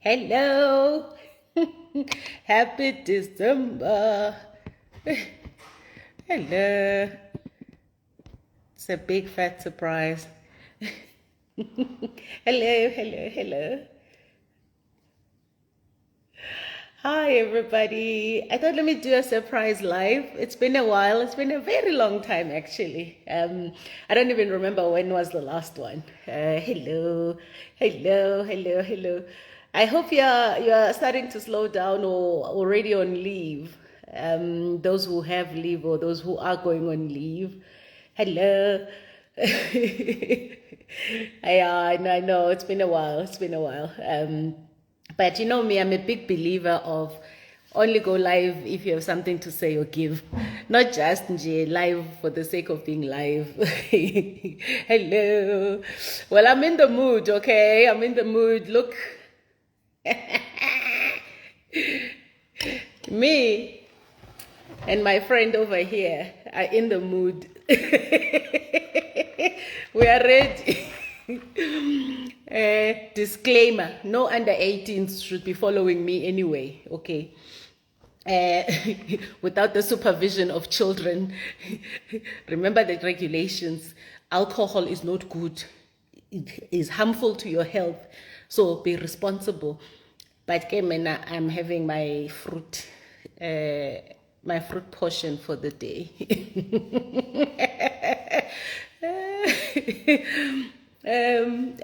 Hello. Happy December. Hello. It's a big fat surprise. Hello. Hi, everybody. I thought let me do a surprise live. It's been a while. It's been a very long time, actually. I don't even remember when was the last one. Hello. I hope you're starting to slow down or already on leave. Those who have leave or those who are going on leave. Hello. I know. It's been a while. But you know me, I'm a big believer of only go live if you have something to say or give. Not just live for the sake of being live. Hello. Well, I'm in the mood, okay? I'm in the mood. Look. Me and my friend over here are in the mood. We are ready. Disclaimer, no under 18s should be following me anyway, okay? Without the supervision of children. Remember the regulations. Alcohol is not good. It is harmful to your health. So be responsible. But I'm having my fruit portion for the day.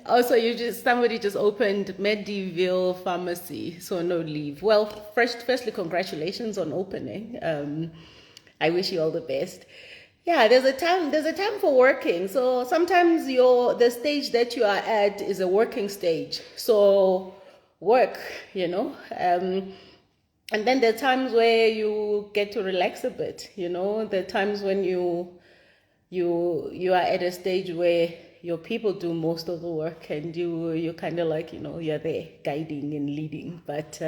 Also, somebody just opened Mediville Pharmacy, so no leave. Well, firstly, congratulations on opening. I wish you all the best. Yeah, there's a time for working. So sometimes the stage that you are at is a working stage. So work, and then there are times where you get to relax a bit. There are times when you are at a stage where your people do most of the work and you're kind of like, you're there guiding and leading, but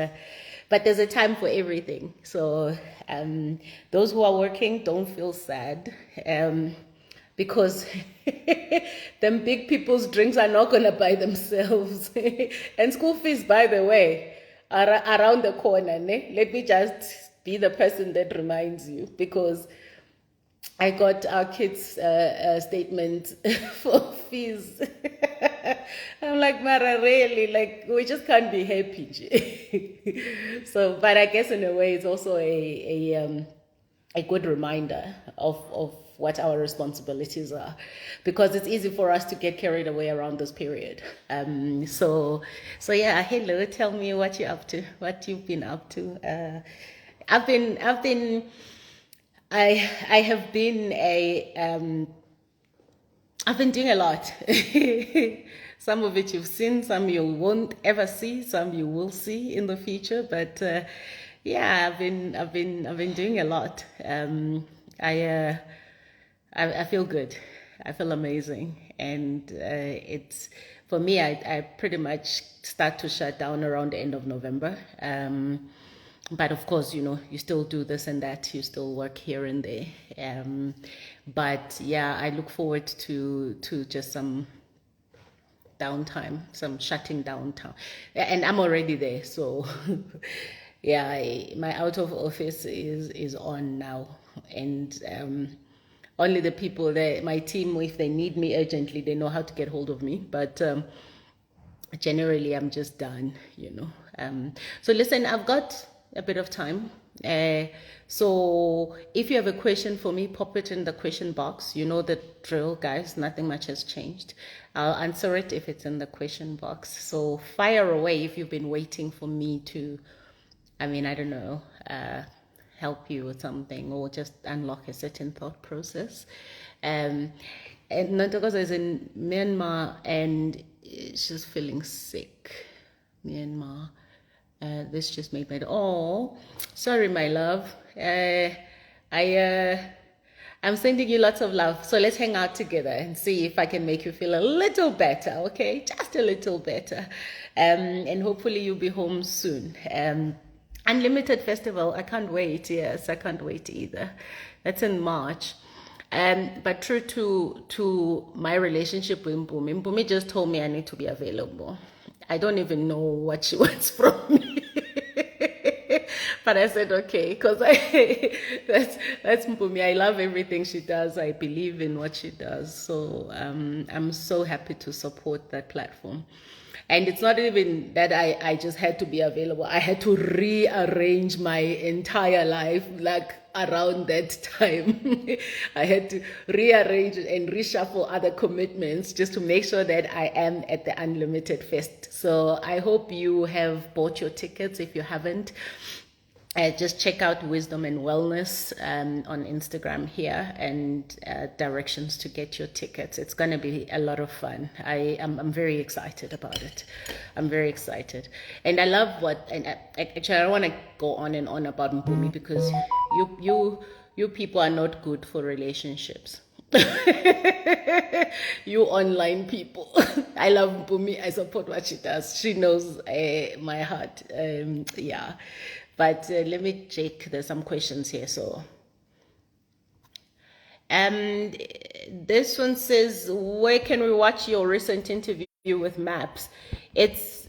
there's a time for everything. So those who are working, don't feel sad, because them big people's drinks are not going to buy themselves. And school fees, by the way, are around the corner. Let me just be the person that reminds you, because I got our kids' statement for fees. I'm like, Mara, really? Like, we just can't be happy. So, but I guess in a way, it's also a good reminder of what our responsibilities are, because it's easy for us to get carried away around this period. So yeah, hello, tell me what you're up to, what you've been up to. I've been doing a lot. Some of it you've seen, some you won't ever see, some you will see in the future. But yeah, I've been doing a lot. I feel good. I feel amazing, and it's for me. I pretty much start to shut down around the end of November. But of course, you still do this and that. You still work here and there. But yeah, I look forward to just some downtime, some shutting down time. And I'm already there. So yeah, my out of office is on now. And only the people there, my team, if they need me urgently, they know how to get hold of me. But generally, I'm just done, So listen, I've got a bit of time. So if you have a question for me, pop it in the question box. You know the drill, guys. Nothing much has changed. I'll answer it if it's in the question box. So fire away if you've been waiting for me to, I don't know, help you with something or just unlock a certain thought process. And Nantokozo is in Myanmar and she's feeling sick. Myanmar. This just made my sorry, my love. I'm sending you lots of love. So let's hang out together and see if I can make you feel a little better, okay? Just a little better. And hopefully you'll be home soon. Unlimited Festival, I can't wait. Yes, I can't wait either. That's in March. But true to my relationship with Mpumi, Mpumi just told me I need to be available. I don't even know what she wants from me. But I said, okay, because that's Mpumi. I love everything she does. I believe in what she does. So I'm so happy to support that platform. And it's not even that I just had to be available. I had to rearrange my entire life like around that time. I had to rearrange and reshuffle other commitments just to make sure that I am at the Unlimited Fest. So I hope you have bought your tickets. If you haven't, just check out Wisdom and Wellness on Instagram here, and directions to get your tickets. It's going to be a lot of fun. I'm very excited about it. I'm very excited. And I love actually, I don't want to go on and on about Mpumi because you people are not good for relationships. You online people. I love Mpumi. I support what she does. She knows my heart. Yeah. But let me check. There's some questions here. So, this one says, where can we watch your recent interview with Maps? It's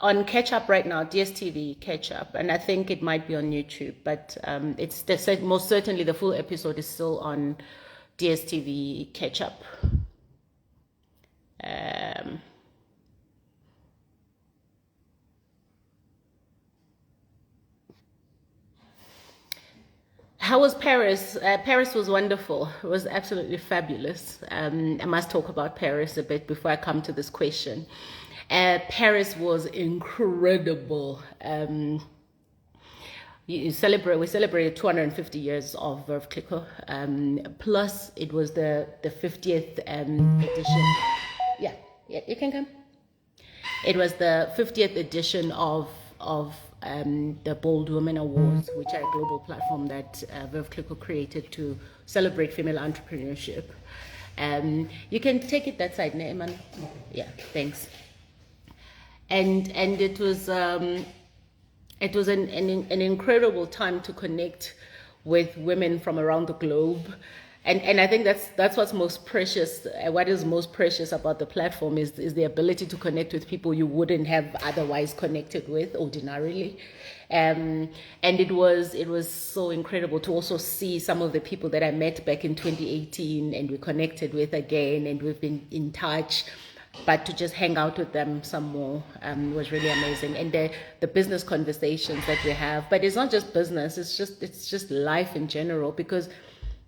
on Catch Up right now, DSTV Catch Up, and I think it might be on YouTube. But it's most certainly the full episode is still on DSTV Catch Up. How was Paris? Paris was wonderful. It was absolutely fabulous. I must talk about Paris a bit before I come to this question. Paris was incredible. We celebrated 250 years of Verve Clicker. Plus, it was the 50th edition. Yeah, you can come. It was the 50th edition of the Bold Women Awards, which are a global platform that Verve Clicker created to celebrate female entrepreneurship. You can take it that side, Neiman. Yeah, thanks. And it was an incredible time to connect with women from around the globe. And I think that's what's most precious. What is most precious about the platform is the ability to connect with people you wouldn't have otherwise connected with ordinarily. And it was so incredible to also see some of the people that I met back in 2018 and we connected with again, and we've been in touch. But to just hang out with them some more was really amazing. And the business conversations that we have, but it's not just business, it's just life in general, because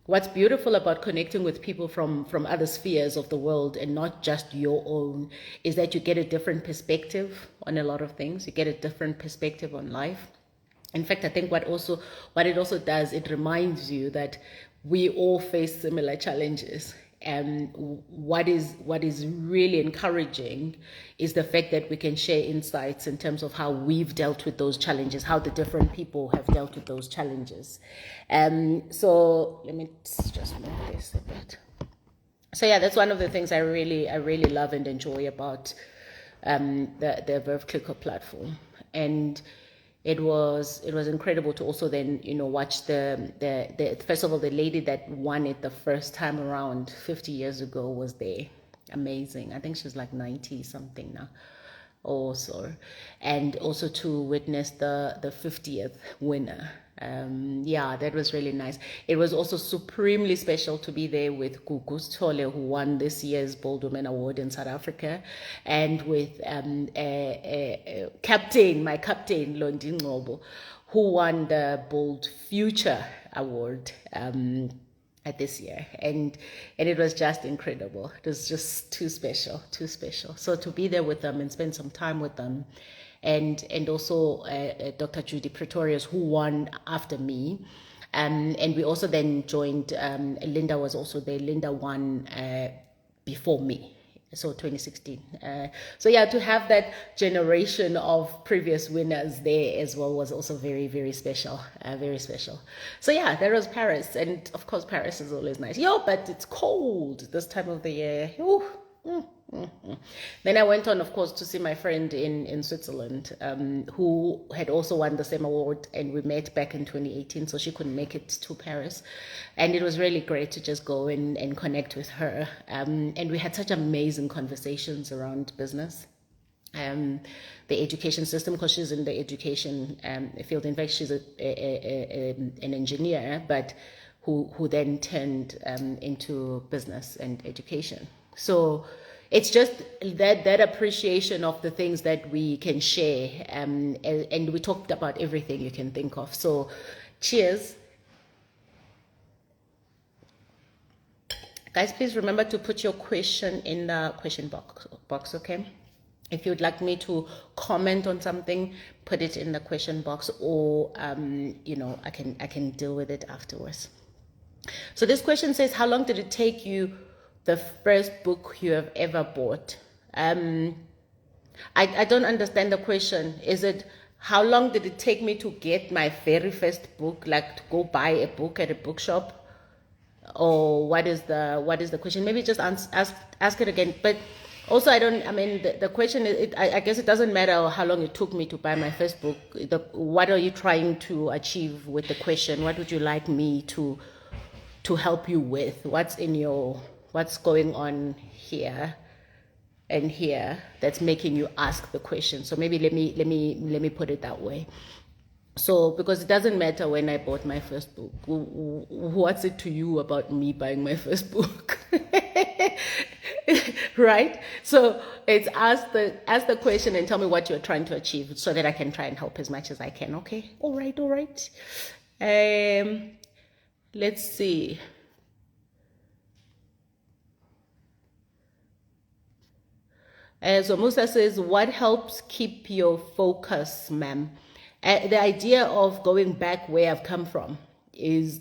what's beautiful about connecting with people from other spheres of the world and not just your own is that you get a different perspective on a lot of things. You get a different perspective on life. In fact, I think what it also does, it reminds you that we all face similar challenges. And what is really encouraging is the fact that we can share insights in terms of how we've dealt with those challenges, how the different people have dealt with those challenges. So let me just move this a bit. So yeah, that's one of the things I really love and enjoy about the Verve Clicker platform. And it was incredible to also then watch the first of all, the lady that won it the first time around 50 years ago was there. Amazing. I think she's like 90 something now also, and also to witness the 50th winner. That was really nice. It was also supremely special to be there with Gugu Sithole, who won this year's Bold Women Award in South Africa, and with my captain Londi Ngobo, who won the Bold Future Award at this year, and it was just incredible. It was just too special. So to be there with them and spend some time with them. And also Dr. Judy Pretorius, who won after me. And we also then joined, Linda was also there. Linda won before me, so 2016. So yeah, to have that generation of previous winners there as well was also very, very special, very special. So yeah, there was Paris. And of course, Paris is always nice. But it's cold this time of the year. Then I went on, of course, to see my friend in Switzerland, who had also won the same award, and we met back in 2018, so she couldn't make it to Paris. And it was really great to just go and connect with her. And we had such amazing conversations around business. the education system, because she's in the education field. In fact, she's an engineer, but who then turned into business and education. So it's just that appreciation of the things that we can share, and we talked about everything you can think of. So cheers. Guys, please remember to put your question in the question box, okay? If you'd like me to comment on something, put it in the question box, or I can deal with it afterwards. So this question says, how long did it take you, the first book you have ever bought? I don't understand the question. Is it, how long did it take me to get my very first book, like to go buy a book at a bookshop? Or what is the question? Maybe just ask it again. But also, the question is, I guess it doesn't matter how long it took me to buy my first book. What are you trying to achieve with the question? What would you like me to help you with? What's going on here and here that's making you ask the question? So maybe let me put it that way. So, because it doesn't matter when I bought my first book. What's it to you about me buying my first book? Right? So it's ask the question and tell me what you're trying to achieve, so that I can try and help as much as I can. Okay? All right. Let's see. So Musa says, what helps keep your focus, ma'am? The idea of going back where I've come from is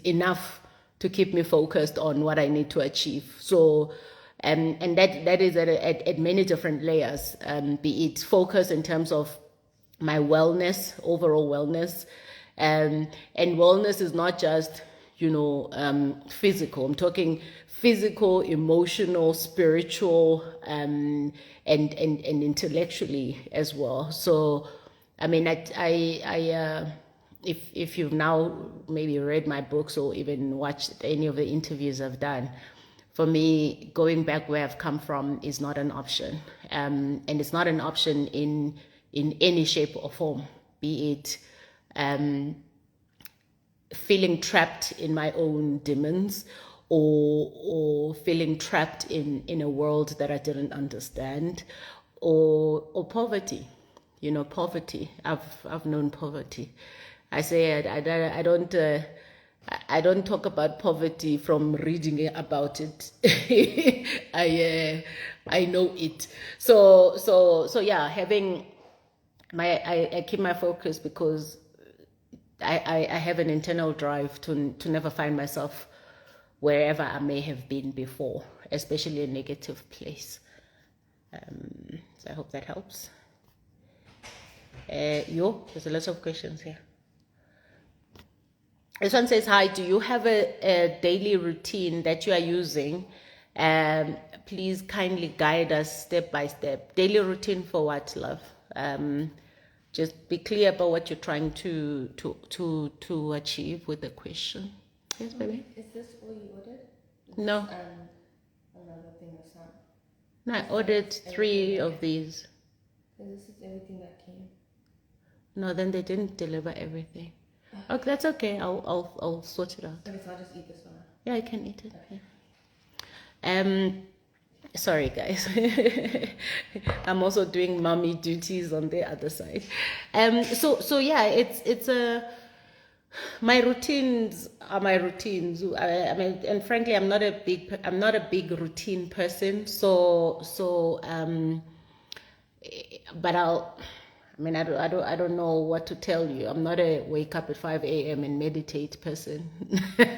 enough to keep me focused on what I need to achieve. So, and that is at many different layers, be it focus in terms of my wellness, overall wellness, and wellness is not just physical. I'm talking physical, emotional, spiritual, and intellectually as well. So, if you've now maybe read my books or even watched any of the interviews I've done, for me, going back where I've come from is not an option. And it's not an option in any shape or form, be it feeling trapped in my own demons, or feeling trapped in a world that I didn't understand, or poverty. Poverty. I've known poverty. I say I don't talk about poverty from reading about it. I know it. So yeah, having I keep my focus because I have an internal drive to never find myself wherever I may have been before, especially a negative place. So I hope that helps. There's a lot of questions here. This one says, hi, do you have a daily routine that you are using? Please kindly guide us step by step. Daily routine for what, love? Just be clear about what you're trying to achieve with the question. Yes, baby? Is this all you ordered? No. Another thing or something? No, I ordered 3 of these. So this is everything that came? No, then they didn't deliver everything. Okay, that's okay. I'll sort it out. Okay, so I'll just eat this one. Yeah, I can eat it. Okay. Yeah. Sorry guys. I'm also doing mommy duties on the other side. So yeah, it's my routines are my routines. And frankly, I'm not a big routine person. But I don't know what to tell you. I'm not a wake up at 5 a.m. and meditate person.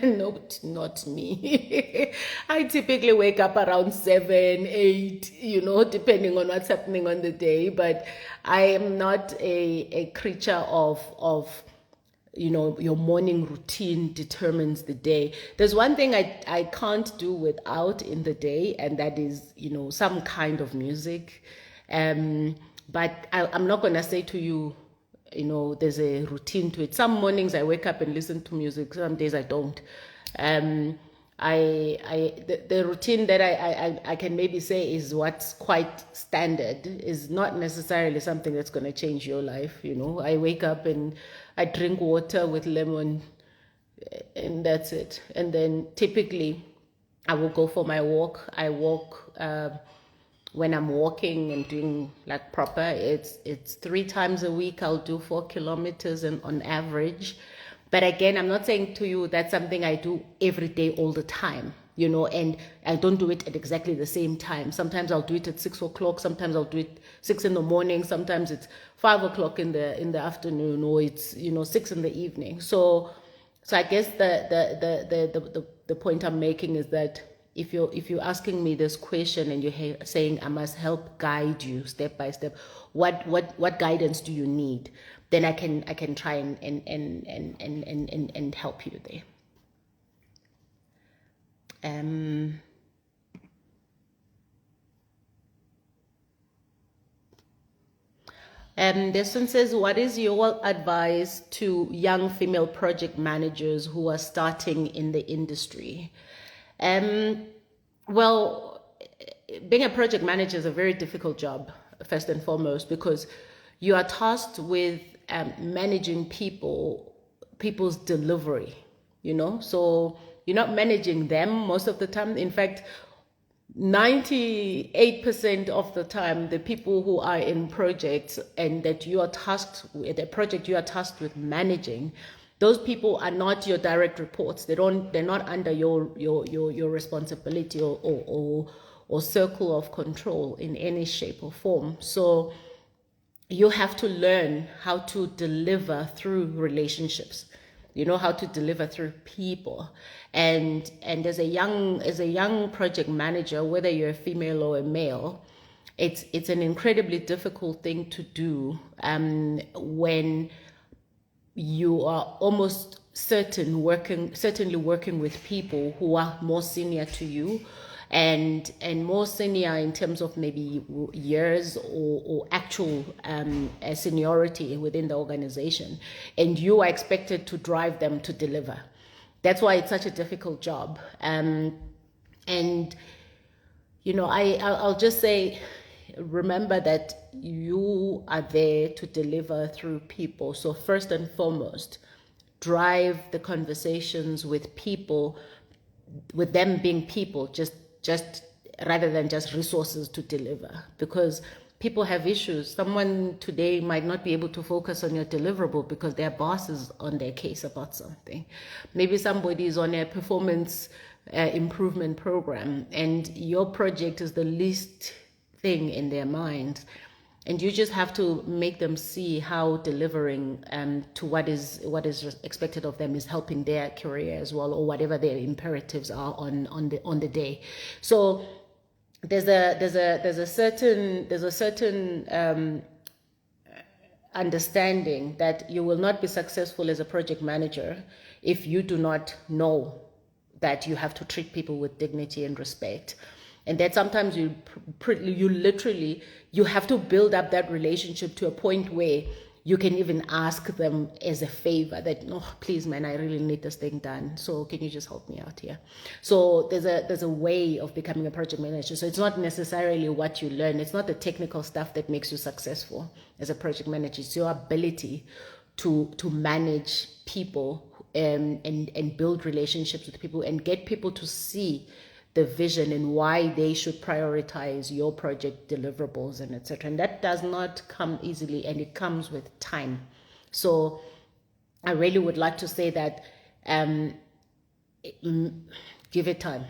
No, not me. I typically wake up around 7, 8, depending on what's happening on the day. But I am not a creature of your morning routine determines the day. There's one thing I can't do without in the day, and that is, some kind of music. But I'm not going to say to you, there's a routine to it. Some mornings I wake up and listen to music. Some days I don't. The routine that I can maybe say is what's quite standard is not necessarily something that's going to change your life. I wake up and I drink water with lemon, and that's it. And then typically I will go for my walk. I walk when I'm walking and doing like proper. It's 3 times a week. I'll do 4 kilometers and on average. But again, I'm not saying to you that's something I do every day all the time, and I don't do it at exactly the same time. Sometimes I'll do it at 6 o'clock. Sometimes I'll do it 6 in the morning. Sometimes it's 5 o'clock in the afternoon, or it's 6 in the evening. So I guess the point I'm making is that if you're asking me this question and you're saying I must help guide you step by step, what guidance do you need? Then I can try and help you there. This one says, what is your advice to young female project managers who are starting in the industry? Well, being a project manager is a very difficult job, first and foremost, because you are tasked with managing people's delivery, so you're not managing them most of the time. In fact, 98% of the time, the people who are in projects and that you are tasked with, the project you are tasked with managing, those people are not your direct reports. They're not under your responsibility or circle of control in any shape or form. So you have to learn how to deliver through relationships, how to deliver through people. And as a young project manager, whether you're a female or a male, it's an incredibly difficult thing to do when you are almost certainly working with people who are more senior to you, and more senior in terms of maybe years or actual seniority within the organization, and you are expected to drive them to deliver. That's why it's such a difficult job. And I'll just say, remember that you are there to deliver through people. So first and foremost, drive the conversations with people, with them being people, just rather than just resources to deliver, because people have issues. Someone today might not be able to focus on your deliverable because their boss is on their case about something. Maybe somebody is on a performance improvement program and your project is the least thing in their mind, and you just have to make them see how delivering to what is expected of them is helping their career as well, or whatever their imperatives are on the day. So there's a certain understanding that you will not be successful as a project manager if you do not know that you have to treat people with dignity and respect. And that sometimes you literally have to build up that relationship to a point where you can even ask them as a favor that, oh, please, man, I really need this thing done. So can you just help me out here? So there's a way of becoming a project manager. So it's not necessarily what you learn. It's not the technical stuff that makes you successful as a project manager. It's your ability to manage people and build relationships with people and get people to see the vision and why they should prioritize your project deliverables and etc. And that does not come easily, and it comes with time. So I really would like to say that give it time,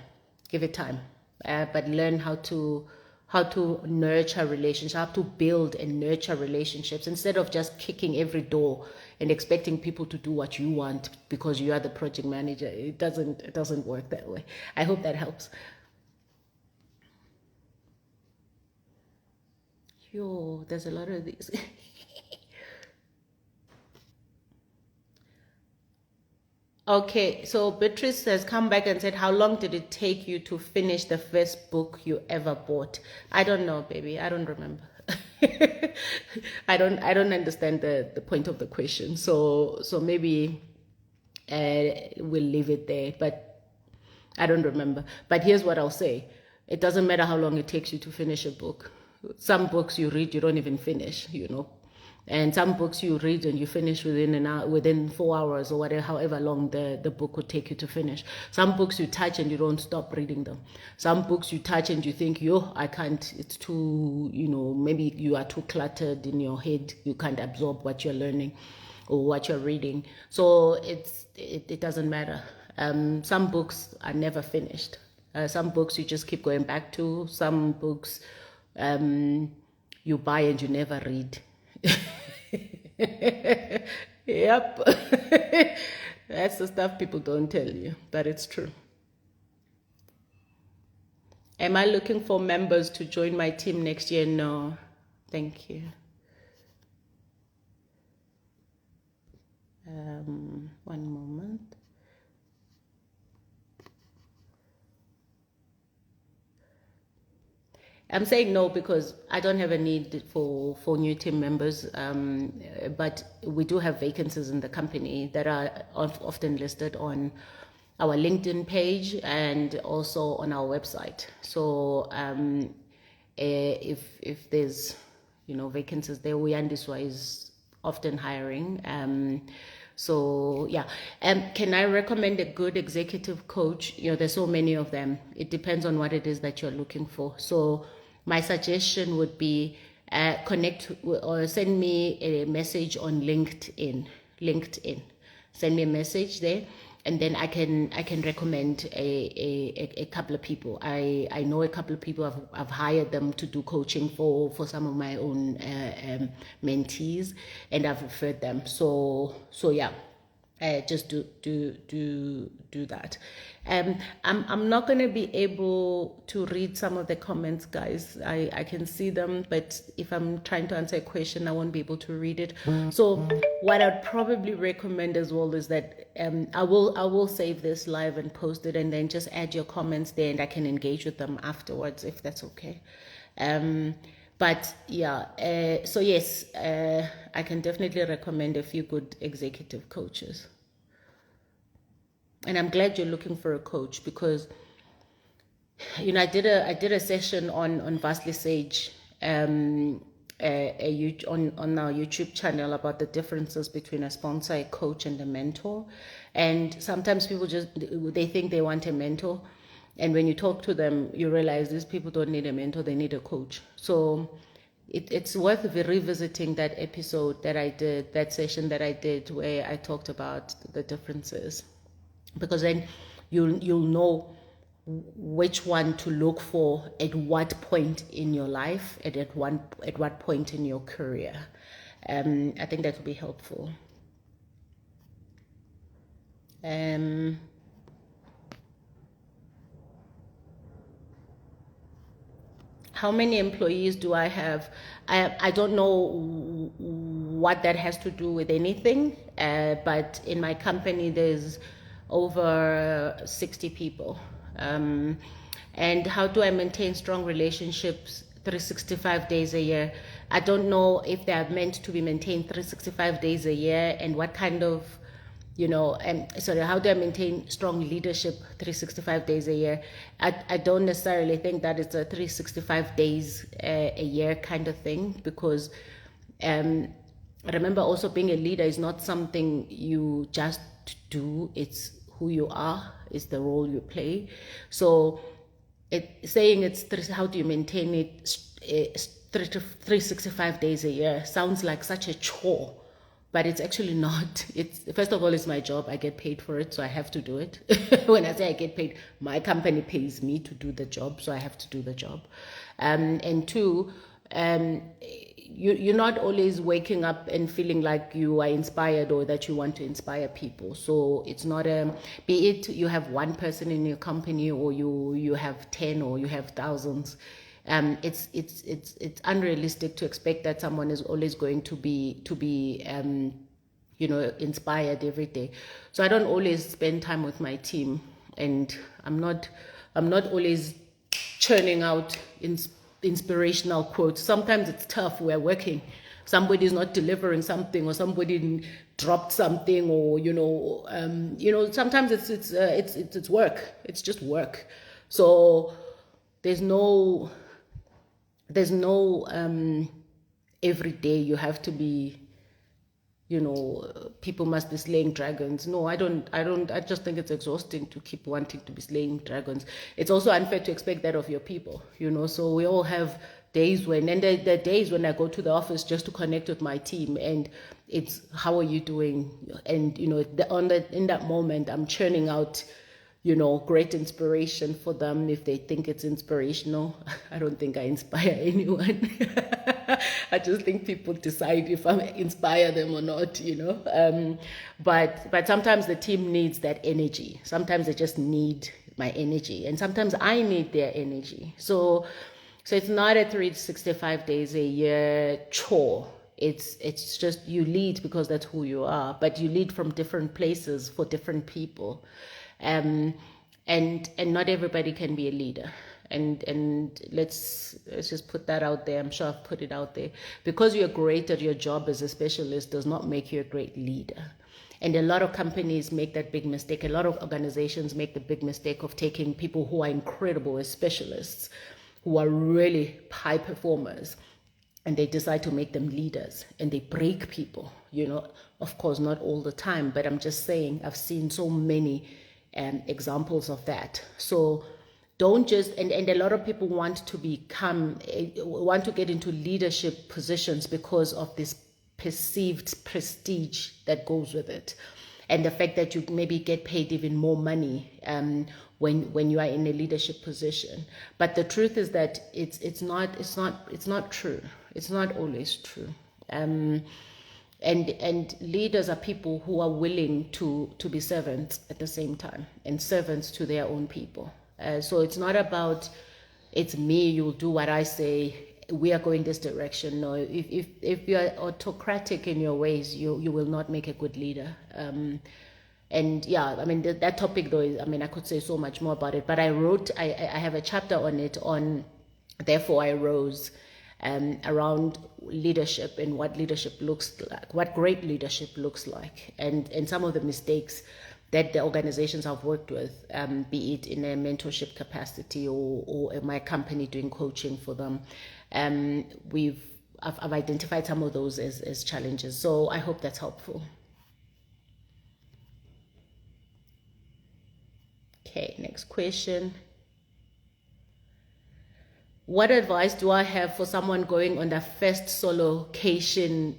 but learn how to nurture relationships, how to build and nurture relationships instead of just kicking every door and expecting people to do what you want because you are the project manager. It doesn't work that way. I hope that helps. Yo, there's a lot of these. Okay, so Beatrice has come back and said, how long did it take you to finish the first book you ever bought? I don't know, baby. I don't remember. I don't understand the point of the question. So maybe we'll leave it there. But I don't remember. But here's what I'll say. It doesn't matter how long it takes you to finish a book. Some books you read, you don't even finish, And some books you read and you finish within an hour, within 4 hours or whatever, however long the book would take you to finish. Some books you touch and you don't stop reading them. Some books you touch and you think, I can't, it's too, maybe you are too cluttered in your head. You can't absorb what you're learning or what you're reading. So it doesn't matter. Some books are never finished. Some books you just keep going back to. Some books you buy and you never read. Yep. That's the stuff people don't tell you, but it's true. Am I looking for members to join my team next year? No. Thank you. One moment. I'm saying no because I don't have a need for new team members, but we do have vacancies in the company that are often listed on our LinkedIn page and also on our website. So if there's vacancies there, Uyandiswa is often hiring. So yeah, can I recommend a good executive coach? There's so many of them. It depends on what it is that you're looking for. So my suggestion would be connect or send me a message on LinkedIn. Send me a message there, and then I can recommend a couple of people. I know a couple of people. I've hired them to do coaching for some of my own mentees, and I've referred them. So yeah. Just do that. I'm not going to be able to read some of the comments, guys. I can see them, but if I'm trying to answer a question, I won't be able to read it. So what I'd probably recommend as well is that I will save this live and post it, and then just add your comments there, and I can engage with them afterwards if that's okay. But yeah, so yes, I can definitely recommend a few good executive coaches. And I'm glad you're looking for a coach because, I did a session on Vastly Sage on our YouTube channel about the differences between a sponsor, a coach, and a mentor. And sometimes people they think they want a mentor. And when you talk to them, you realize these people don't need a mentor, they need a coach. So it's worth revisiting that episode that I did, that session that I did where I talked about the differences. Because then you'll know which one to look for at what point in your life, and at what point in your career. I think that will be helpful. How many employees do I have? I don't know what that has to do with anything, but in my company there's over 60 people. And how do I maintain strong relationships 365 days a year? I don't know if they are meant to be maintained 365 days a year, and what kind of how do I maintain strong leadership 365 days a year? I don't necessarily think that it's a 365 days a year kind of thing, because remember also, being a leader is not something you just do, it's who you are, it's the role you play. So how do you maintain it 365 days a year sounds like such a chore. But it's actually not. First of all, it's my job. I get paid for it, so I have to do it. When I say I get paid, my company pays me to do the job, so I have to do the job. And two, you're not always waking up and feeling like you are inspired or that you want to inspire people. So it's not be it you have one person in your company, or you have 10, or you have thousands. It's unrealistic to expect that someone is always going to be inspired every day. So I don't always spend time with my team, and I'm not always churning out inspirational quotes. Sometimes it's tough. We're working. Somebody's not delivering something, or somebody dropped something, or sometimes it's work. It's just work. So there's no every day you have to be, people must be slaying dragons. No, I just think it's exhausting to keep wanting to be slaying dragons. It's also unfair to expect that of your people, so we all have days when, and there are days when I go to the office just to connect with my team, and it's, how are you doing? And, in that moment, I'm churning out, great inspiration for them if they think it's inspirational. I don't think I inspire anyone. I just think people decide if I inspire them or not, But sometimes the team needs that energy. Sometimes they just need my energy, and sometimes I need their energy. So it's not a 365 days a year chore. It's just, you lead because that's who you are, but you lead from different places for different people. And not everybody can be a leader. And let's just put that out there. I'm sure I've put it out there. Because you're great at your job as a specialist does not make you a great leader. And a lot of companies make that big mistake. A lot of organizations make the big mistake of taking people who are incredible as specialists, who are really high performers, and they decide to make them leaders, and they break people, of course, not all the time, but I'm just saying, I've seen so many examples of that. So don't just, and a lot of people want to get into leadership positions because of this perceived prestige that goes with it, and the fact that you maybe get paid even more money when you are in a leadership position. But the truth is that it's not true. It's not always true. And leaders are people who are willing to be servants at the same time, and servants to their own people. So it's not about, it's me, you'll do what I say, we are going this direction. No, if you are autocratic in your ways, you will not make a good leader. And yeah, I mean, that topic though, I could say so much more about it, but I have a chapter on it, on Therefore I Rose, around leadership and what leadership looks like, what great leadership looks like, and some of the mistakes that the organizations I've worked with, be it in a mentorship capacity or in my company doing coaching for them, I've identified some of those as challenges. So I hope that's helpful. Okay, next question. What advice do I have for someone going on their first solocation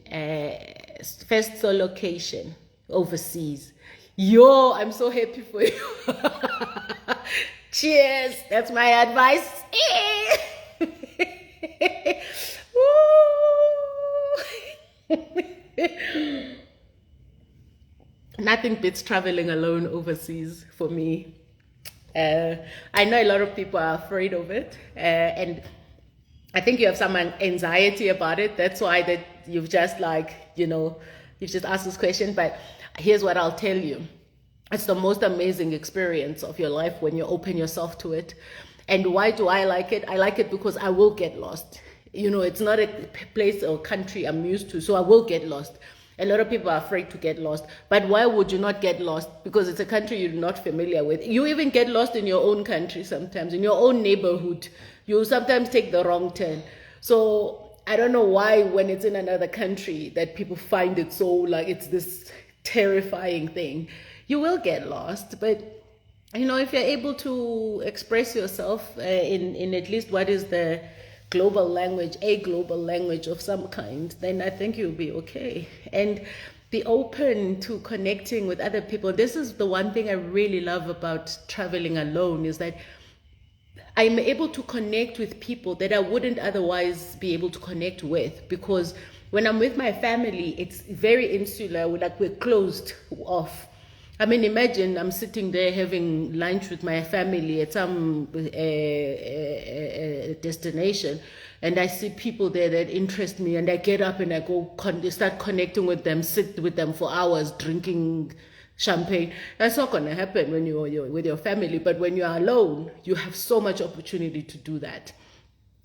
overseas? Yo, I'm so happy for you. Cheers. That's my advice. Nothing beats traveling alone overseas for me. I know a lot of people are afraid of it, and I think you have some anxiety about it. That's why that you've just you've just asked this question. But here's what I'll tell you. It's the most amazing experience of your life when you open yourself to it. And why do I like it? I like it because I will get lost. It's not a place or country I'm used to, so I will get lost. A lot of people are afraid to get lost. But why would you not get lost? Because it's a country you're not familiar with. You even get lost in your own country sometimes, in your own neighborhood. You sometimes take the wrong turn. So I don't know why when it's in another country that people find it so like it's this terrifying thing. You will get lost, but if you're able to express yourself in at least what is the global language, a global language of some kind, then I think you'll be okay. And be open to connecting with other people. This is the one thing I really love about traveling alone, is that I'm able to connect with people that I wouldn't otherwise be able to connect with, because when I'm with my family, it's very insular. We're closed off. Imagine I'm sitting there having lunch with my family at some destination, and I see people there that interest me, and I get up and I go start connecting with them, sit with them for hours, drinking champagne. That's not going to happen when you're with your family, but when you're alone, you have so much opportunity to do that.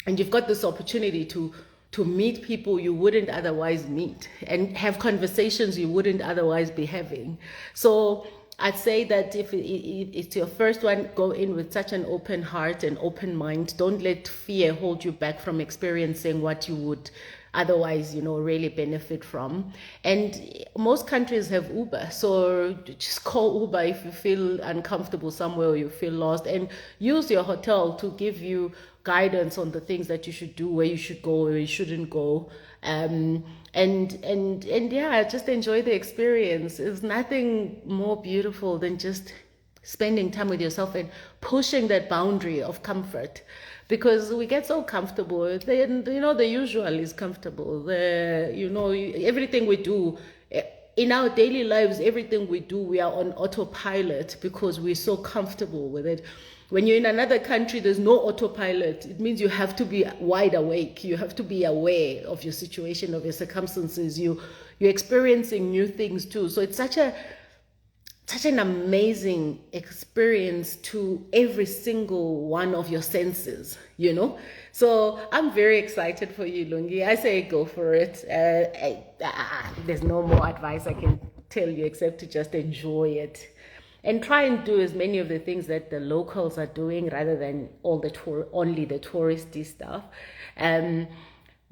and you've got this opportunity to meet people you wouldn't otherwise meet and have conversations you wouldn't otherwise be having. So I'd say that if it's your first one, go in with such an open heart and open mind. Don't let fear hold you back from experiencing what you would otherwise, really benefit from. And most countries have Uber, so just call Uber if you feel uncomfortable somewhere or you feel lost, and use your hotel to give you guidance on the things that you should do, where you should go, where you shouldn't go. And yeah, just enjoy the experience. There's nothing more beautiful than just spending time with yourself and pushing that boundary of comfort, because we get so comfortable. Then the usual is comfortable. Everything we do in our daily lives, everything we do, we are on autopilot because we're so comfortable with it. When you're in another country, there's no autopilot. It means you have to be wide awake. You have to be aware of your situation, of your circumstances. You're experiencing new things too. So it's such an amazing experience to every single one of your senses, So I'm very excited for you, Lungi. I say go for it. There's no more advice I can tell you except to just enjoy it. And try and do as many of the things that the locals are doing rather than only the touristy stuff.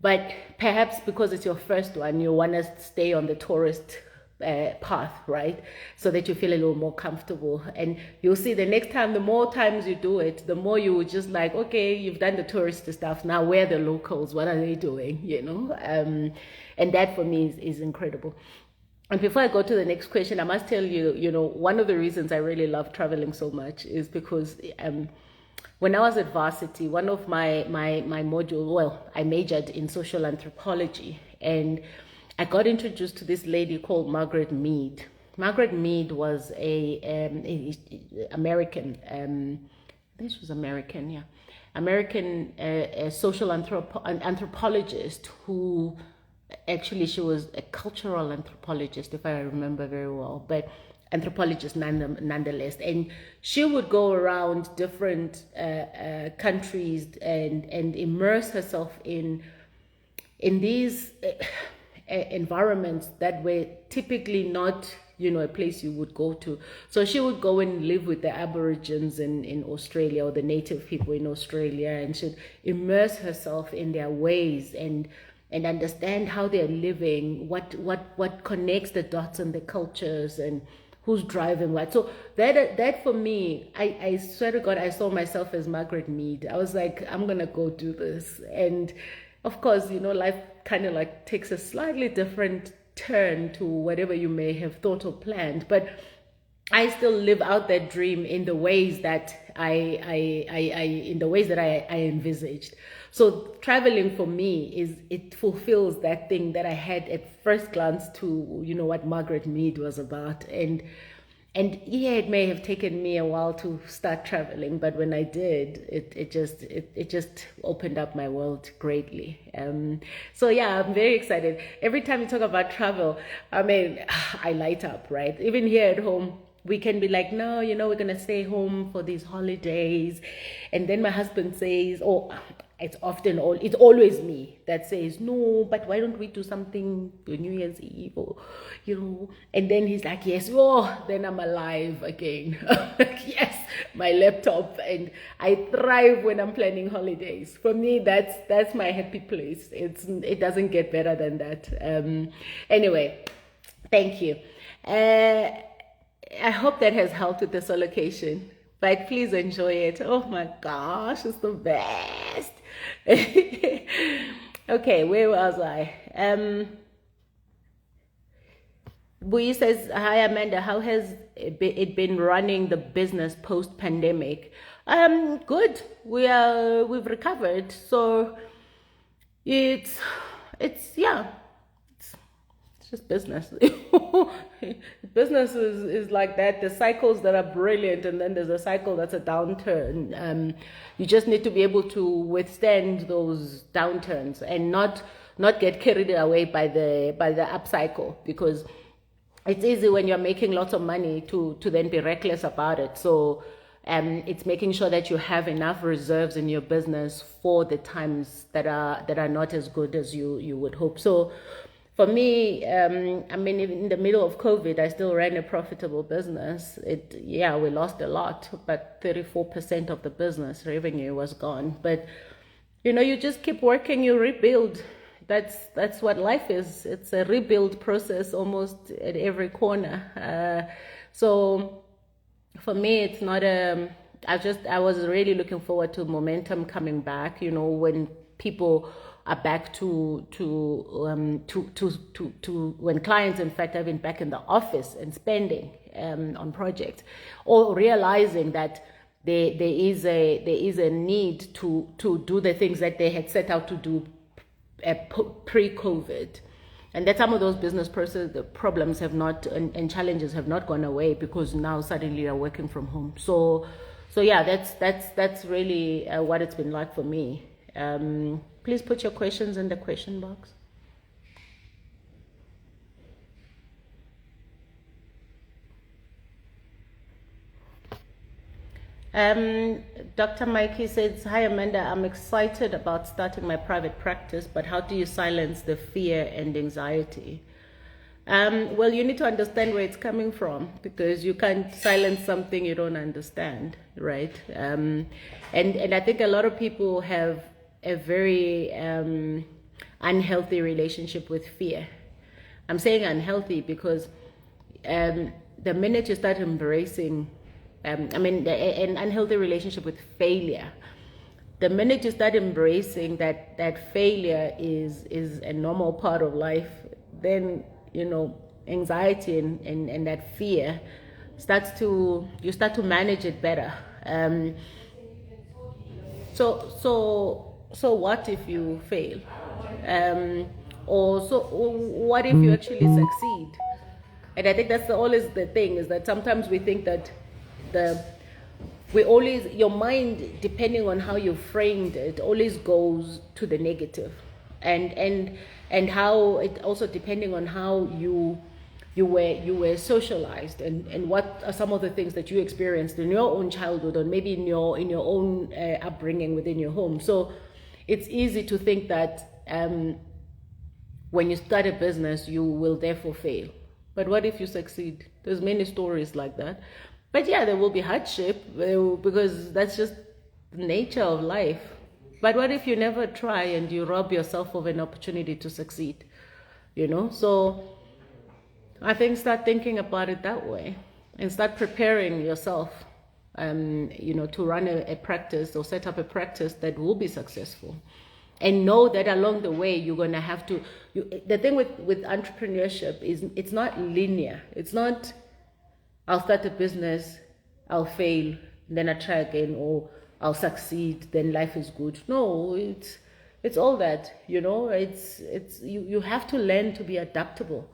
But perhaps because it's your first one, you want to stay on the tourist path, right? So that you feel a little more comfortable. And you'll see the next time, the more times you do it, the more you just like, okay, you've done the touristy stuff. Now where are the locals? What are they doing? And that for me is incredible. And before I go to the next question, I must tell you, one of the reasons I really love traveling so much is because when I was at varsity, one of my module, I majored in social anthropology, and I got introduced to this lady called Margaret Mead. Margaret Mead was a American, I think she was American, yeah, American social anthropologist who. Actually, she was a cultural anthropologist, if I remember very well, but anthropologist nonetheless. And she would go around different countries and immerse herself in these environments that were typically not, a place you would go to. So she would go and live with the Aborigines in Australia, or the native people in Australia, and she'd immerse herself in their ways and understand how they're living, what connects the dots and the cultures, and who's driving what. So that for me, I swear to God, I saw myself as Margaret Mead. I was like, I'm gonna go do this. And of course, life kind of like takes a slightly different turn to whatever you may have thought or planned, but I still live out that dream in the ways that I envisaged. So traveling for me it fulfills that thing that I had at first glance to, what Margaret Mead was about. And yeah, it may have taken me a while to start traveling, but when I did, it just opened up my world greatly. So yeah, I'm very excited. Every time you talk about travel, I mean, I light up, right? Even here at home, we can be like, no, we're going to stay home for these holidays. And then my husband says, it's always me that says, no, but why don't we do something for New Year's Eve, or, and then he's like, yes, then I'm alive again. Yes, my laptop, and I thrive when I'm planning holidays. For me, that's my happy place. It doesn't get better than that. Anyway, thank you. I hope that has helped with this allocation, but please enjoy it. Oh my gosh, it's the best. Okay, where was I? Bui says, hi Amanda, how has it been running the business post-pandemic? Good. We've recovered. So it's just business. Business is like that. There's cycles that are brilliant, and then there's a cycle that's a downturn. You just need to be able to withstand those downturns and not get carried away by the upcycle, because it's easy when you're making lots of money to then be reckless about it. So It's making sure that you have enough reserves in your business for the times that are not as good as you would hope. So for me, I mean, in the middle of COVID, I still ran a profitable business. We lost a lot, but 34% of the business revenue was gone. But you just keep working, you rebuild. That's what life is. It's a rebuild process almost at every corner. So for me, it's not I was really looking forward to momentum coming back. When people are back to when clients, in fact, have been back in the office and spending on projects, or realizing that there is a need to do the things that they had set out to do pre-COVID. And that some of those business the problems have not and challenges have not gone away because now suddenly you're working from home. So yeah, that's really what it's been like for me. Please put your questions in the question box. Dr. Mikey says, "Hi Amanda, I'm excited about starting my private practice, but how do you silence the fear and anxiety?" Well, you need to understand where it's coming from, because you can't silence something you don't understand, right? And I think a lot of people have a very unhealthy relationship with fear. I'm saying unhealthy because the minute you start embracing an unhealthy relationship with failure. The minute you start embracing that failure is a normal part of life, then anxiety and that fear you start to manage it better. So what if you fail? Or what if you actually succeed? And I think that's always the thing, is that sometimes we think that your mind, depending on how you framed it, always goes to the negative, and how it also, depending on how you were socialized, and what are some of the things that you experienced in your own childhood, or maybe in your own upbringing within your home. So it's easy to think that when you start a business, you will therefore fail. But what if you succeed? There's many stories like that. But yeah, there will be hardship, because that's just the nature of life. But what if you never try and you rob yourself of an opportunity to succeed? So I think start thinking about it that way, and start preparing yourself, to run a practice or set up a practice that will be successful. And know that along the way, you're going to have to, the thing with entrepreneurship is it's not linear. It's not, I'll start a business, I'll fail, then I try again, or I'll succeed, then life is good. No, it's all that, you have to learn to be adaptable.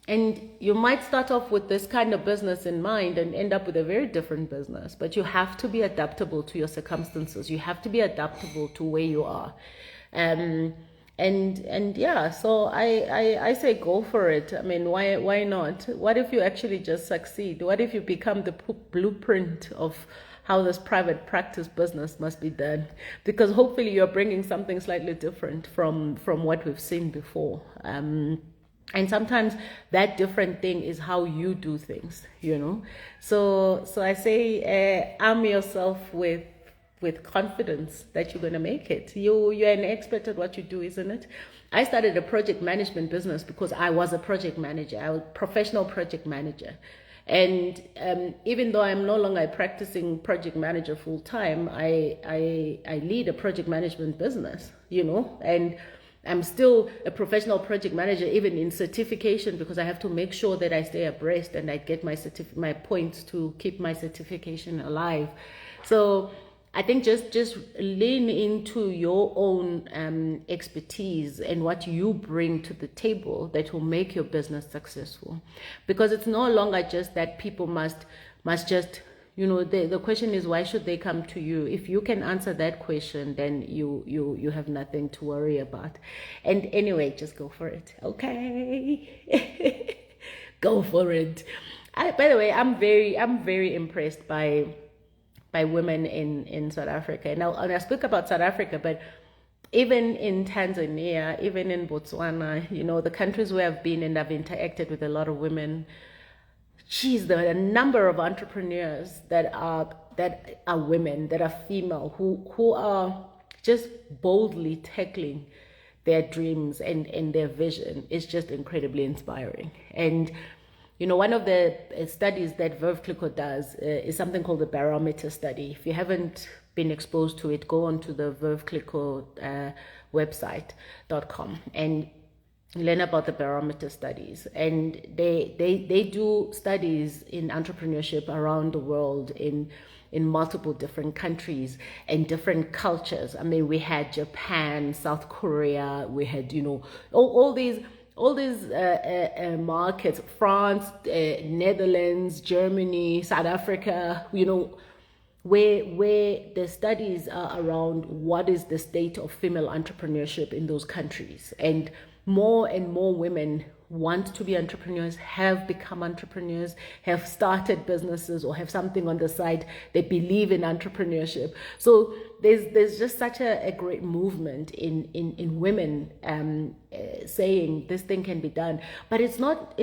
And you might start off with this kind of business in mind and end up with a very different business, but you have to be adaptable to your circumstances. You have to be adaptable to where you are. And yeah, so I say go for it. I mean, why not? What if you actually just succeed? What if you become the blueprint of how this private practice business must be done? Because hopefully you're bringing something slightly different from what we've seen before. And sometimes that different thing is how you do things, So I say, arm yourself with confidence that you're going to make it. You're an expert at what you do, isn't it? I started a project management business because I was a project manager. I was a professional project manager. And even though I'm no longer a practicing project manager full time, I lead a project management business, and I'm still a professional project manager, even in certification, because I have to make sure that I stay abreast and I get my points to keep my certification alive. So I think just lean into your own expertise and what you bring to the table that will make your business successful. Because it's no longer just that people must just, the question is, why should they come to you? If you can answer that question, then you have nothing to worry about. And anyway, just go for it, okay? Go for it. By the way, I'm very impressed by women in South Africa. And I speak about South Africa, but even in Tanzania, even in Botswana, the countries where I've been and I've interacted with a lot of women, geez, the number of entrepreneurs that are women, that are female, who are just boldly tackling their dreams and their vision is just incredibly inspiring. And one of the studies that Verve Clico does is something called the barometer study. If you haven't been exposed to it, go onto the Verve Clico website.com and learn about the barometer studies. And they do studies in entrepreneurship around the world in multiple different countries and different cultures. I mean, we had Japan, South Korea, we had all these markets, France, Netherlands, Germany, South Africa, where the studies are around what is the state of female entrepreneurship in those countries. And more women want to be entrepreneurs, have become entrepreneurs, have started businesses or have something on the side. They believe in entrepreneurship. So there's just such a great movement in women saying this thing can be done. But it's not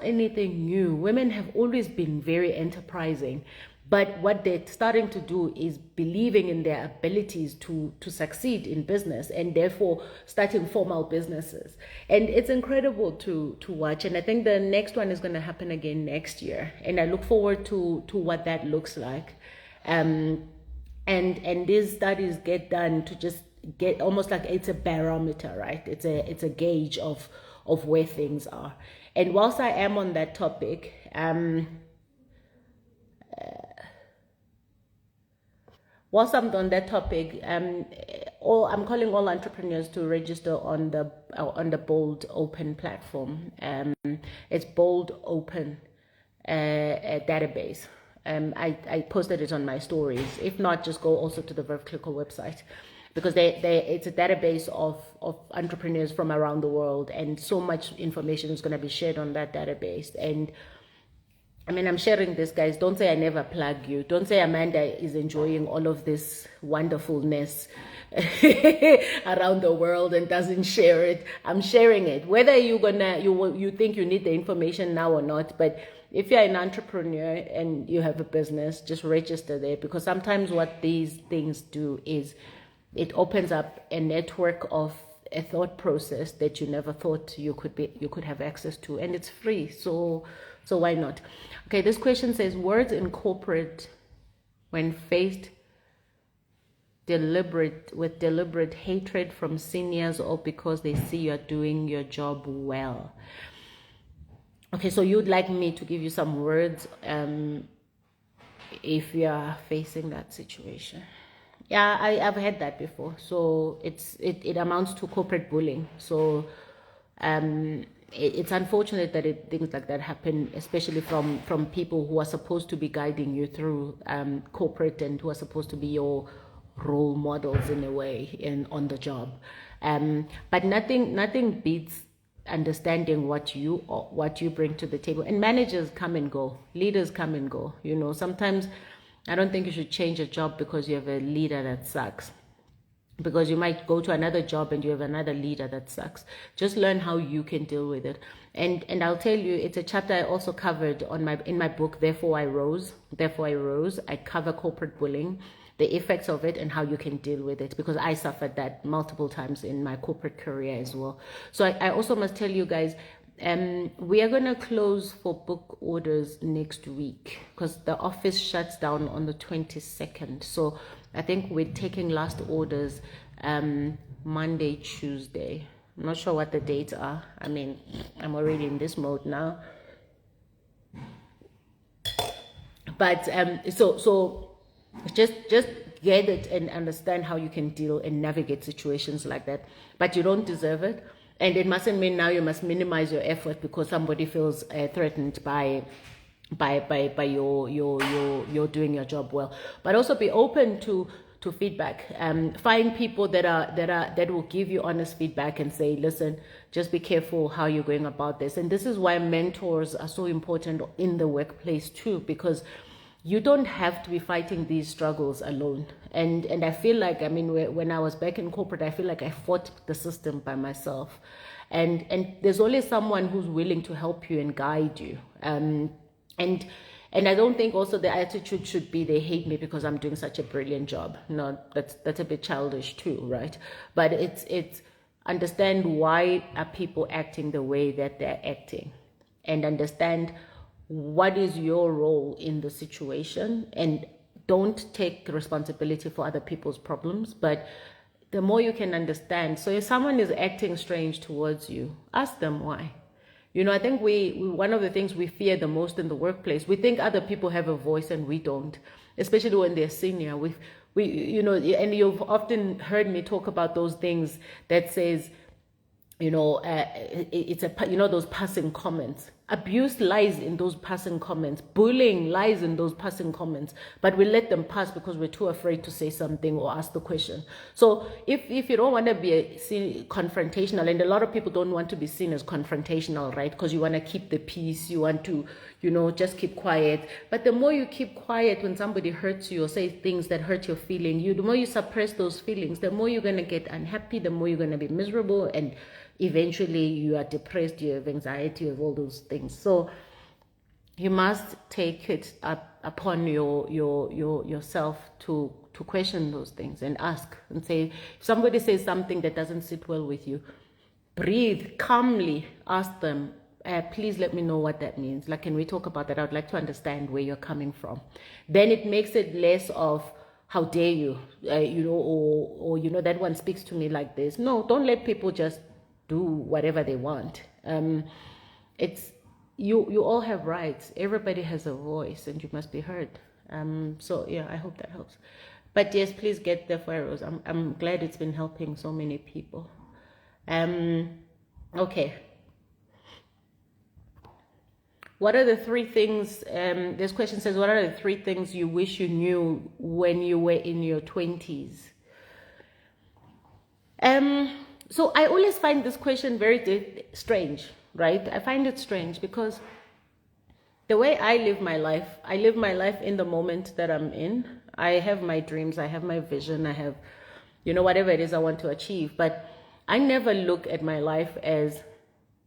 anything new. Women have always been very enterprising. But what they're starting to do is believing in their abilities to succeed in business, and therefore starting formal businesses. And it's incredible to watch. And I think the next one is going to happen again next year. And I look forward to what that looks like. And these studies get done to just get almost like it's a barometer, right? It's a gauge of where things are. And whilst I am on that topic, whilst I'm on that topic, I'm calling all entrepreneurs to register on the Bold Open platform. It's Bold Open database. I posted it on my stories. If not, just go also to the Verve Clico website, because it's a database of entrepreneurs from around the world, and so much information is going to be shared on that database. And I mean, I'm sharing this, guys. Don't say I never plug you. Don't say Amanda is enjoying all of this wonderfulness around the world and doesn't share it. I'm sharing it. Whether you think you need the information now or not, but if you're an entrepreneur and you have a business, just register there, because sometimes what these things do is it opens up a network of a thought process that you never thought you could have access to, and it's free. So why not? Okay, this question says, words in corporate when faced with deliberate hatred from seniors or because they see you're doing your job well. Okay, so you'd like me to give you some words if you are facing that situation. Yeah, I've had that before. So it amounts to corporate bullying. So it's unfortunate that things like that happen, especially from people who are supposed to be guiding you through corporate and who are supposed to be your role models in a way on the job. But nothing beats understanding what you bring to the table. And managers come and go, leaders come and go. Sometimes I don't think you should change a job because you have a leader that sucks, because you might go to another job and you have another leader that sucks. Just learn how you can deal with it. And I'll tell you, it's a chapter I also covered in my book, Therefore I Rose. I cover corporate bullying, the effects of it, and how you can deal with it, because I suffered that multiple times in my corporate career as well. So I also must tell you guys, we are going to close for book orders next week because the office shuts down on the 22nd. So I think we're taking last orders Monday, Tuesday. I'm not sure what the dates are. I mean, I'm already in this mode now. But so just get it and understand how you can deal and navigate situations like that. But you don't deserve it. And it mustn't mean now you must minimize your effort because somebody feels threatened by your doing your job well. But also be open to feedback. Find people that will give you honest feedback and say, listen, just be careful how you're going about this. And this is why mentors are so important in the workplace too, because you don't have to be fighting these struggles alone. And I feel like, I mean, when I was back in corporate, I feel like I fought the system by myself. And there's always someone who's willing to help you and guide you. And I don't think also the attitude should be they hate me because I'm doing such a brilliant job. No, that's a bit childish too, right? But it's understand why are people acting the way that they're acting, and understand what is your role in the situation, and don't take responsibility for other people's problems. But the more you can understand, so if someone is acting strange towards you, ask them why. You know, I think we one of the things we fear the most in the workplace, we think other people have a voice and we don't, especially when they're senior. We you know, and you've often heard me talk about those things that says, you know, it's a, you know, those passing comments. Abuse lies in those passing comments. Bullying lies in those passing comments. But we let them pass because we're too afraid to say something or ask the question. So if you don't want to be confrontational, and a lot of people don't want to be seen as confrontational, right? Because you want to keep the peace. You want to, you know, just keep quiet. But the more you keep quiet when somebody hurts you or says things that hurt your feeling, the more you suppress those feelings, the more you're going to get unhappy, the more you're going to be miserable, and eventually you are depressed, you have anxiety, you have all those things. So you must take it upon yourself to question those things and ask and say, if somebody says something that doesn't sit well with you, breathe calmly, ask them, please let me know what that means. Like, can we talk about that? I would like to understand where you're coming from. Then it makes it less of, how dare you, you know, or you know, that one speaks to me like this. No, don't let people just do whatever they want. It's you all have rights. Everybody has a voice, and you must be heard. So yeah, I hope that helps. But yes, please get the photos. I'm glad it's been helping so many people. Okay. What are the three things? This question says, what are the three things you wish you knew when you were in your 20s? So I always find this question very strange, right? I find it strange because the way I live my life in the moment that I'm in. I have my dreams, I have my vision, I have, you know, whatever it is I want to achieve. But I never look at my life as,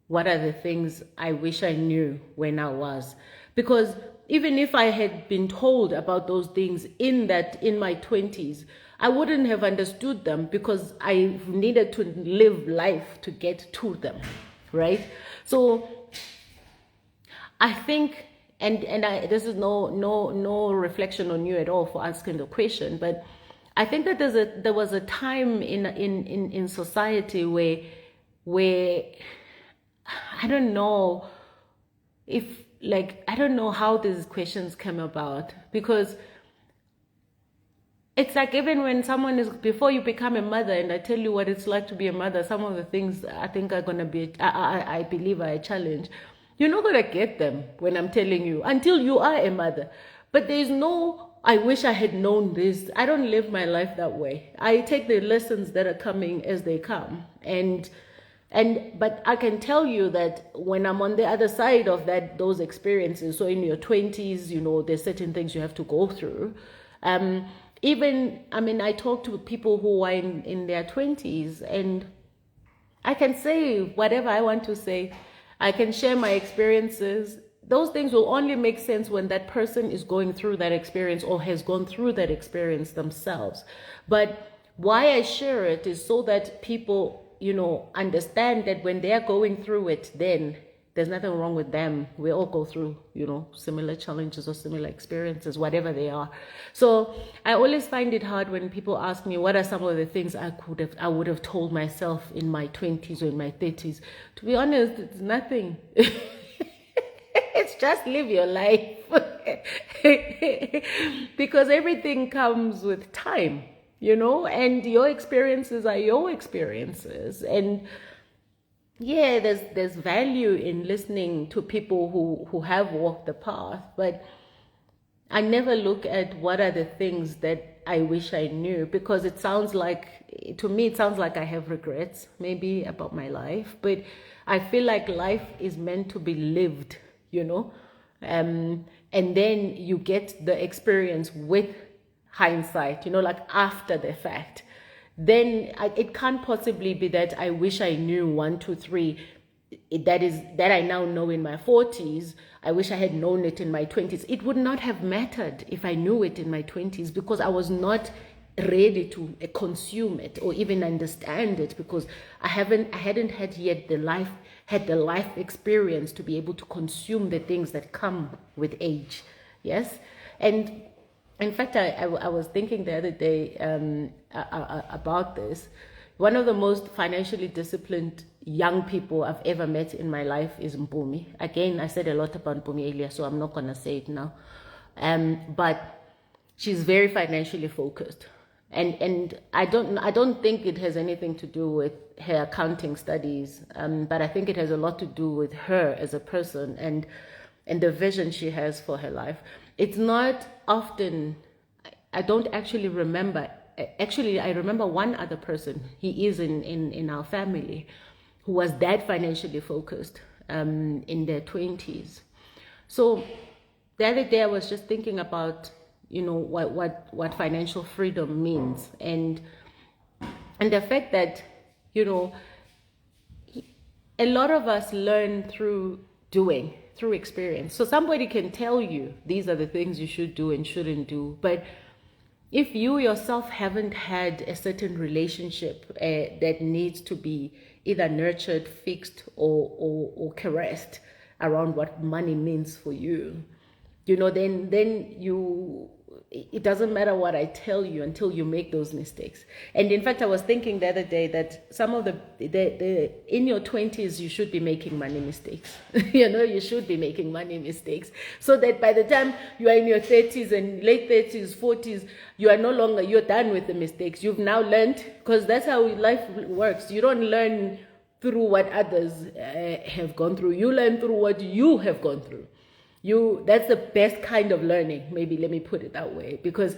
what are the things I wish I knew when I was? Because even if I had been told about those things in my 20s, I wouldn't have understood them because I needed to live life to get to them, right? So I think, and this is no reflection on you at all for asking the question, but I think that there was a time in society where I don't know if, like, I don't know how these questions came about, because it's like, even when someone is, before you become a mother and I tell you what it's like to be a mother, some of the things I think are going to be, I believe are a challenge. You're not going to get them when I'm telling you until you are a mother. But there's no, I wish I had known this. I don't live my life that way. I take the lessons that are coming as they come. But I can tell you that when I'm on the other side of those experiences, so in your 20s, you know, there's certain things you have to go through. I talk to people who are in their 20s, and I can say whatever I want to say. I can share my experiences. Those things will only make sense when that person is going through that experience or has gone through that experience themselves. But why I share it is so that people, you know, understand that when they are going through it, then there's nothing wrong with them. We all go through, you know, similar challenges or similar experiences, whatever they are. So I always find it hard when people ask me, what are some of the things I would have told myself in my 20s or in my 30s? To be honest, it's nothing. It's just live your life. Because everything comes with time, you know, and your experiences are your experiences. And yeah, there's value in listening to people who have walked the path, but I never look at what are the things that I wish I knew, because it sounds like, to me, it sounds like I have regrets maybe about my life, but I feel like life is meant to be lived, you know, and then you get the experience with hindsight, you know, like after the fact. Then it can't possibly be that I wish I knew 1, 2, 3. That I now know in my 40s. I wish I had known it in my 20s. It would not have mattered if I knew it in my 20s, because I was not ready to consume it or even understand it, because I hadn't had yet the life experience to be able to consume the things that come with age. Yes. And in fact, I was thinking the other day about this. One of the most financially disciplined young people I've ever met in my life is Mpumi. Again, I said a lot about Mpumi earlier, so I'm not going to say it now. But she's very financially focused. And I don't think it has anything to do with her accounting studies, but I think it has a lot to do with her as a person and the vision she has for her life. It's not often, I don't actually remember. Actually, I remember one other person, he is in our family, who was that financially focused in their 20s. So the other day I was just thinking about, you know, what financial freedom means, and the fact that, you know, a lot of us learn through doing, through experience. So somebody can tell you these are the things you should do and shouldn't do, but if you yourself haven't had a certain relationship that needs to be either nurtured, fixed, or caressed around what money means for you, you know, then it doesn't matter what I tell you until you make those mistakes. And in fact, I was thinking the other day that some of the in your 20s, you should be making money mistakes. You know, you should be making money mistakes, so that by the time you are in your 30s and late 30s, 40s, you're done with the mistakes. You've now learned, because that's how life works. You don't learn through what others have gone through. You learn through what you have gone through. That's the best kind of learning, maybe, let me put it that way, because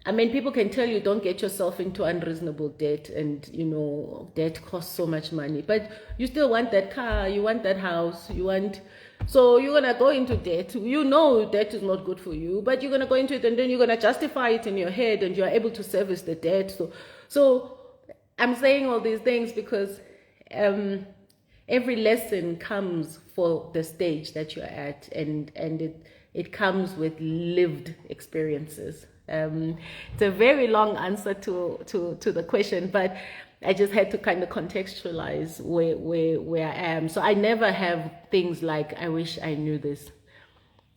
I mean, people can tell you don't get yourself into unreasonable debt, and you know, debt costs so much money, but you still want that car, you want that house, so you're gonna go into debt. You know debt is not good for you, but you're gonna go into it, and then you're gonna justify it in your head, and you're able to service the debt. So I'm saying all these things because every lesson comes for the stage that you're at, and it comes with lived experiences. It's a very long answer to the question, but I just had to kind of contextualize where I am. So I never have things like, I wish I knew this.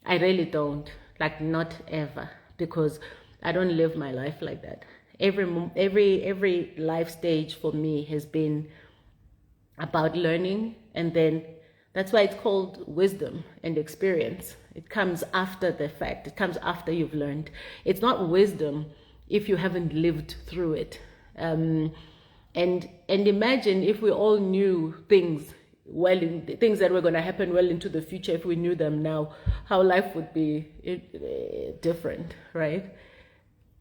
I really don't, like, not ever, because I don't live my life like that. Every life stage for me has been about learning, and then that's why it's called wisdom and experience. It comes after the fact. It comes after you've learned. It's not wisdom if you haven't lived through it. And imagine if we all knew things things that were going to happen well into the future. If we knew them now, how life would be different, right?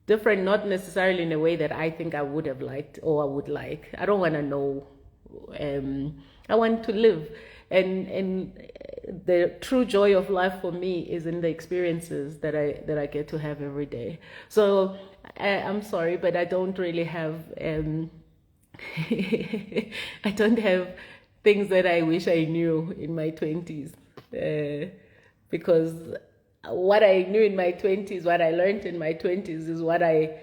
Different, not necessarily in a way that I think I would have liked or I would like. I don't want to know. I want to live, and the true joy of life for me is in the experiences that I get to have every day. So I'm sorry, but I don't really have I don't have things that I wish I knew in my 20s, because what I knew in my 20s, what I learned in my 20s, is what I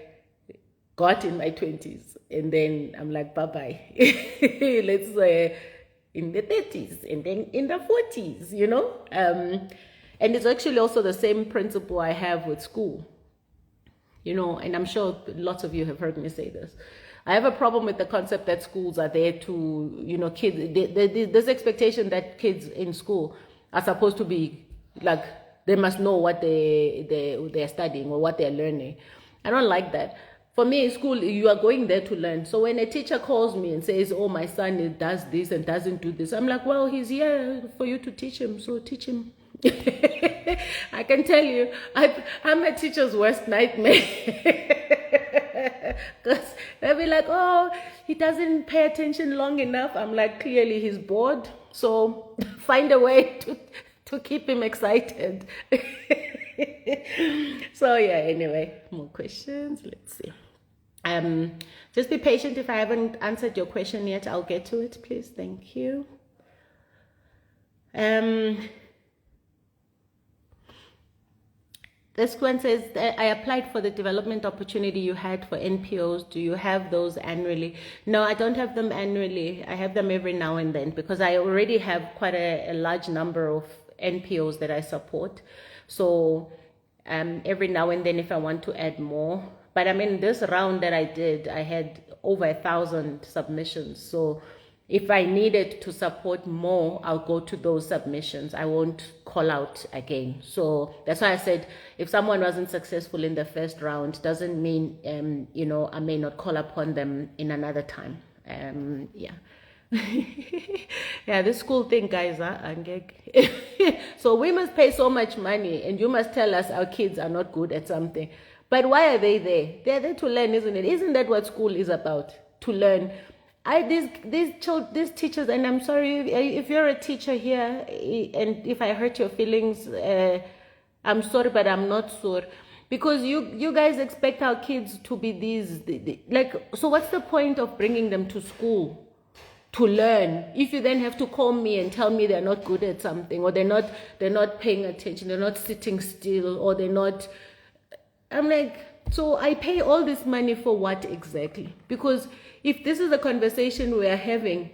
got in my 20s, and then I'm like, bye-bye. Let's say in the 30s, and then in the 40s, you know. And it's actually also the same principle I have with school, you know, and I'm sure lots of you have heard me say this. I have a problem with the concept that schools are there to, you know, kids, this expectation that kids in school are supposed to be like, they must know what they're studying or what they're learning. I don't like that. For me, in school, you are going there to learn. So when a teacher calls me and says, oh, my son does this and doesn't do this, I'm like, well, he's here for you to teach him, so teach him. I can tell you, I'm a teacher's worst nightmare. Because they'll be like, oh, he doesn't pay attention long enough. I'm like, clearly he's bored. So find a way to keep him excited. So yeah, anyway, more questions. Let's see. Just be patient. If I haven't answered your question yet, I'll get to it, please. Thank you. This one says that I applied for the development opportunity you had for NPOs. Do you have those annually? No, I don't have them annually. I have them every now and then because I already have quite a large number of NPOs that I support. So every now and then if I want to add more. But I mean, this round that I did, I had over 1,000 submissions. So if I needed to support more, I'll go to those submissions. I won't call out again. So that's why I said if someone wasn't successful in the first round, doesn't mean, I may not call upon them in another time. Yeah. Yeah, this school thing, guys, so we must pay so much money and you must tell us our kids are not good at something. But why are they there? They're there to learn, isn't it? Isn't that what school is about? To learn. These teachers, and I'm sorry if you're a teacher here, and if I hurt your feelings, I'm sorry, but I'm not sorry, because you guys expect our kids to be so what's the point of bringing them to school to learn if you then have to call me and tell me they're not good at something, or they're not paying attention, they're not sitting still, or they're not. I'm like, so I pay all this money for what exactly? Because if this is a conversation we are having,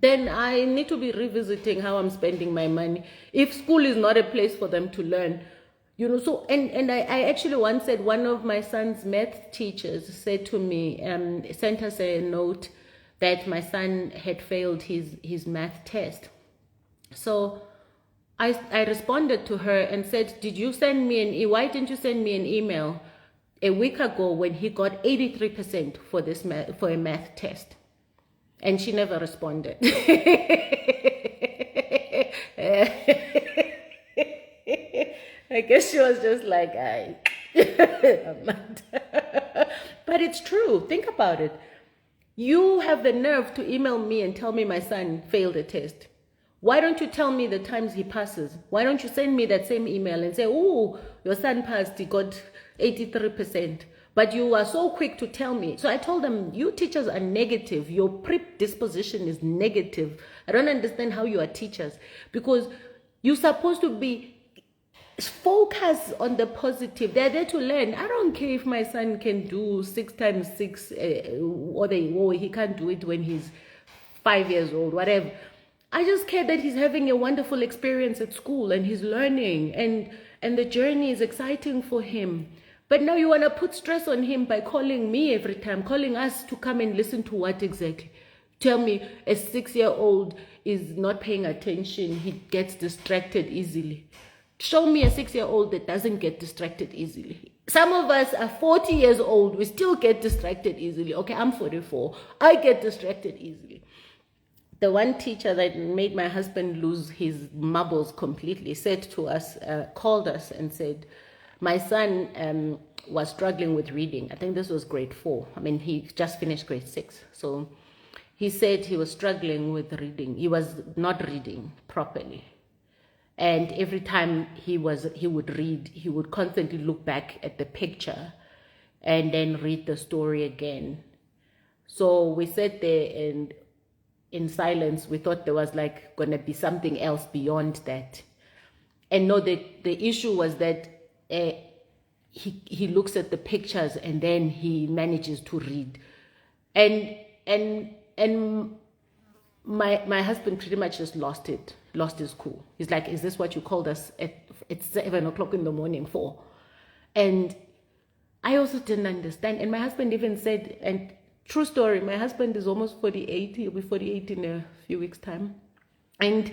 then I need to be revisiting how I'm spending my money. If school is not a place for them to learn, so, and I actually once said, one of my son's math teachers said to me, sent us a note that my son had failed his math test. So I responded to her and said, why didn't you send me an email a week ago when he got 83% for a math test? And she never responded. I guess she was just like, but it's true. Think about it. You have the nerve to email me and tell me my son failed a test. Why don't you tell me the times he passes? Why don't you send me that same email and say, oh, your son passed, he got 83%. But you are so quick to tell me. So I told them, you teachers are negative. Your predisposition is negative. I don't understand how you are teachers, because you're supposed to be focus on the positive. They're there to learn. I don't care if my son can do 6 times 6 or he can't do it when he's 5 years old, whatever. I just care that he's having a wonderful experience at school and he's learning and the journey is exciting for him. But now you want to put stress on him by calling me every time, calling us to come and listen to what exactly? Tell me a 6-year-old is not paying attention, he gets distracted easily. Show me a 6-year-old that doesn't get distracted easily. Some of us are 40 years old, we still get distracted easily. Okay, I'm 44, I get distracted easily. The one teacher that made my husband lose his marbles completely said to us, called us and said, my son was struggling with reading. I think this was grade 4. I mean, he just finished grade 6. So he said he was struggling with reading. He was not reading properly. And every time he would read, he would constantly look back at the picture and then read the story again. So we sat there and in silence, we thought there was going to be something else beyond that. And no, the issue was that he looks at the pictures and then he manages to read. And my husband pretty much just lost his cool. He's like, is this what you called us at 7 o'clock in the morning for? And I also didn't understand. And my husband even said, and true story, my husband is almost 48. He'll be 48 in a few weeks' time. And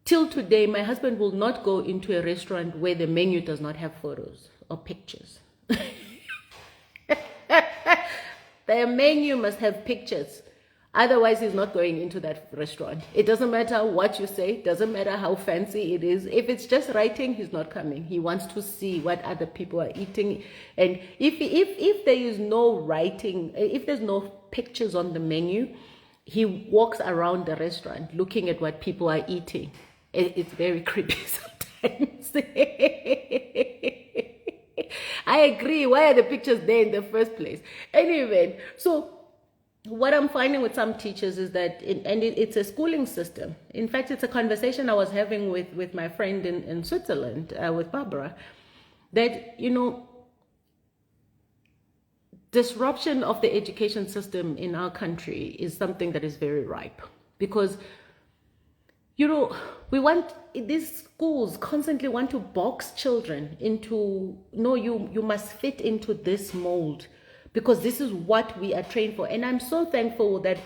till today, my husband will not go into a restaurant where the menu does not have photos or pictures. The menu must have pictures. Otherwise, he's not going into that restaurant. It doesn't matter what you say, doesn't matter how fancy it is. If it's just writing, he's not coming. He wants to see what other people are eating. And if there is no writing, if there's no pictures on the menu, he walks around the restaurant looking at what people are eating. It's very creepy sometimes. I agree. Why are the pictures there in the first place? Anyway, so what I'm finding with some teachers is that, it's a schooling system. In fact, it's a conversation I was having with my friend in Switzerland, with Barbara, that, disruption of the education system in our country is something that is very ripe. Because, these schools constantly want to box children into, no, you must fit into this mold, because this is what we are trained for. And I'm so thankful that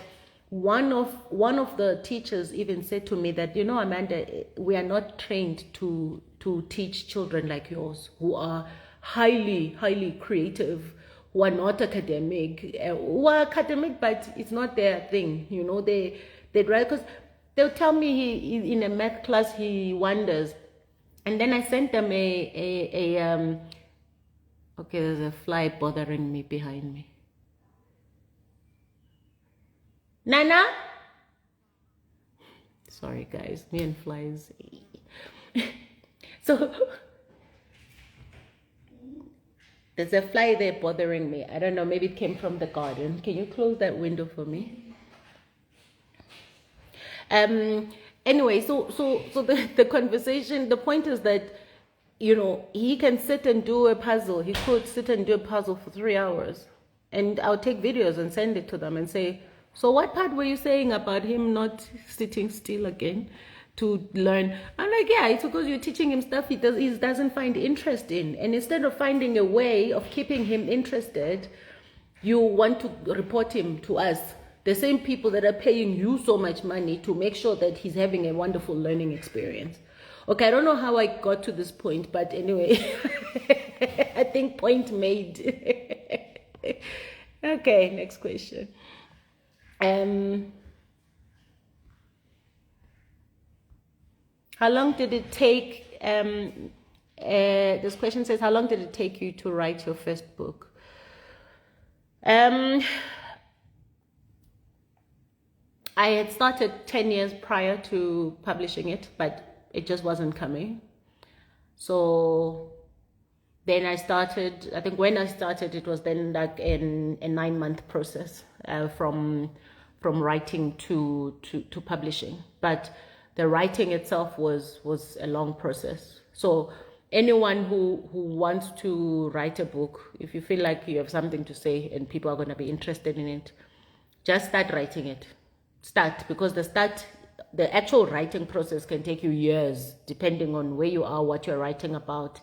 one of the teachers even said to me that, Amanda, we are not trained to teach children like yours, who are highly, highly creative, who are not academic, who are academic, but it's not their thing. They'd rather, because they'll tell me he in a math class he wonders, and then I sent them okay, there's a fly bothering me behind me. Nana? Sorry guys, me and flies. So there's a fly there bothering me. I don't know, maybe it came from the garden. Can you close that window for me? Anyway, so the conversation, the point is that, he can sit and do a puzzle. He could sit and do a puzzle for 3 hours, and I'll take videos and send it to them and say, so what part were you saying about him not sitting still again to learn? I'm like, yeah, it's because you're teaching him stuff he doesn't find interest in. And instead of finding a way of keeping him interested, you want to report him to us, the same people that are paying you so much money to make sure that he's having a wonderful learning experience. Okay, I don't know how I got to this point, but anyway, I think point made. Okay, next question. How long did it take, this question says, how long did it take you to write your first book? I had started 10 years prior to publishing it, but it just wasn't coming. So then I started, I think when I started, it was then like a 9-month process from writing to publishing. But the writing itself was a long process. So anyone who wants to write a book, if you feel like you have something to say and people are going to be interested in it, just start writing it. Start, because the actual writing process can take you years, depending on where you are, what you're writing about.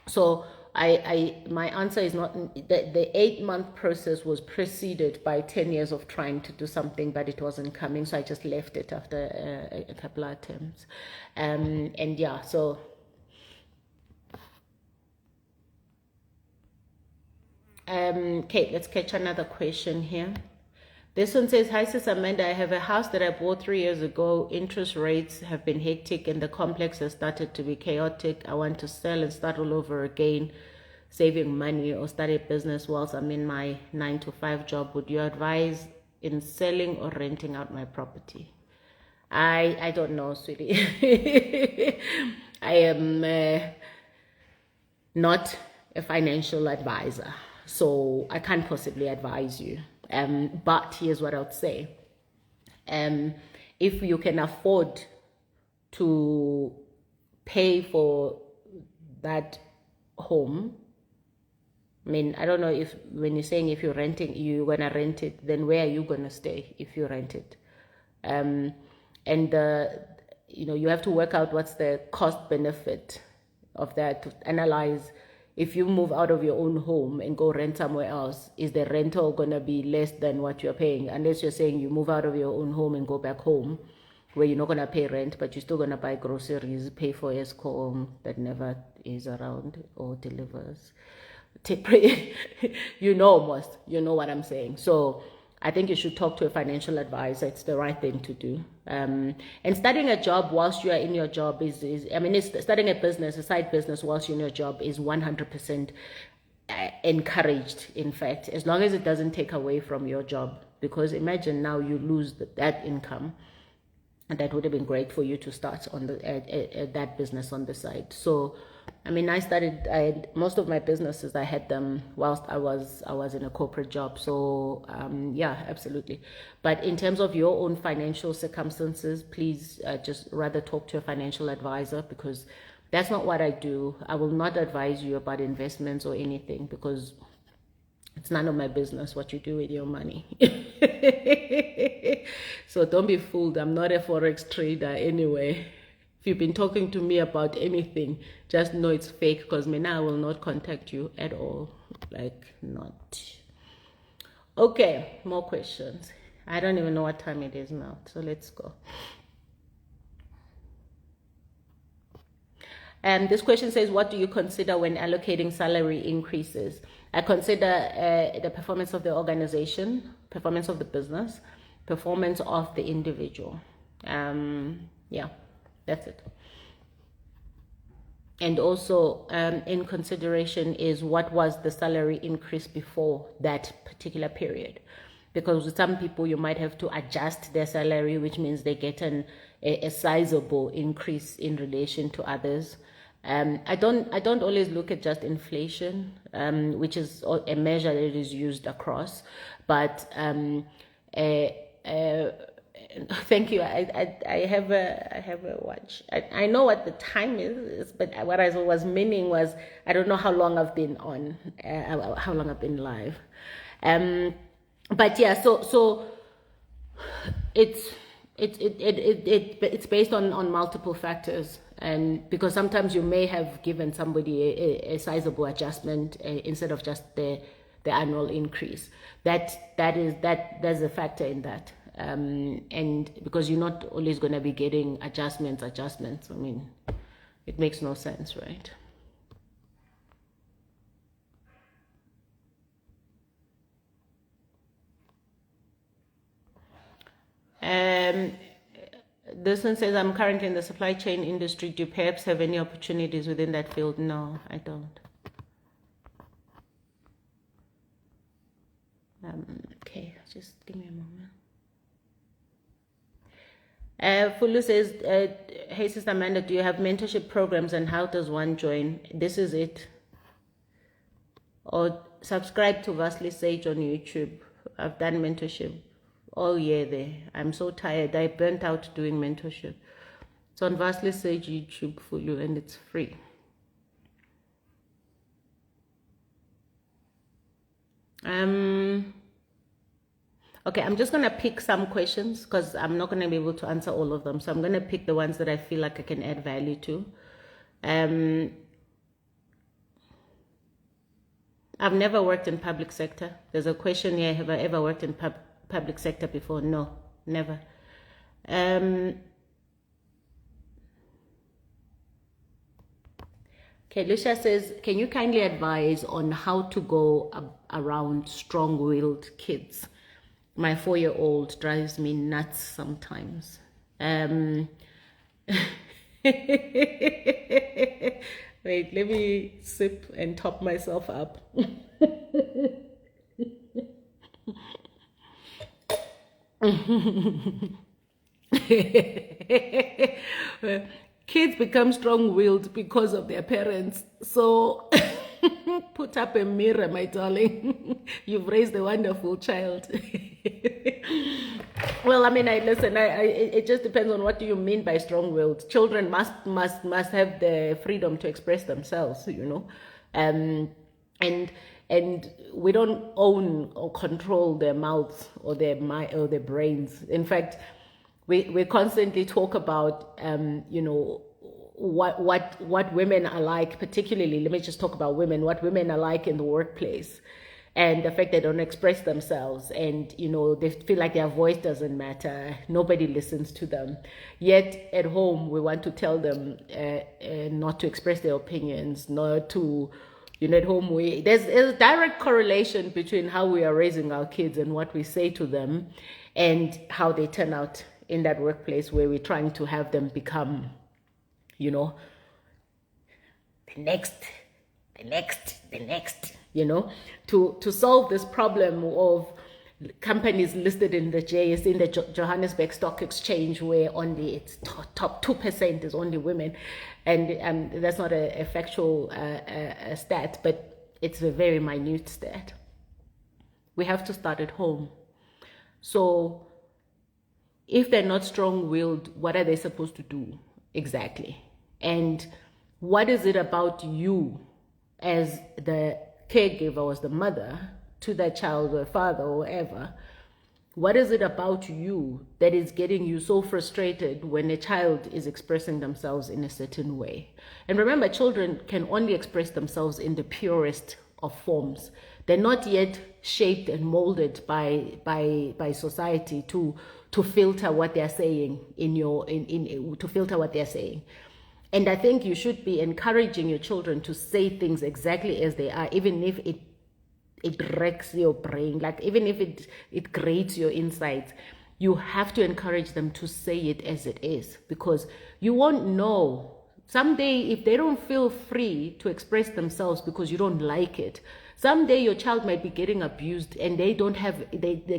So my answer is not, the 8-month process was preceded by 10 years of trying to do something, but it wasn't coming. So I just left it after a couple of attempts. And yeah, so. Okay, let's catch another question here. This one says, hi sis Amanda, I have a house that I bought 3 years ago. Interest rates have been hectic and the complex has started to be chaotic. I want to sell and start all over again, saving money, or start a business whilst I'm in my 9-to-5 job. Would you advise in selling or renting out my property? I don't know, sweetie. I am not a financial advisor, so I can't possibly advise you. But here's what I would say. If you can afford to pay for that home, I mean, I don't know if, when you're saying if you're renting, you're going to rent it, then where are you going to stay if you rent it? And, you have to work out what's the cost benefit of that, to analyze. If you move out of your own home and go rent somewhere else, is the rental going to be less than what you're paying? Unless you're saying you move out of your own home and go back home, where you're not going to pay rent, but you're still going to buy groceries, pay for Escom that never is around or delivers. You know what I'm saying. So I think you should talk to a financial advisor. It's the right thing to do. And starting a job whilst you are in your job starting a business, a side business whilst you're in your job is 100% encouraged, in fact, as long as it doesn't take away from your job. Because imagine now you lose that income, and that would have been great for you to start on that business on the side. So, most of my businesses, I had them whilst I was in a corporate job. So, yeah, absolutely. But in terms of your own financial circumstances, please just rather talk to a financial advisor, because that's not what I do. I will not advise you about investments or anything, because it's none of my business what you do with your money. So don't be fooled. I'm not a forex trader anyway. If you've been talking to me about anything, just know it's fake, because now I will not contact you at all. Like, not. Okay, more questions. I don't even know what time it is now, so let's go. And this question says, what do you consider when allocating salary increases? I consider the performance of the organization, performance of the business, performance of the individual. Yeah, that's it. And also in consideration is, what was the salary increase before that particular period? Because with some people, you might have to adjust their salary, which means they get a sizable increase in relation to others. I don't always look at just inflation, which is a measure that is used across, but thank you. I have a watch. I know what the time is, but what I was meaning was, I don't know how long I've been on, how long I've been live. But yeah, so it's based on multiple factors, and because sometimes you may have given somebody a sizable adjustment instead of just the annual increase. There's a factor in that, and because you're not always going to be getting adjustments. It makes no sense, right? This one says, I'm currently in the supply chain industry. Do you perhaps have any opportunities within that field? No, I don't. Okay, just give me a moment. Fulu says, hey, Sister Amanda, do you have mentorship programs, and how does one join? This is it. Or subscribe to Vastly Sage on YouTube. I've done mentorship all year there. I'm so tired. I burnt out doing mentorship. It's on Vastly Sage YouTube for you, and it's free. Okay, I'm just gonna pick some questions, because I'm not gonna be able to answer all of them. So I'm gonna pick the ones that I feel like I can add value to. I've never worked in public sector. There's a question here: have I ever worked in public sector before? No, never. Okay, Lucia says, can you kindly advise on how to go around strong-willed kids? My 4-year-old drives me nuts sometimes. Wait, let me sip and top myself up. Kids become strong-willed because of their parents. So put up a mirror, my darling. You've raised a wonderful child. Well, it just depends on what do you mean by strong-willed. Children must have the freedom to express themselves, and we don't own or control their mouths or their brains. In fact, we constantly talk about what women are like, particularly, let me just talk about women, what women are like in the workplace, and the fact they don't express themselves, and they feel like their voice doesn't matter, nobody listens to them. Yet at home we want to tell them not to express their opinions, not to at home, there's a direct correlation between how we are raising our kids and what we say to them and how they turn out in that workplace where we're trying to have them become, the next, to solve this problem of companies listed in the Johannesburg Stock Exchange, where only it's top 2% is only women, and that's not a factual stat, but it's a very minute stat. We have to start at home. So if they're not strong-willed, what are they supposed to do exactly? And what is it about you as the caregiver or as the mother to that child or father or whatever? What is it about you that is getting you so frustrated when a child is expressing themselves in a certain way? And remember, children can only express themselves in the purest of forms. They're not yet shaped and molded by society to filter what they're saying to filter what they're saying. And I think you should be encouraging your children to say things exactly as they are, even if it wrecks your brain, like even if it grates your insides. You have to encourage them to say it as it is, because you won't know. Someday, if they don't feel free to express themselves because you don't like it, someday your child might be getting abused and they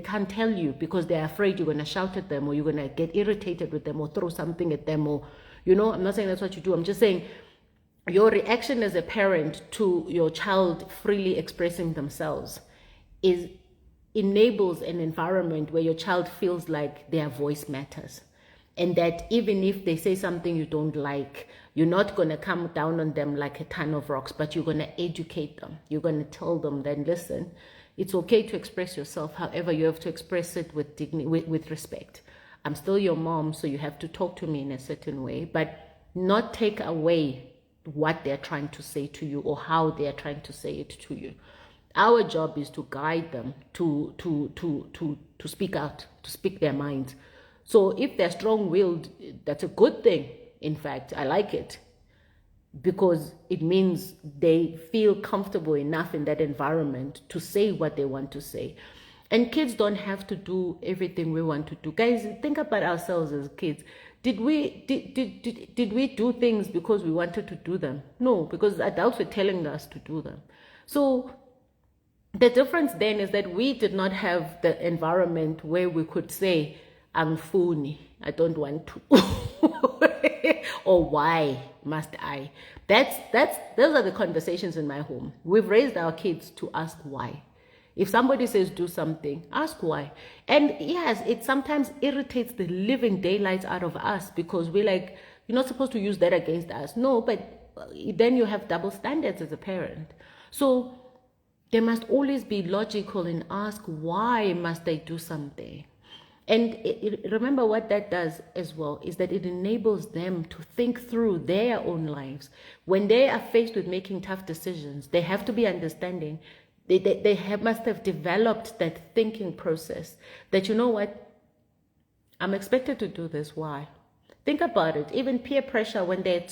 can't tell you because they're afraid you're going to shout at them or you're going to get irritated with them or throw something at them, or, I'm not saying that's what you do. I'm just saying your reaction as a parent to your child freely expressing themselves enables an environment where your child feels like their voice matters. And that even if they say something you don't like, you're not going to come down on them like a ton of rocks, but you're going to educate them. You're going to tell them, then listen, it's okay to express yourself. However, you have to express it with dignity, with respect. I'm still your mom, so you have to talk to me in a certain way, but not take away what they're trying to say to you or how they're trying to say it to you. Our job is to guide them to speak out, to speak their minds. So if they're strong-willed, that's a good thing. In fact, I like it because it means they feel comfortable enough in that environment to say what they want to say. And kids don't have to do everything we want to do. Guys, think about ourselves as kids. Did we do things because we wanted to do them? No, because adults were telling us to do them. So the difference then is that we did not have the environment where we could say, I'm phony, I don't want to. Or why must I? Those are the conversations in my home. We've raised our kids to ask why. If somebody says do something, ask why. And yes, it sometimes irritates the living daylights out of us because we're like, you're not supposed to use that against us. No, but then you have double standards as a parent. So they must always be logical and ask why must they do something. And remember what that does as well is that it enables them to think through their own lives. When they are faced with making tough decisions, they have to be understanding. They must have developed that thinking process that, you know what, I'm expected to do this. Why? Think about it. Even peer pressure when they're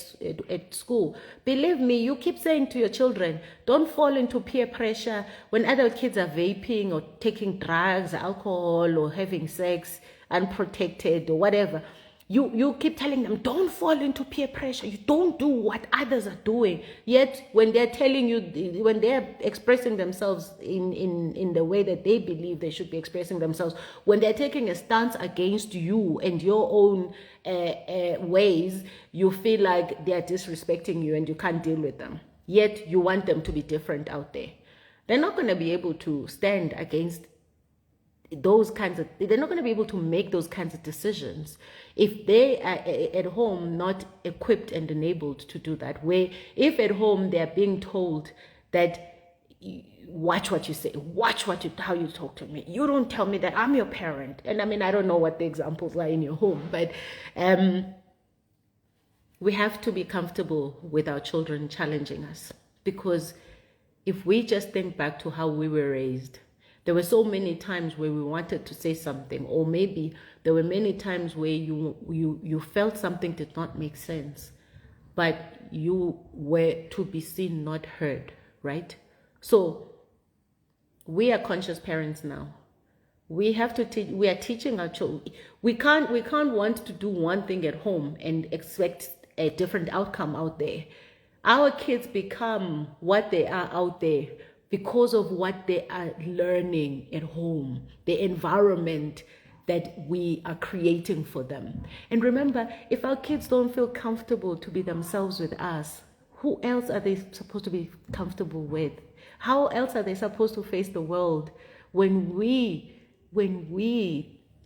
at school. Believe me, you keep saying to your children, don't fall into peer pressure when other kids are vaping or taking drugs, alcohol, or having sex unprotected or whatever. You keep telling them, don't fall into peer pressure. You don't do what others are doing. Yet when they're telling you, when they're expressing themselves in the way that they believe they should be expressing themselves, when they're taking a stance against you and your own ways, you feel like they're disrespecting you and you can't deal with them. Yet you want them to be different out there. They're not going to be able to stand against they're not going to be able to make those kinds of decisions if they are at home not equipped and enabled to do that. Where if at home they're being told that watch what you say, how you talk to me, you don't tell me that I'm your parent. And I mean, I don't know what the examples are in your home, but we have to be comfortable with our children challenging us, because if we just think back to how we were raised, there were so many times where we wanted to say something, or maybe there were many times where you felt something did not make sense, but you were to be seen, not heard. right? So we are conscious parents now. We have to teach. We are teaching our children. We can't want to do one thing at home and expect a different outcome out there. Our kids become what they are out there because of what they are learning at home, the environment that we are creating for them. And remember, if our kids don't feel comfortable to be themselves with us, who else are they supposed to be comfortable with? How else are they supposed to face the world when we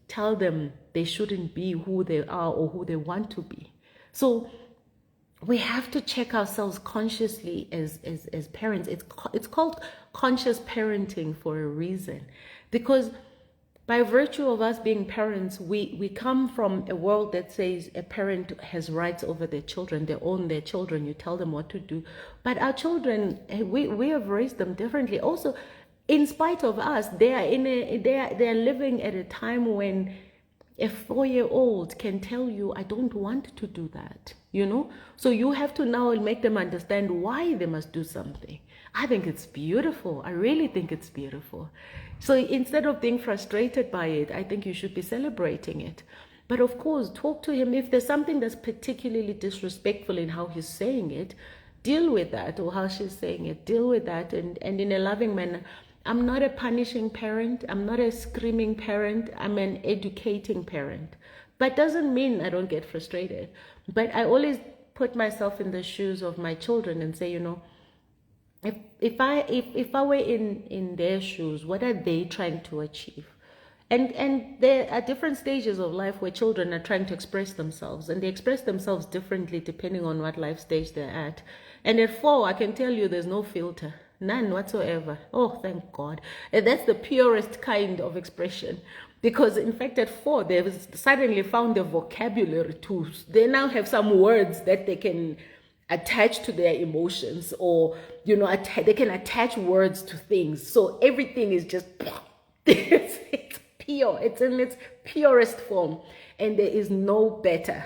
tell them they shouldn't be who they are or who they want to be? So we have to check ourselves consciously as parents. It's called conscious parenting for a reason, because by virtue of us being parents, we come from a world that says a parent has rights over their children. They own their children. You tell them what to do. But our children, we have raised them differently. Also, in spite of us, they are living at a time when a 4-year-old can tell you, I don't want to do that, So you have to now make them understand why they must do something. I think it's beautiful. I really think it's beautiful. So instead of being frustrated by it, I think you should be celebrating it. But of course, talk to him. If there's something that's particularly disrespectful in how he's saying it, deal with that, or how she's saying it, deal with that, and in a loving manner. I'm not a punishing parent. I'm not a screaming parent. I'm an educating parent. But doesn't mean I don't get frustrated. But I always put myself in the shoes of my children and say, if I were in their shoes, what are they trying to achieve? And there are different stages of life where children are trying to express themselves, and they express themselves differently depending on what life stage they're at. And at 4, I can tell you there's no filter. None whatsoever. Oh, thank God. And that's the purest kind of expression. Because in fact, at 4, they've suddenly found a vocabulary tools. They now have some words that they can attach to their emotions, or, they can attach words to things. So everything is just, it's pure. It's in its purest form. And there is no better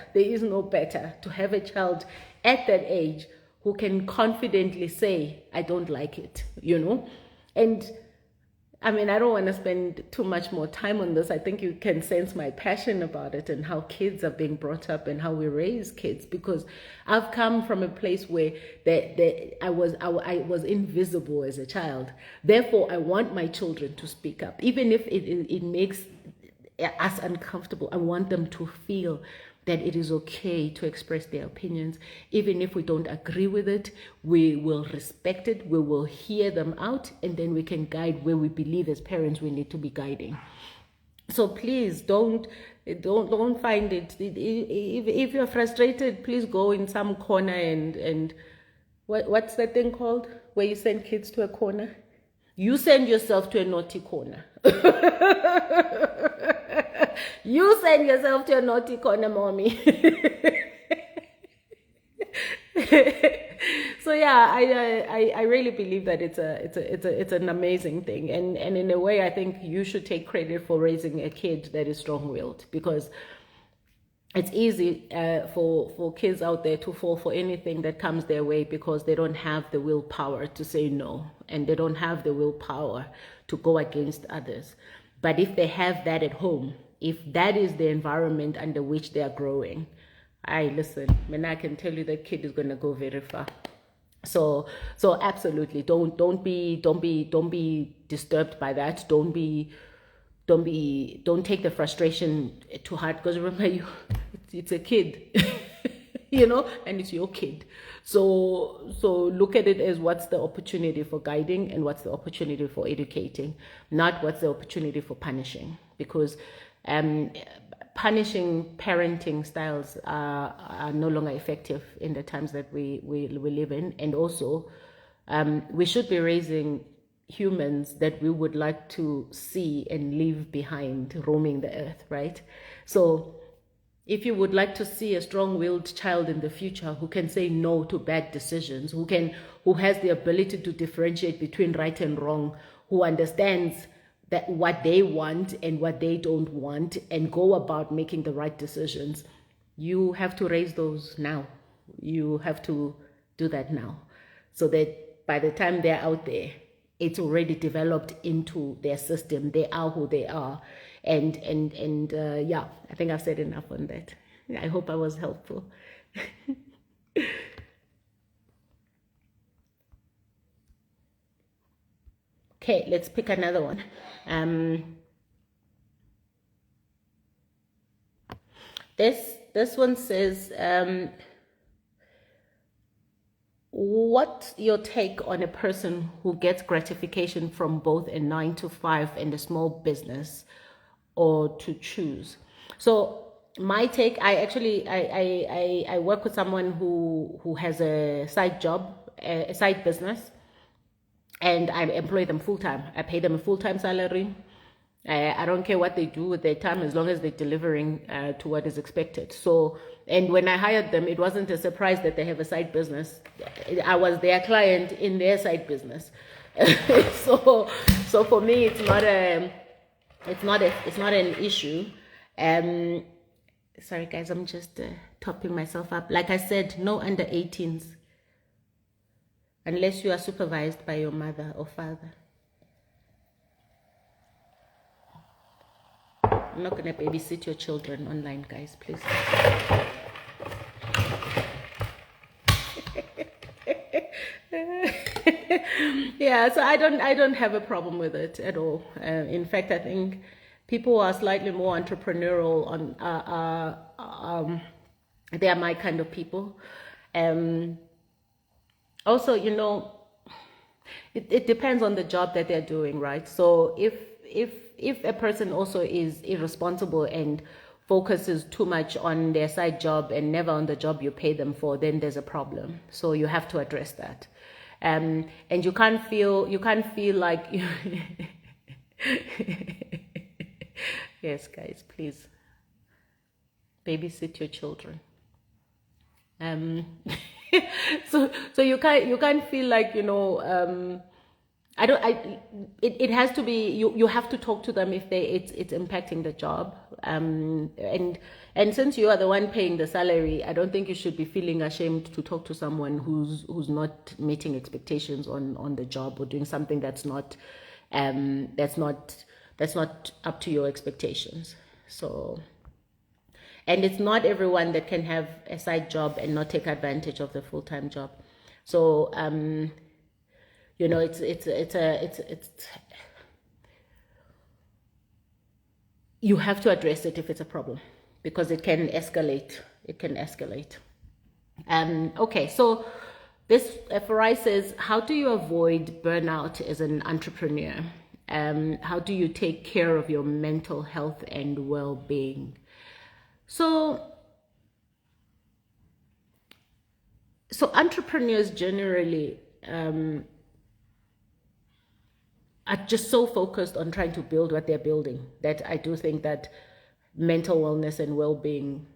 to have a child at that age who can confidently say, I don't like it, And I mean, I don't want to spend too much more time on this. I think you can sense my passion about it and how kids are being brought up and how we raise kids, because I've come from a place where I was invisible as a child. Therefore, I want my children to speak up, even if it makes us uncomfortable. I want them to feel that it is okay to express their opinions. Even if we don't agree with it, we will respect it, we will hear them out, and then we can guide where we believe as parents we need to be guiding. So please don't find it. If you're frustrated, please go in some corner and what's that thing called where you send kids to a corner? You send yourself to a naughty corner. You send yourself to a naughty corner, mommy. So yeah, I really believe that it's an amazing thing, and in a way, I think you should take credit for raising a kid that is strong-willed, because it's easy for kids out there to fall for anything that comes their way because they don't have the willpower to say no, and they don't have the willpower to go against others. But if they have that at home, if that is the environment under which they are growing, listen, man, I can tell you that kid is going to go very far. So absolutely, don't be disturbed by that. Don't take the frustration too hard, because remember, it's a kid, and it's your kid. So look at it as what's the opportunity for guiding and what's the opportunity for educating, not what's the opportunity for punishing, because punishing parenting styles are no longer effective in the times that we live in. And also, we should be raising humans that we would like to see and leave behind roaming the earth, right? So if you would like to see a strong-willed child in the future who can say no to bad decisions, who has the ability to differentiate between right and wrong, who understands that what they want and what they don't want, and go about making the right decisions, you have to raise those now. You have to do that now, so that by the time they're out there, it's already developed into their system. They are who they are. And yeah, I think I've said enough on that. I hope I was helpful. Okay, let's pick another one. This one says, what's your take on a person who gets gratification from both a 9 to 5 and a small business, or to choose? So my take, I work with someone who has a side job, a side business, and I employ them full time. I pay them a full time salary. I don't care what they do with their time as long as they're delivering to what is expected. So, and when I hired them, it wasn't a surprise that they have a side business. I was their client in their side business. so for me, it's not an issue. Sorry guys, I'm just topping myself up. Like I said, no under 18s, unless you are supervised by your mother or father. I'm not going to babysit your children online, guys, please. Yeah, so I don't have a problem with it at all. In fact, I think people who are slightly more entrepreneurial they are my kind of people. Also, you know, it depends on the job that they're doing, right? So if a person also is irresponsible and focuses too much on their side job and never on the job you pay them for, then there's a problem. So you have to address that. And you can't feel like you yes, guys, please babysit your children. So you can't feel like, you know, it has to be, you have to talk to them if it's impacting the job. And since you are the one paying the salary, I don't think you should be feeling ashamed to talk to someone who's not meeting expectations on the job, or doing something that's not up to your expectations. So, and it's not everyone that can have a side job and not take advantage of the full-time job. So, you know, it's you have to address it if it's a problem, because it can escalate. Okay, so this FRI says, how do you avoid burnout as an entrepreneur? How do you take care of your mental health and well-being? So entrepreneurs generally are just so focused on trying to build what they're building that I do think that mental wellness and well-being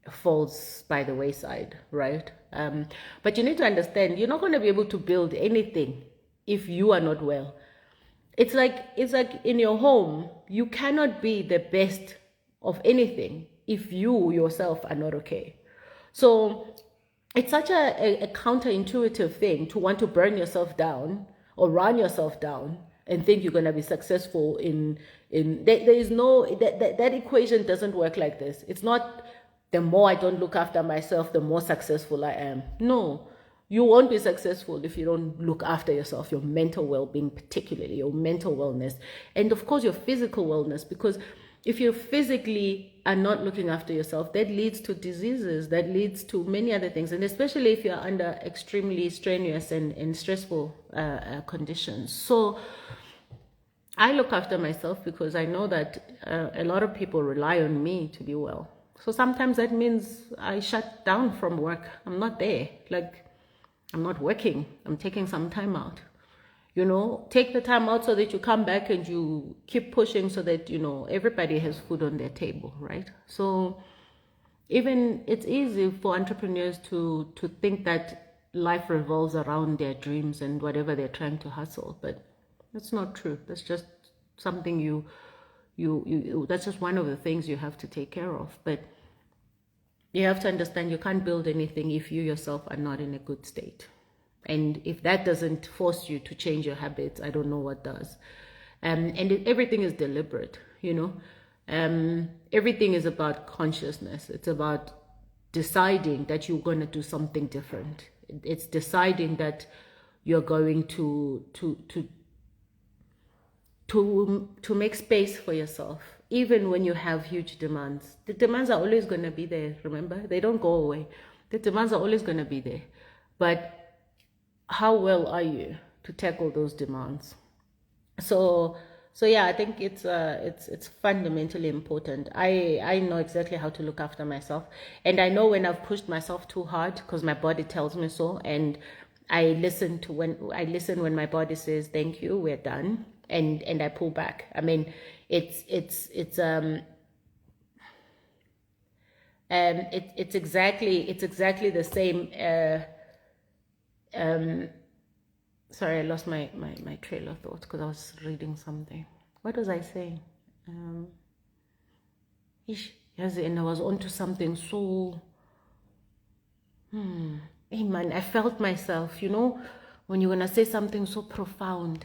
falls by the wayside, right? But you need to understand, you're not going to be able to build anything if you are not well. It's like in your home, you cannot be the best of anything if you yourself are not okay. So it's such a counterintuitive thing to want to burn yourself down or run yourself down and think you're going to be successful there is no, that equation doesn't work like this. It's not the more I don't look after myself, the more successful I am. No, you won't be successful if you don't look after yourself, your mental well-being, particularly your mental wellness, and of course your physical wellness, because if you physically are not looking after yourself, that leads to diseases, that leads to many other things, and especially if you're under extremely strenuous and stressful conditions. So I look after myself because I know that a lot of people rely on me to be well. So sometimes that means I shut down from work. I'm not there. Like, I'm not working. I'm taking some time out. You know, take the time out so that you come back and you keep pushing so that, you know, everybody has food on their table, right? So even it's easy for entrepreneurs to think that life revolves around their dreams and whatever they're trying to hustle, but that's not true. That's just something you that's just one of the things you have to take care of. But you have to understand you can't build anything if you yourself are not in a good state. And if that doesn't force you to change your habits, I don't know what does. Everything is deliberate, everything is about consciousness. It's about deciding that you're going to do something different. It's deciding that you're going to make space for yourself, even when you have huge demands. The demands are always going to be there. Remember, they don't go away. The demands are always going to be there. But how well are you to tackle those demands? So yeah, I think it's fundamentally important. I know exactly how to look after myself, and I know when I've pushed myself too hard because my body tells me so, and I listen when my body says thank you, we're done, and I pull back. I mean, it's exactly the same. Sorry, I lost my trail of thought because I was reading something. What was I saying? Yes, and I was onto something so. Hey man, I felt myself, when you're gonna say something so profound.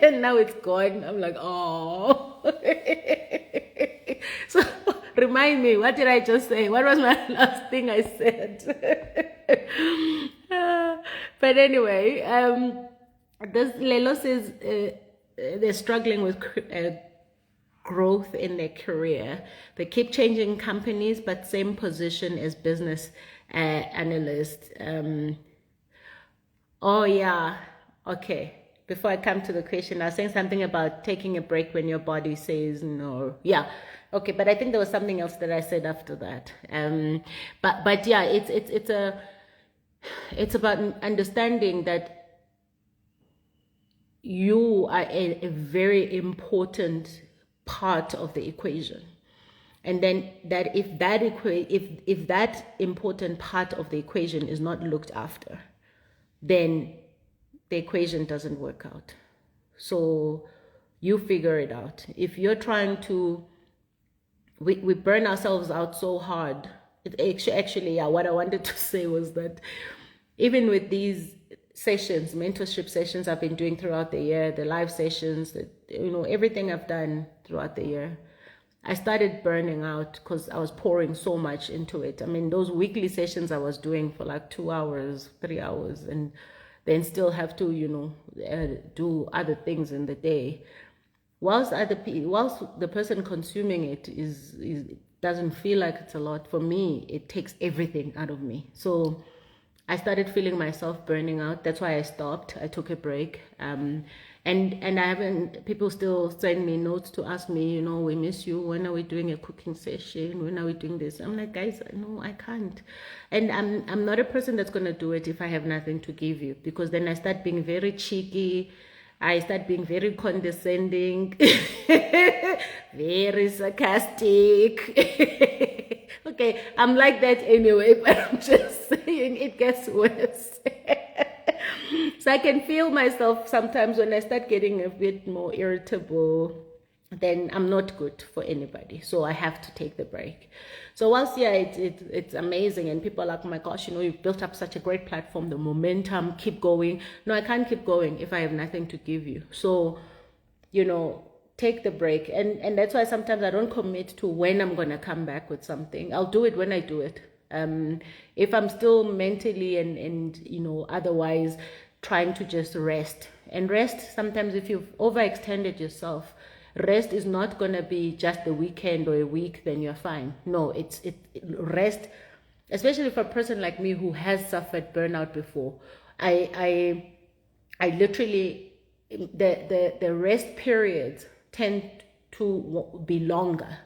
And now it's gone. I'm like, oh. So remind me, what did I just say? What was my last thing I said? But anyway, this Lelo says they're struggling with growth in their career. They keep changing companies, but same position as business analyst. Oh yeah, okay. Before I come to the question, I was saying something about taking a break when your body says no. Yeah, okay. But I think there was something else that I said after that. But yeah, it's about understanding that you are a very important part of the equation, and then that if that important part of the equation is not looked after, then the equation doesn't work out. So you figure it out. If you're trying to, we burn ourselves out so hard. Actually, yeah, what I wanted to say was that even with these sessions, mentorship sessions I've been doing throughout the year, the live sessions, everything I've done throughout the year, I started burning out because I was pouring so much into it. I mean, those weekly sessions I was doing for like 2 hours, 3 hours, and then still have to, do other things in the day. Whilst the person consuming it doesn't feel like it's a lot, for me, it takes everything out of me. So I started feeling myself burning out. That's why I stopped. I took a break. And I haven't, people still send me notes to ask me, we miss you. When are we doing a cooking session? When are we doing this? I'm like, guys, no, I can't. And I'm not a person that's going to do it if I have nothing to give you, because then I start being very cheeky. I start being very condescending, very sarcastic. Okay, I'm like that anyway, but I'm just saying it gets worse. So I can feel myself sometimes when I start getting a bit more irritable, then I'm not good for anybody. So I have to take the break. So whilst, yeah, it's amazing, and people are like, oh my gosh, you've built up such a great platform, the momentum, keep going. No, I can't keep going if I have nothing to give you. So, take the break. And that's why sometimes I don't commit to when I'm going to come back with something. I'll do it when I do it. If I'm still mentally and otherwise trying to just rest. And rest, sometimes if you've overextended yourself, rest is not going to be just the weekend or a week, then you're fine. No, it's rest, especially for a person like me who has suffered burnout before. I literally, the rest periods tend to be longer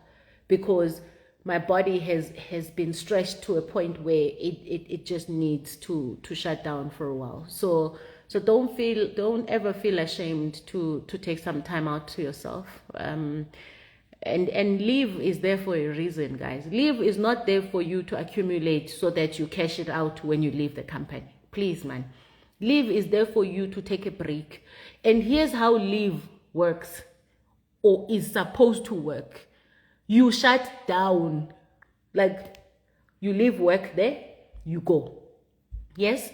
because my body has been stretched to a point where it just needs to shut down for a while. So don't ever feel ashamed to take some time out to yourself. And leave is there for a reason, guys. Leave is not there for you to accumulate so that you cash it out when you leave the company. Please, man. Leave is there for you to take a break. And here's how leave works, or is supposed to work. You shut down. Like, You leave work there, you go. Yes?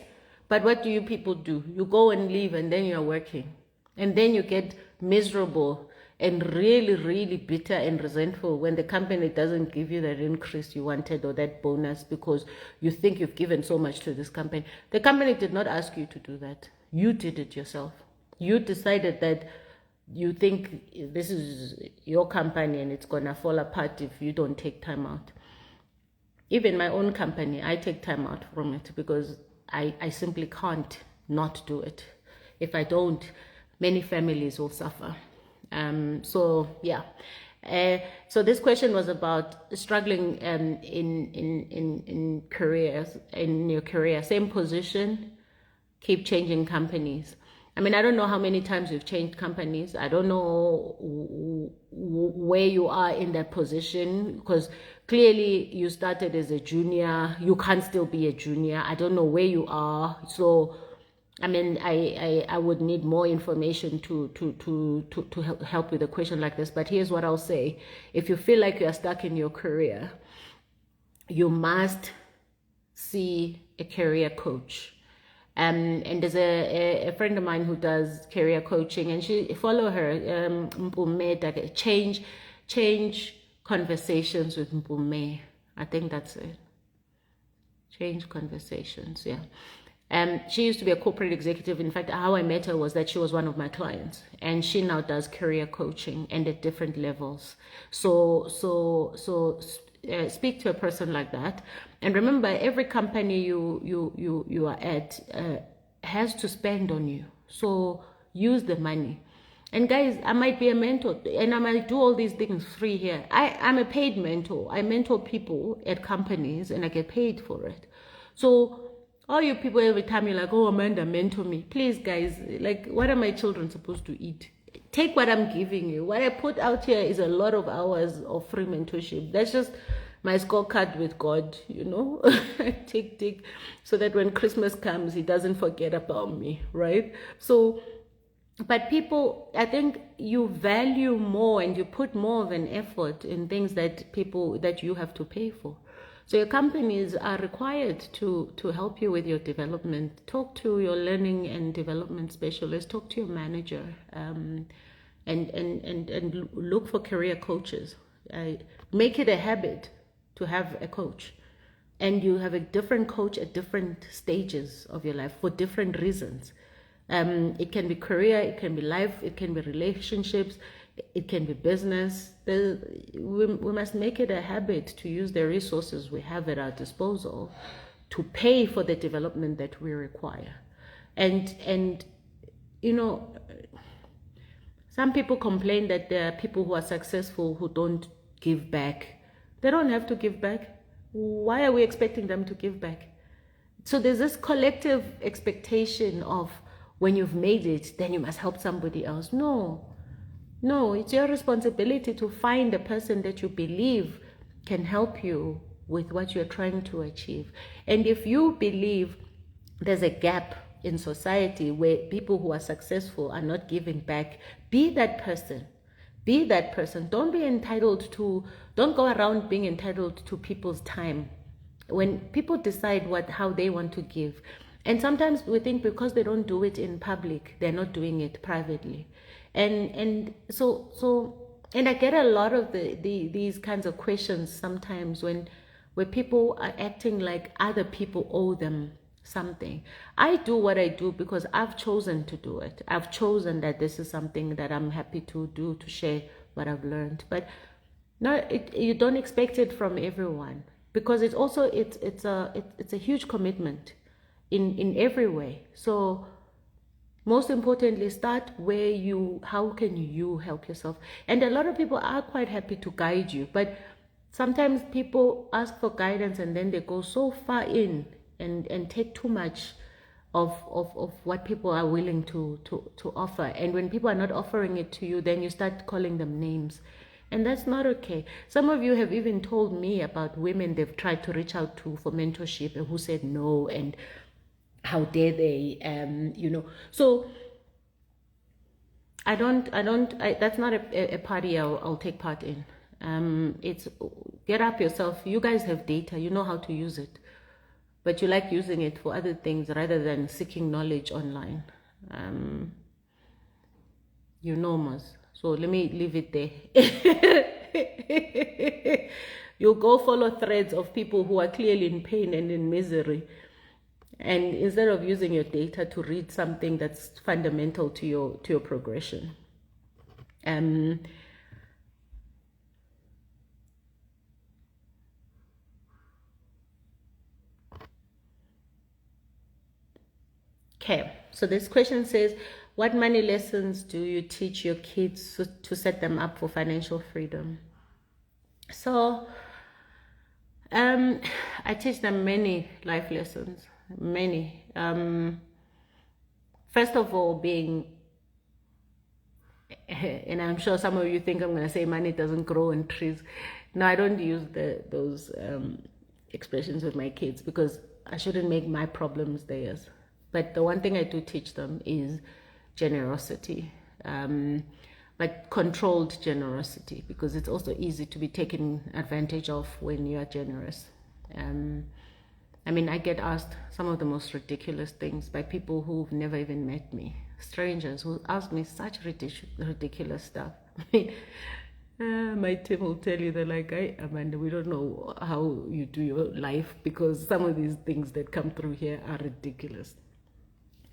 But what do you people do? You go and leave and then you're working. And then you get miserable and really, really bitter and resentful when the company doesn't give you that increase you wanted or that bonus because you think you've given so much to this company. The company did not ask you to do that. You did it yourself. You decided that you think this is your company and it's going to fall apart if you don't take time out. Even my own company, I take time out from it because I simply can't not do it. If I don't, many families will suffer. So yeah. So this question was about struggling in careers, in your career, same position, keep changing companies. I mean, I don't know how many times you've changed companies. I don't know where you are in that position because clearly you started as a junior. You can't still be a junior. I don't know where you are. So, I mean, I would need more information to help with a question like this. But here's what I'll say. If you feel like you're stuck in your career, you must see a career coach. And there's a friend of mine who does career coaching, and she follow her, Mpume, change conversations with Mpume. I think that's it. Change conversations, yeah. She used to be a corporate executive. In fact, how I met her was that she was one of my clients, and she now does career coaching and at different levels. So speak to a person like that, and remember, every company you are at has to spend on you. So use the money. And guys, I might be a mentor and I might do all these things free here. I'm a paid mentor. I mentor people at companies and I get paid for it. So all you people, every time you're like, oh, Amanda, mentor me. Please, guys, like, what are my children supposed to eat? Take what I'm giving you. What I put out here is a lot of hours of free mentorship. That's just my scorecard with God, you know. Tick, so that when Christmas comes, he doesn't forget about me, right? So, but people, I think you value more and you put more of an effort in things that you have to pay for. So your companies are required to help you with your development. Talk to your learning and development specialist. Talk to your manager, and look for career coaches. Make it a habit to have a coach, and you have a different coach at different stages of your life for different reasons. It can be career, it can be life, it can be relationships, it can be business. We must make it a habit to use the resources we have at our disposal to pay for the development that we require. And you know, some people complain that there are people who are successful who don't give back. They don't have to give back. Why are we expecting them to give back? So there's this collective expectation of when you've made it, then you must help somebody else. No, it's your responsibility to find a person that you believe can help you with what you're trying to achieve. And if you believe there's a gap in society where people who are successful are not giving back, be that person. Be that person. Don't go around being entitled to people's time. When people decide how they want to give, and sometimes we think because they don't do it in public, they're not doing it privately. And I get a lot of these kinds of questions sometimes where people are acting like other people owe them something. I do what I do because I've chosen to do it. I've chosen that this is something that I'm happy to do, to share what I've learned. But no, you don't expect it from everyone, because it's a huge commitment in every way. So most importantly, start how can you help yourself? And a lot of people are quite happy to guide you, but sometimes people ask for guidance and then they go so far in and take too much of what people are willing to offer. And when people are not offering it to you, then you start calling them names. And that's not okay. Some of you have even told me about women they've tried to reach out to for mentorship and who said no, and how dare they, So that's not a party I'll take part in. get up yourself. You guys have data, you know how to use it, but you like using it for other things rather than seeking knowledge online. You know, Maz. So let me leave it there. You go follow threads of people who are clearly in pain and in misery. And instead of using your data to read something that's fundamental to your progression. Okay, so this question says, what money lessons do you teach your kids to set them up for financial freedom? So, I teach them many life lessons, many. First of all, being, and I'm sure some of you think I'm going to say money doesn't grow on trees. No, I don't use those expressions with my kids because I shouldn't make my problems theirs. But the one thing I do teach them is generosity, like controlled generosity, because it's also easy to be taken advantage of when you are generous. I mean, I get asked some of the most ridiculous things by people who've never even met me, strangers who ask me such ridiculous stuff. My team will tell you, they're like, Amanda, we don't know how you do your life because some of these things that come through here are ridiculous.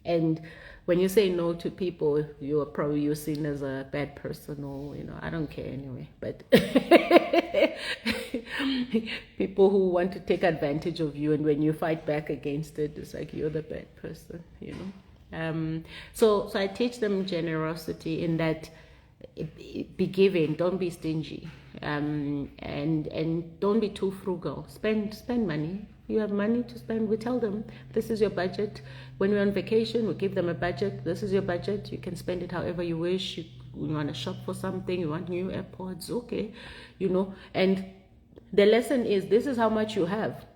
And when you say no to people, you're seen as a bad person, or I don't care anyway. But people who want to take advantage of you, and when you fight back against it, it's like you're the bad person, So I teach them generosity in that be giving, don't be stingy, and don't be too frugal. Spend money. You have money to spend, we tell them, this is your budget. When we're on vacation, we give them a budget. This is your budget. You can spend it however you wish. You want to shop for something, you want new AirPods, okay, And the lesson is, this is how much you have.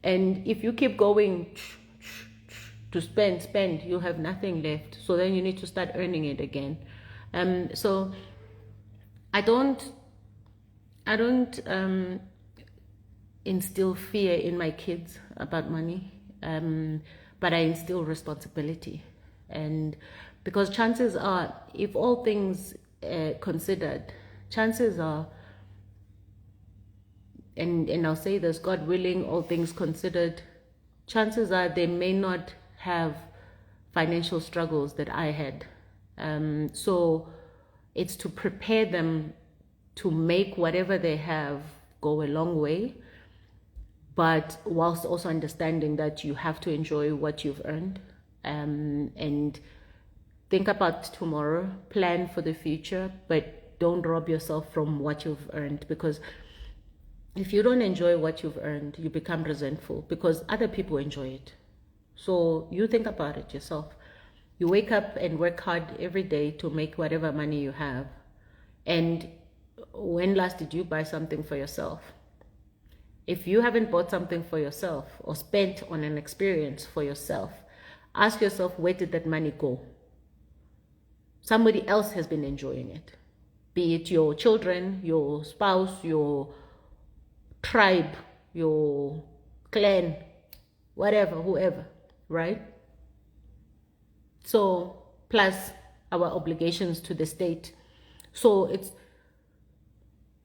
And if you keep going to spend, you'll have nothing left. So then you need to start earning it again. So I don't instill fear in my kids about money, but I instill responsibility. And because chances are, if all things considered, chances are, and I'll say this, God willing, all things considered, chances are they may not have financial struggles that I had. So it's to prepare them to make whatever they have go a long way, but whilst also understanding that you have to enjoy what you've earned, and think about tomorrow, plan for the future, but don't rob yourself from what you've earned, because if you don't enjoy what you've earned, you become resentful because other people enjoy it. So you think about it yourself. You wake up and work hard every day to make whatever money you have. And when last did you buy something for yourself? If you haven't bought something for yourself or spent on an experience for yourself, ask yourself, where did that money go? Somebody else has been enjoying it. Be it your children, your spouse, your tribe, your clan, whatever, whoever, right? So, plus our obligations to the state. So it's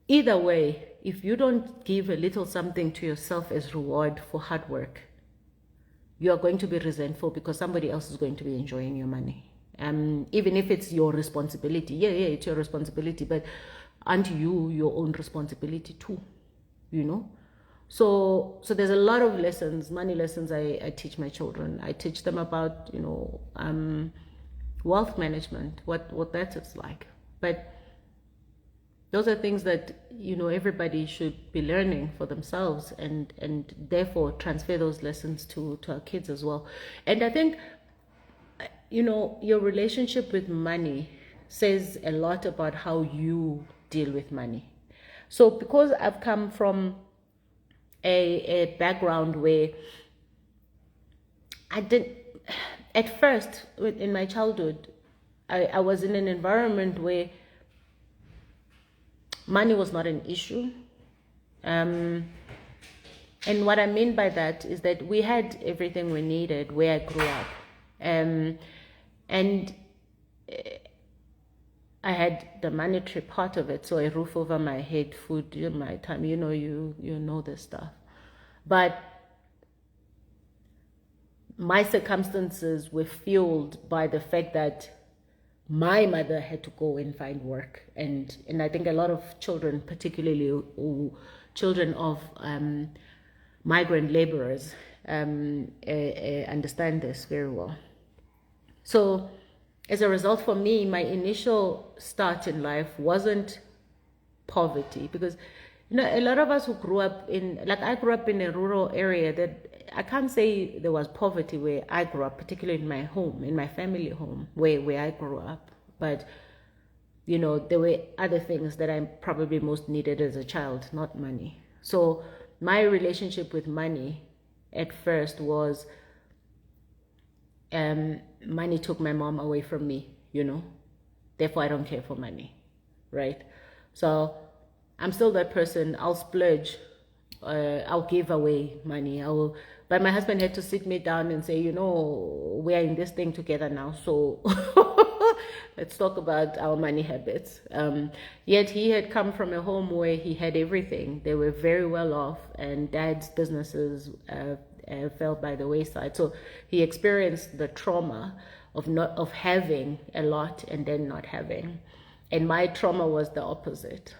either way, if you don't give a little something to yourself as reward for hard work, you are going to be resentful because somebody else is going to be enjoying your money. Even if it's your responsibility. Yeah, it's your responsibility, but aren't you your own responsibility too? So there's a lot of lessons, money lessons I teach my children. I teach them about, wealth management, what that is like. But those are things that, everybody should be learning for themselves, and therefore transfer those lessons to our kids as well. And I think, your relationship with money says a lot about how you deal with money. So because I've come from a background where at first in my childhood, I was in an environment where money was not an issue. And what I mean by that is that we had everything we needed where I grew up. And I had the monetary part of it, so a roof over my head, food in my time, you know this stuff. But my circumstances were fueled by the fact that my mother had to go and find work. And I think a lot of children, particularly children of migrant laborers, understand this very well. So as a result, for me, my initial start in life wasn't poverty, because a lot of us who grew up I grew up in a rural area, that I can't say there was poverty where I grew up, particularly in my home, in my family home, where I grew up. But there were other things that I probably most needed as a child, not money. So my relationship with money at first was, money took my mom away from me, therefore I don't care for money, right? So I'm still that person. I'll splurge, I'll give away money, but my husband had to sit me down and say, we are in this thing together now, so let's talk about our money habits. Yet he had come from a home where he had everything. They were very well off, and dad's businesses fell by the wayside. So he experienced the trauma of having a lot and then not having. And my trauma was the opposite.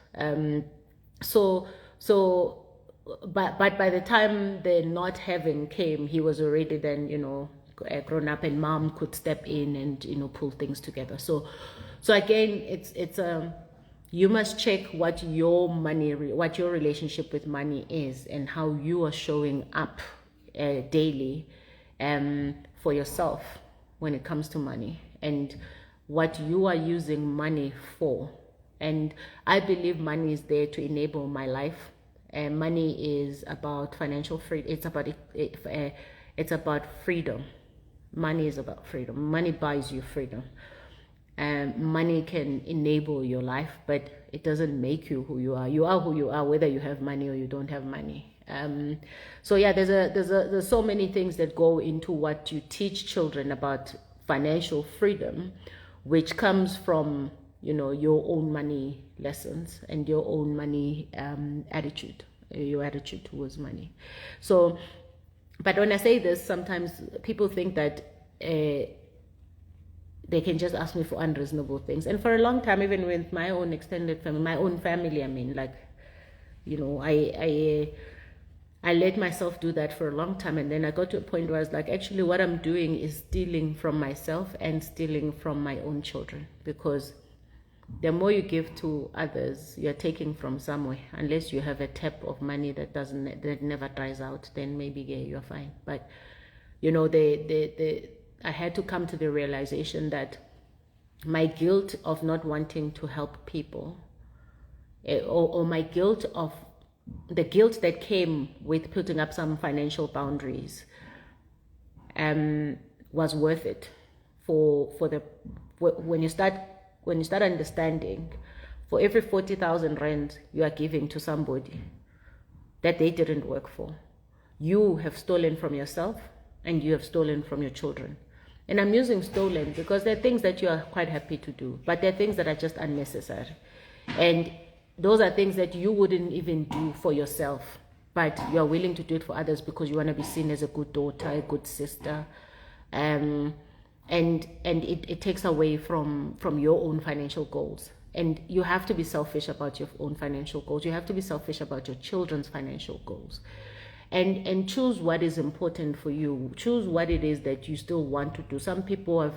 But by the time the not having came, he was already then, grown up, and mom could step in and pull things together. So again, it's you must check what your relationship with money is, and how you are showing up daily for yourself when it comes to money, and what you are using money for. And I believe money is there to enable my life. And money is about financial freedom. It's about freedom. Money is about freedom. Money buys you freedom. Money can enable your life, but it doesn't make you who you are. You are who you are, whether you have money or you don't have money. So yeah, there's so many things that go into what you teach children about financial freedom, which comes from your own money lessons and your own money attitude, your attitude towards money. So, but when I say this, sometimes people think that they can just ask me for unreasonable things. And for a long time, even with my own extended family, my own family, I let myself do that for a long time. And then I got to a point where I was like, actually, what I'm doing is stealing from myself and stealing from my own children. Because the more you give to others, you're taking from somewhere. Unless you have a tap of money that never dries out, then maybe you're fine. But I had to come to the realization that my guilt of not wanting to help people, or my guilt of the guilt that came with putting up some financial boundaries, was worth it. When you start understanding, for every 40,000 rand you are giving to somebody that they didn't work for, you have stolen from yourself and you have stolen from your children. And I'm using stolen because there are things that you are quite happy to do, but there are things that are just unnecessary. And those are things that you wouldn't even do for yourself, but you are willing to do it for others because you want to be seen as a good daughter, a good sister. And it takes away from your own financial goals. And you have to be selfish about your own financial goals. You have to be selfish about your children's financial goals. And choose what is important for you. Choose what it is that you still want to do. Some people are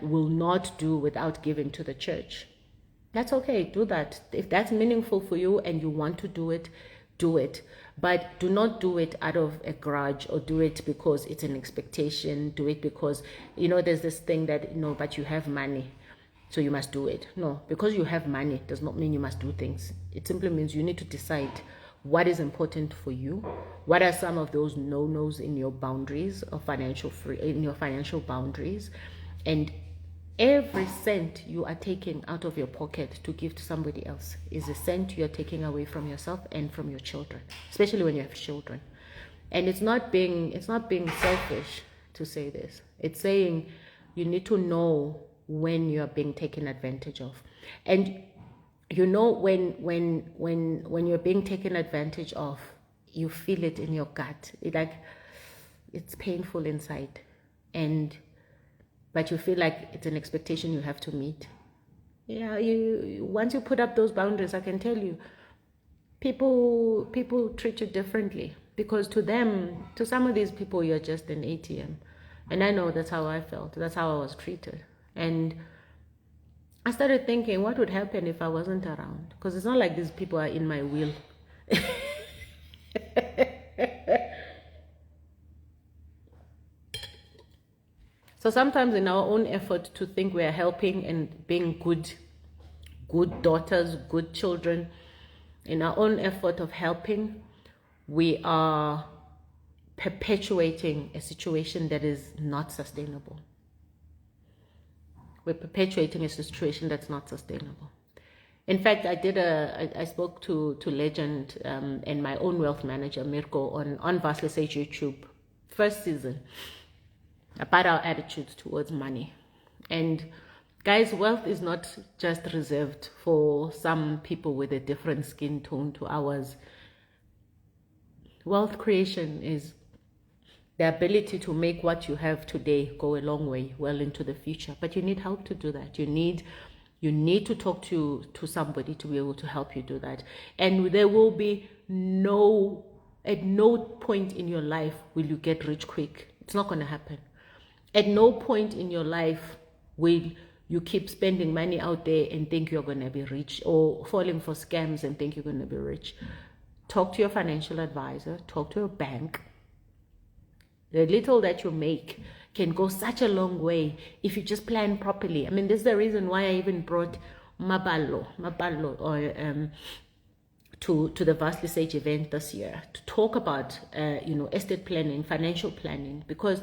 will not do without giving to the church. That's okay, do that. If that's meaningful for you and you want to do it, do it. But do not do it out of a grudge, or do it because it's an expectation. Do it because, there's this thing that, but you have money, so you must do it. No, because you have money does not mean you must do things. It simply means you need to decide what is important for you. What are some of those no-nos in your boundaries of in your financial boundaries? And Every cent you are taking out of your pocket to give to somebody else is a cent you're taking away from yourself and from your children, especially when you have children. And it's not being selfish to say this. It's saying you need to know when you're being taken advantage of. And you know when you're being taken advantage of, you feel it in your gut. It's painful inside. But you feel like it's an expectation you have to meet. Yeah, once you put up those boundaries, I can tell you, people treat you differently, because to some of these people, you're just an ATM. And I know that's how I felt. That's how I was treated. And I started thinking, what would happen if I wasn't around? Because it's not like these people are in my will. So sometimes in our own effort to think we are helping and being good daughters, good children, in our own effort of helping, we are perpetuating a situation that is not sustainable. We're perpetuating a situation that's not sustainable. In fact, I spoke to Legend and my own wealth manager, Mirko, on Vasily Sage YouTube, first season, about our attitudes towards money. And guys, wealth is not just reserved for some people with a different skin tone to ours. Wealth creation is the ability to make what you have today go a long way, well into the future. But you need help to do that. You need to talk to somebody to be able to help you do that. And there will be at no point in your life will you get rich quick. It's not going to happen. At no point in your life will you keep spending money out there and think you're going to be rich, or falling for scams and think you're going to be rich. Talk to your financial advisor, talk to your bank. The little that you make can go such a long way if you just plan properly. I mean, this is the reason why I even brought Mabalo or to the Vasily Sage event this year to talk about estate planning, financial planning, because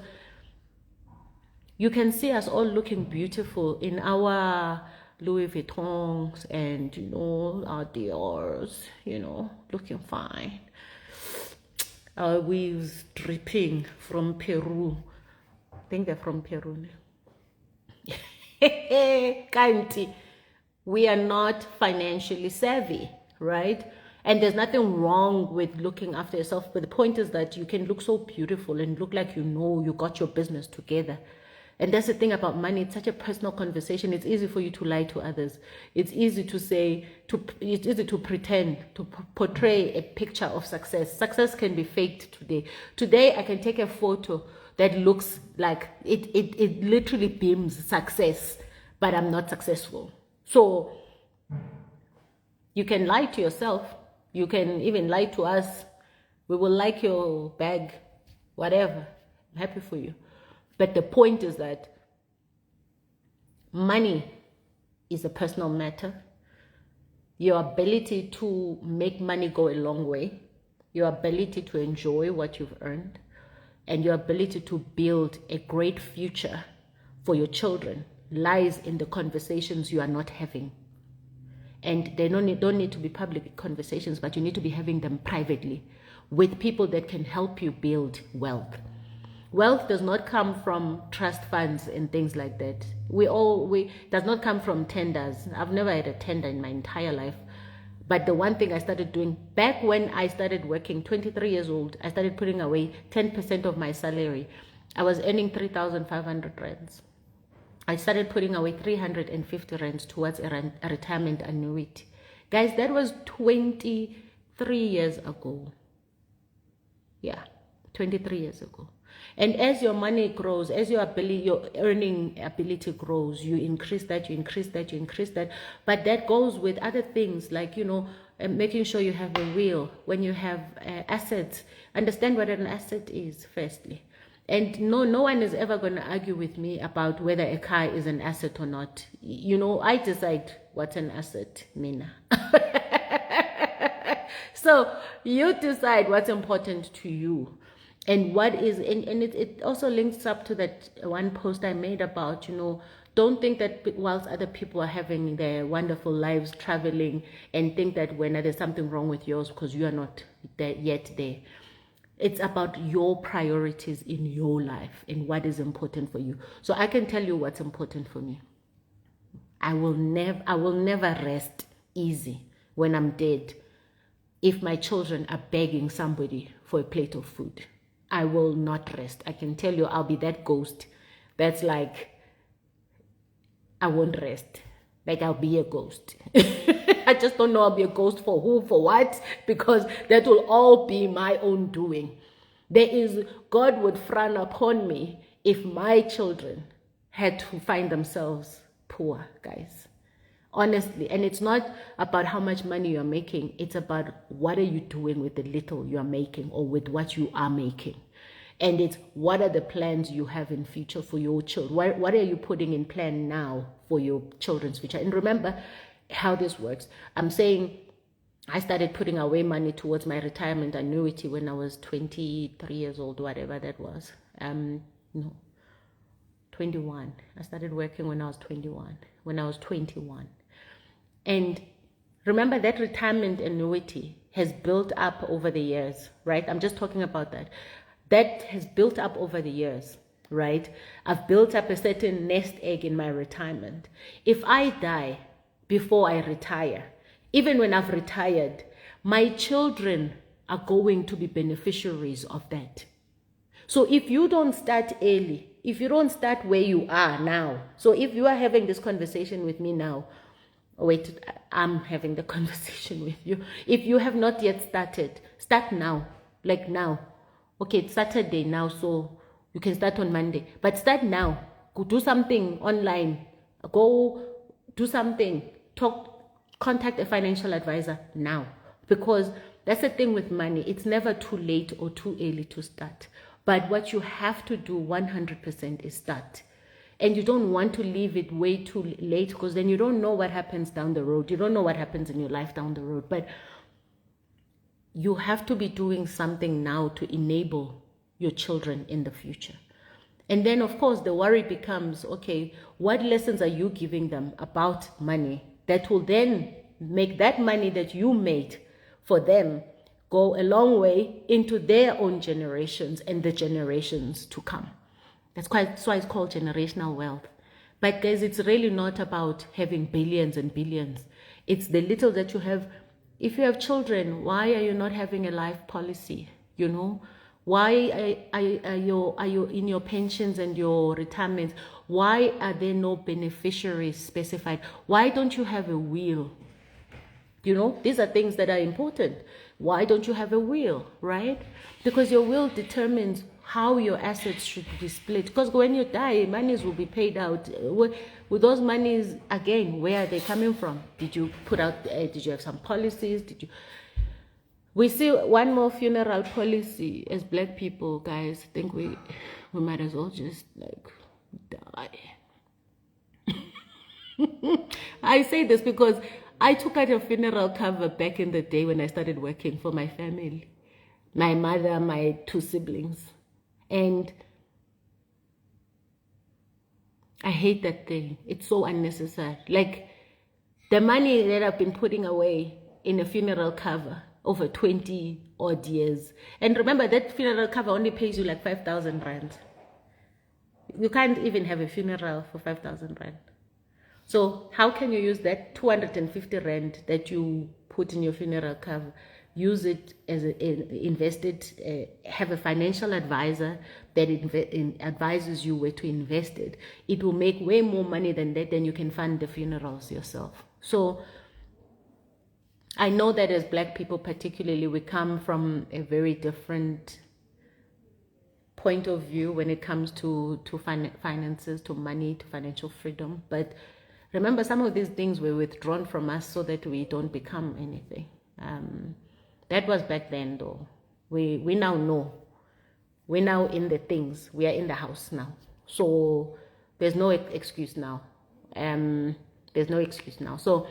you can see us all looking beautiful in our Louis Vuittons and our Dior's, looking fine. Our weaves dripping from Peru. I think they're from Peru. Kanti, we are not financially savvy, right? And there's nothing wrong with looking after yourself. But the point is that you can look so beautiful and look like you got your business together. And that's the thing about money. It's such a personal conversation. It's easy for you to lie to others. It's easy to say, it's easy to pretend, to portray a picture of success. Success can be faked today. Today, I can take a photo that looks like it literally beams success, but I'm not successful. So you can lie to yourself. You can even lie to us. We will like your bag, whatever. I'm happy for you. But the point is that money is a personal matter. Your ability to make money go a long way, your ability to enjoy what you've earned, and your ability to build a great future for your children lies in the conversations you are not having. And they don't need to be public conversations, but you need to be having them privately with people that can help you build wealth. Wealth does not come from trust funds and things like that. Does not come from tenders. I've never had a tender in my entire life. But the one thing I started doing back when I started working, 23 years old, I started putting away 10% of my salary. I was earning 3,500 rands. I started putting away 350 rands towards a retirement annuity. Guys, that was 23 years ago. Yeah, 23 years ago. And as your money grows, as your earning ability grows, you increase that. But that goes with other things like, making sure you have a will. When you have assets, understand what an asset is, firstly. And no one is ever going to argue with me about whether a car is an asset or not. I decide what's an asset, Mina. So you decide what's important to you. And what is, and it also links up to that one post I made about, Don't think that whilst other people are having their wonderful lives traveling, and think that when there's something wrong with yours because you are not yet there. It's about your priorities in your life and what is important for you. So I can tell you what's important for me. I will never rest easy when I'm dead if my children are begging somebody for a plate of food. I will not rest. I can tell you I'll be that ghost that's like, I won't rest. Like I'll be a ghost. I just don't know I'll be a ghost for who, for what, because that will all be my own doing. God would frown upon me if my children had to find themselves poor, guys. Honestly, and it's not about how much money you're making. It's about what are you doing with the little you're making or with what you are making. And it's what are the plans you have in future for your children? What are you putting in plan now for your children's future? And remember how this works. I'm saying I started putting away money towards my retirement annuity when I was 23 years old, whatever that was. No, 21. I started working when I was 21. When I was 21. And remember that retirement annuity has built up over the years, right? I'm just talking about that. That has built up over the years, right? I've built up a certain nest egg in my retirement. If I die before I retire, even when I've retired, my children are going to be beneficiaries of that. So if you don't start early, if you don't start where you are now, so if you are having this conversation with me now, wait, I'm having the conversation with you. If you have not yet started, start now, like now. Okay, it's Saturday now, so you can start on Monday. But start now. Go do something online. Go do something. Contact a financial advisor now. Because that's the thing with money. It's never too late or too early to start. But what you have to do 100% is start. And you don't want to leave it way too late because then you don't know what happens down the road. You don't know what happens in your life down the road. But you have to be doing something now to enable your children in the future. And then, of course, the worry becomes, okay, what lessons are you giving them about money that will then make that money that you made for them go a long way into their own generations and the generations to come. That's why it's called generational wealth. But guys, it's really not about having billions and billions. It's the little that you have. If you have children, why are you not having a life policy? You know, why are you in your pensions and your retirements? Why are there no beneficiaries specified? Why don't you have a will? You know, these are things that are important. Why don't you have a will, right? Because your will determines how your assets should be split. Because when you die, monies will be paid out. With those monies, again, where are they coming from? Did you put out, did you have some policies? We see one more funeral policy as Black people, guys. I think we might as well just like die. I say this because I took out a funeral cover back in the day when I started working for my family. My mother, my 2 siblings. And I hate that thing. It's so unnecessary. Like the money that I've been putting away in a funeral cover over 20 odd years. And remember, that funeral cover only pays you like 5,000 rand. You can't even have a funeral for 5,000 rand. So how can you use that 250 rand that you put in your funeral cover, use it as invest it, have a financial advisor that advises you where to invest it. It will make way more money than that, then you can fund the funerals yourself. So I know that as Black people particularly, we come from a very different point of view when it comes to finances, to money, to financial freedom. But remember, some of these things were withdrawn from us so that we don't become anything. That was back then, though. We now know. We're now in the things. We are in the house now. So there's no excuse now. There's no excuse now. So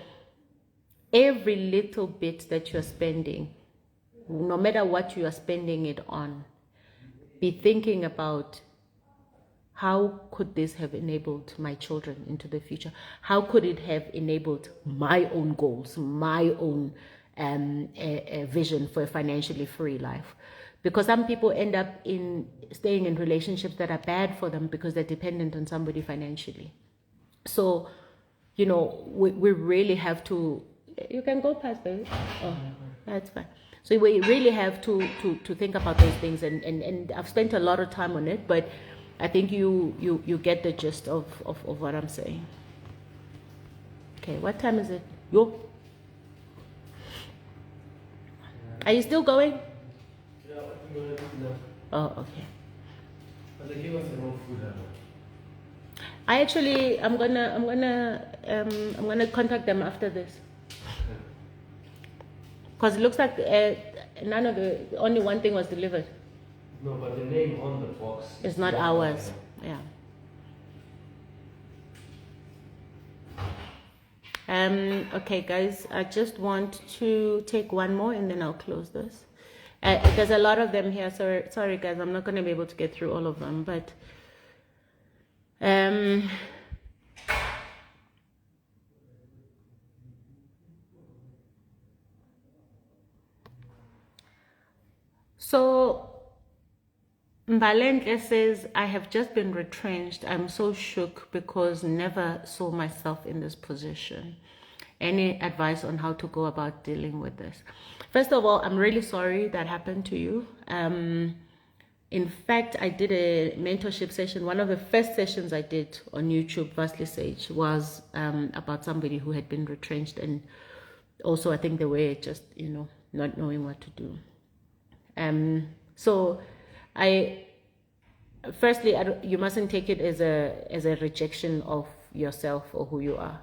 every little bit that you're spending, no matter what you are spending it on, be thinking about how could this have enabled my children into the future? How could it have enabled my own goals, my own a vision for a financially free life? Because some people end up in staying in relationships that are bad for them because they're dependent on somebody financially. So, we really have to. You can go past those. Oh, that's fine. So we really have to think about those things, and I've spent a lot of time on it, but I think you get the gist of what I'm saying. Okay, what time is it? Yo. Are you still going? Yeah, I'm going to do that. Oh, okay. But they gave us the wrong food. I'm gonna contact them after this. Because it looks like only one thing was delivered. No, but the name on the box It's not ours. Yeah. Okay, guys, I just want to take one more and then I'll close this. There's a lot of them here. Sorry, guys, I'm not going to be able to get through all of them, but so Mbalentle says, I have just been retrenched. I'm so shook because never saw myself in this position. Any advice on how to go about dealing with this? First of all, I'm really sorry that happened to you. In fact, I did a mentorship session. One of the first sessions I did on YouTube, Vastly Sage, was about somebody who had been retrenched. And also, I think they were just, not knowing what to do. So firstly, you mustn't take it as a rejection of yourself or who you are,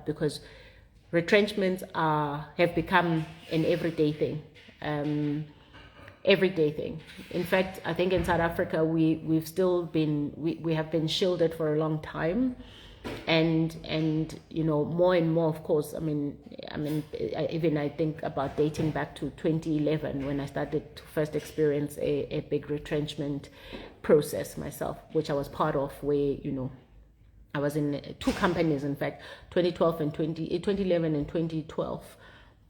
because retrenchments have become an everyday thing. In fact, I think in South Africa we've still been we have been shielded for a long time, and more and more, of course. I mean, I think about dating back to 2011 when I started to first experience a big retrenchment process myself, which I was part of, where I was in two companies, in fact, 2011 and 2012,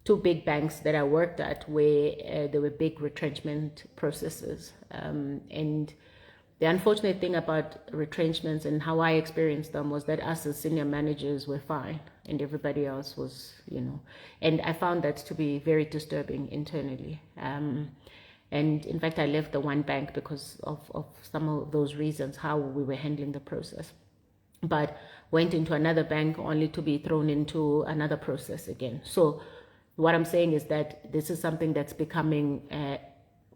two big banks that I worked at, where there were big retrenchment processes. And the unfortunate thing about retrenchments and how I experienced them was that us as senior managers were fine and everybody else was, and I found that to be very disturbing internally. And in fact, I left the one bank because of some of those reasons, how we were handling the process. But went into another bank only to be thrown into another process again. So what I'm saying is that this is something that's becoming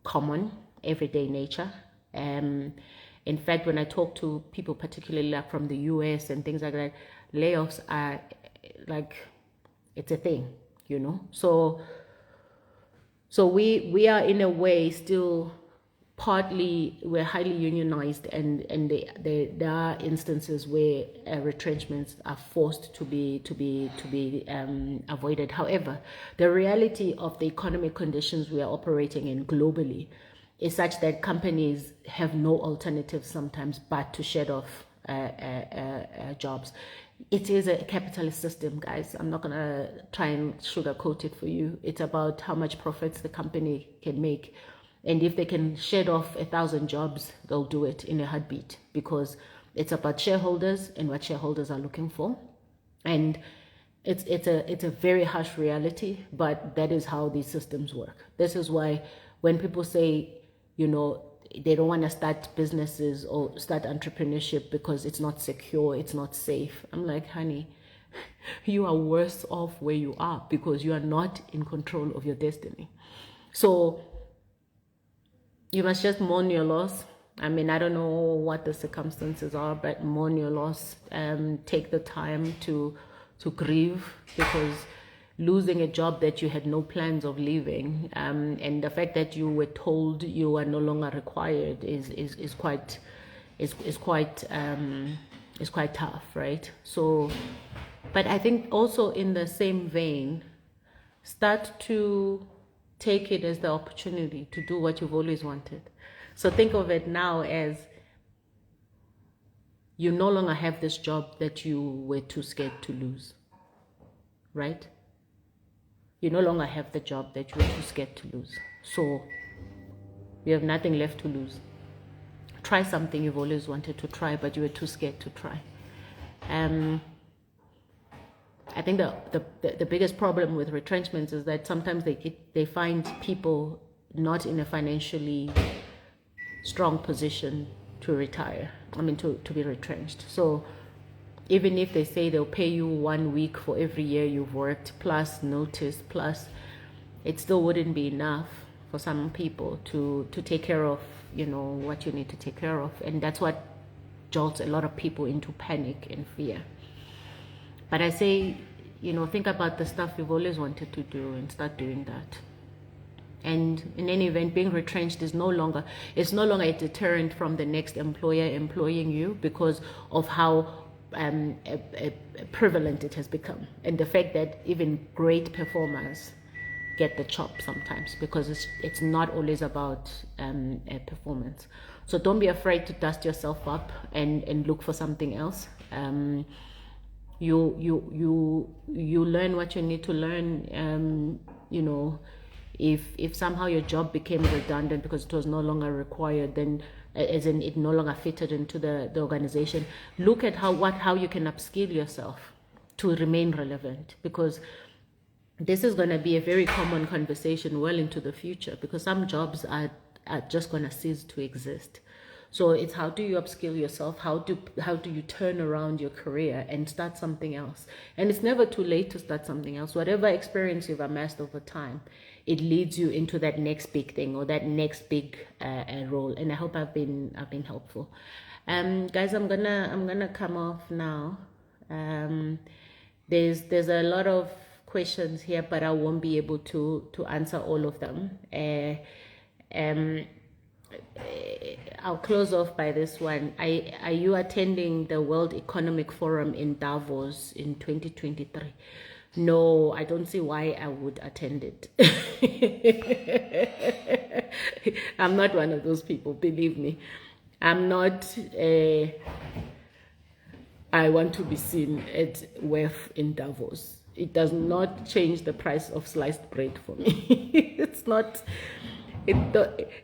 common, everyday nature. In fact, when I talk to people, particularly like from the US and things like that, layoffs are like, it's a thing, So we are in a way still partly, we're highly unionized, and there are instances where retrenchments are forced to be avoided. However, the reality of the economic conditions we are operating in globally is such that companies have no alternative sometimes but to shed off jobs. It is a capitalist system, guys. I'm not gonna try and sugarcoat it for you. It's about how much profits the company can make. And if they can shed off 1,000 jobs, they'll do it in a heartbeat, because it's about shareholders and what shareholders are looking for. And it's a very harsh reality, but that is how these systems work. This is why when people say, they don't want to start businesses or start entrepreneurship because it's not secure, it's not safe. I'm like, honey, you are worse off where you are because you are not in control of your destiny. So you must just mourn your loss. I mean, I don't know what the circumstances are, but mourn your loss. Take the time to grieve, because losing a job that you had no plans of leaving, and the fact that you were told you are no longer required is quite tough, right? So, but I think also in the same vein, start to take it as the opportunity to do what you've always wanted. So think of it now as you no longer have this job that you were too scared to lose, right? You no longer have the job that you were too scared to lose. So you have nothing left to lose. Try something you've always wanted to try, but you were too scared to try. I think the biggest problem with retrenchments is that sometimes they find people not in a financially strong position to retire. To be retrenched. So even if they say they'll pay you 1 week for every year you've worked, plus notice, plus, it still wouldn't be enough for some people to take care of, what you need to take care of. And that's what jolts a lot of people into panic and fear. But I say, think about the stuff you've always wanted to do and start doing that. And in any event, being retrenched is no longer a deterrent from the next employer employing you because of how prevalent it has become, and the fact that even great performers get the chop sometimes because it's not always about a performance. So don't be afraid to dust yourself up and look for something else. You learn what you need to learn. If somehow your job became redundant because it was no longer required, then as in it no longer fitted into the organization, look at how you can upskill yourself to remain relevant, because this is going to be a very common conversation well into the future, because some jobs are just going to cease to exist. So it's how do you upskill yourself? How do you turn around your career and start something else? And it's never too late to start something else. Whatever experience you've amassed over time, it leads you into that next big thing or that next big role. And I hope I've been helpful. Guys, I'm gonna come off now. There's a lot of questions here, but I won't be able to answer all of them. I'll close off by this one. Are you attending the World Economic Forum in Davos in 2023? No, I don't see why I would attend it. I'm not one of those people, believe me. I'm not I want to be seen at WEF in Davos. It does not change the price of sliced bread for me. It's not. And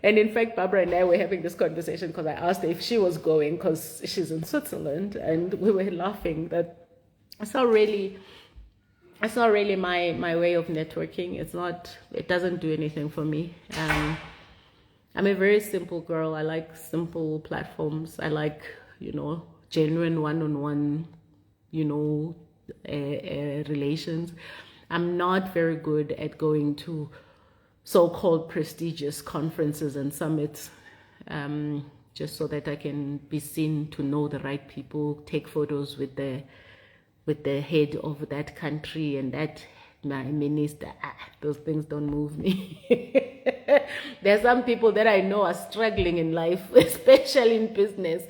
in fact, Barbara and I were having this conversation because I asked her if she was going because she's in Switzerland, and we were laughing that it's not really my way of networking. It doesn't do anything for me. I'm a very simple girl. I like simple platforms. I like, genuine one-on-one, relations. I'm not very good at going to so-called prestigious conferences and summits, just so that I can be seen to know the right people, take photos with the head of that country and that my minister. Those things don't move me. There are some people that I know are struggling in life, especially in business,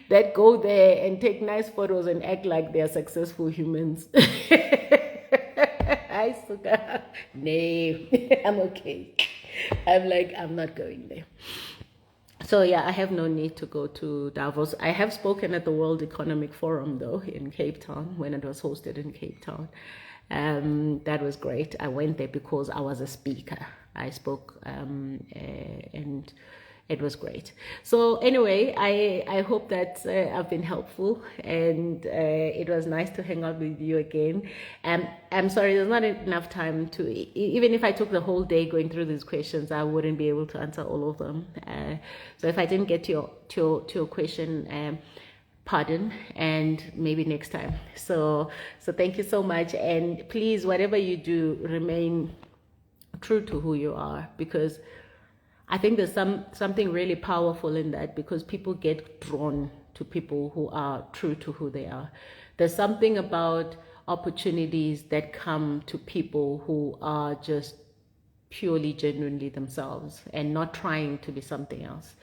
that go there and take nice photos and act like they are successful humans. I sugar. Nay, I'm okay. I'm not going there. So yeah, I have no need to go to Davos. I have spoken at the World Economic Forum though in Cape Town when it was hosted in Cape Town. That was great. I went there because I was a speaker. I spoke and it was great. So anyway, I hope that I've been helpful, and it was nice to hang out with you again. I'm sorry, there's not enough time to, even if I took the whole day going through these questions, I wouldn't be able to answer all of them. So if I didn't get to your question, pardon, and maybe next time. So thank you so much, and please, whatever you do, remain true to who you are, because I think there's something really powerful in that, because people get drawn to people who are true to who they are. There's something about opportunities that come to people who are just purely, genuinely themselves and not trying to be something else.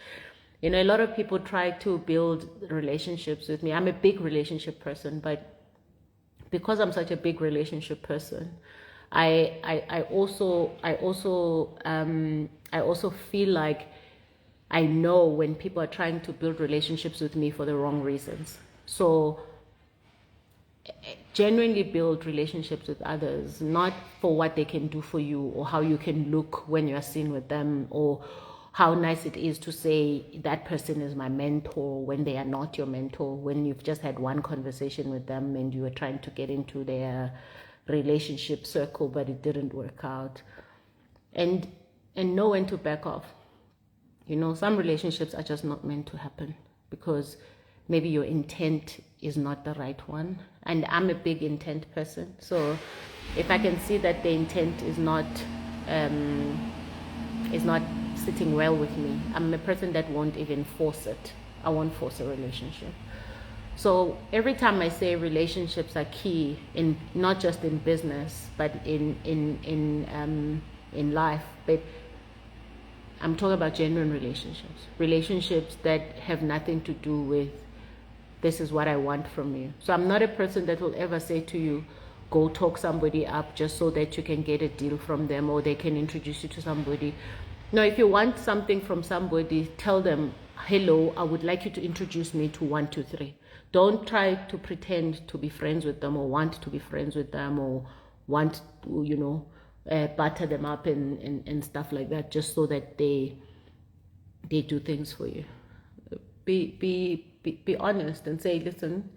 A lot of people try to build relationships with me. I'm a big relationship person, but because I'm such a big relationship person, I also feel like I know when people are trying to build relationships with me for the wrong reasons. So genuinely build relationships with others, not for what they can do for you or how you can look when you're seen with them, or how nice it is to say that person is my mentor when they are not your mentor, when you've just had one conversation with them and you were trying to get into their relationship circle but it didn't work out. And know when to back off. You know, some relationships are just not meant to happen because maybe your intent is not the right one. And I'm a big intent person. So if I can see that the intent is not sitting well with me, I'm a person that won't even force it. I won't force a relationship. So every time I say relationships are key, in not just in business but in life, but I'm talking about genuine relationships that have nothing to do with this is what I want from you. So I'm not a person that will ever say to you, go talk somebody up just so that you can get a deal from them or they can introduce you to somebody. No, if you want something from somebody, tell them, hello, I would like you to introduce me to 1, 2, 3. Don't try to pretend to be friends with them or want to be friends with them or want to, butter them up and stuff like that just so that they do things for you. Be honest and say, listen,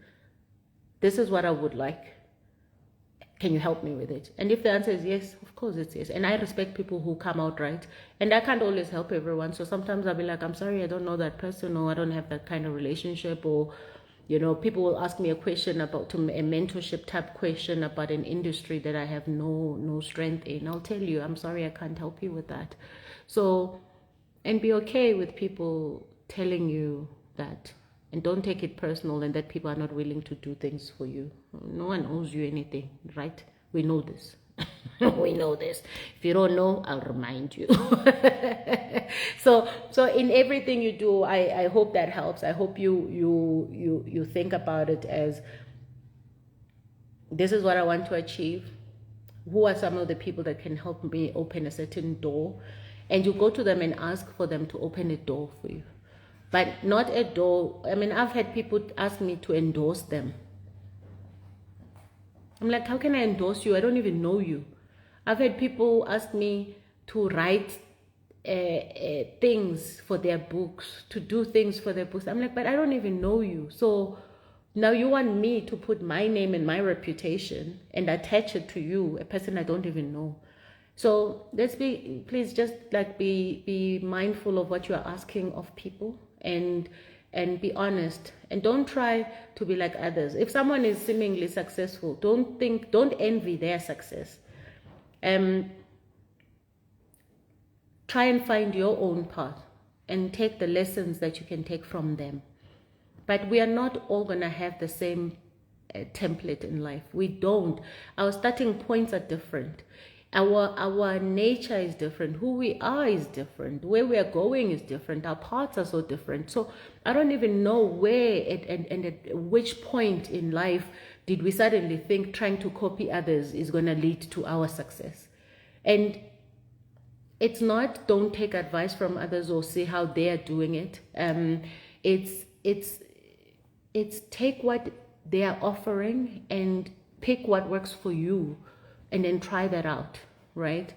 this is what I would like. Can you help me with it? And if the answer is yes, of course it's yes. And I respect people who come out right. And I can't always help everyone. So sometimes I'll be like, I'm sorry, I don't know that person, or I don't have that kind of relationship, or, people will ask me a question about a mentorship type question about an industry that I have no strength in. I'll tell you, I'm sorry, I can't help you with that. So, and be okay with people telling you that. And don't take it personal and that people are not willing to do things for you. No one owes you anything, right? We know this. We know this. If you don't know, I'll remind you. So in everything you do, I hope that helps. I hope you think about it as, this is what I want to achieve. Who are some of the people that can help me open a certain door? And you go to them and ask for them to open a door for you. But not a door. I mean, I've had people ask me to endorse them. I'm like, how can I endorse you? I don't even know you. I've had people ask me to write things for their books, to do things for their books. I'm like, but I don't even know you. So now you want me to put my name and my reputation and attach it to you, a person I don't even know. So please just be mindful of what you are asking of people, and be honest, and don't try to be like others. If someone is seemingly successful, don't envy their success. Try and find your own path and take the lessons that you can take from them. But we are not all gonna have the same template in life. We don't. Our starting points are different. Our nature is different. Who we are is different. Where we are going is different. Our paths are so different. So I don't even know where and at which point in life did we suddenly think trying to copy others is going to lead to our success. And it's not don't take advice from others or see how they are doing it. It's take what they are offering and pick what works for you, and then try that out, right?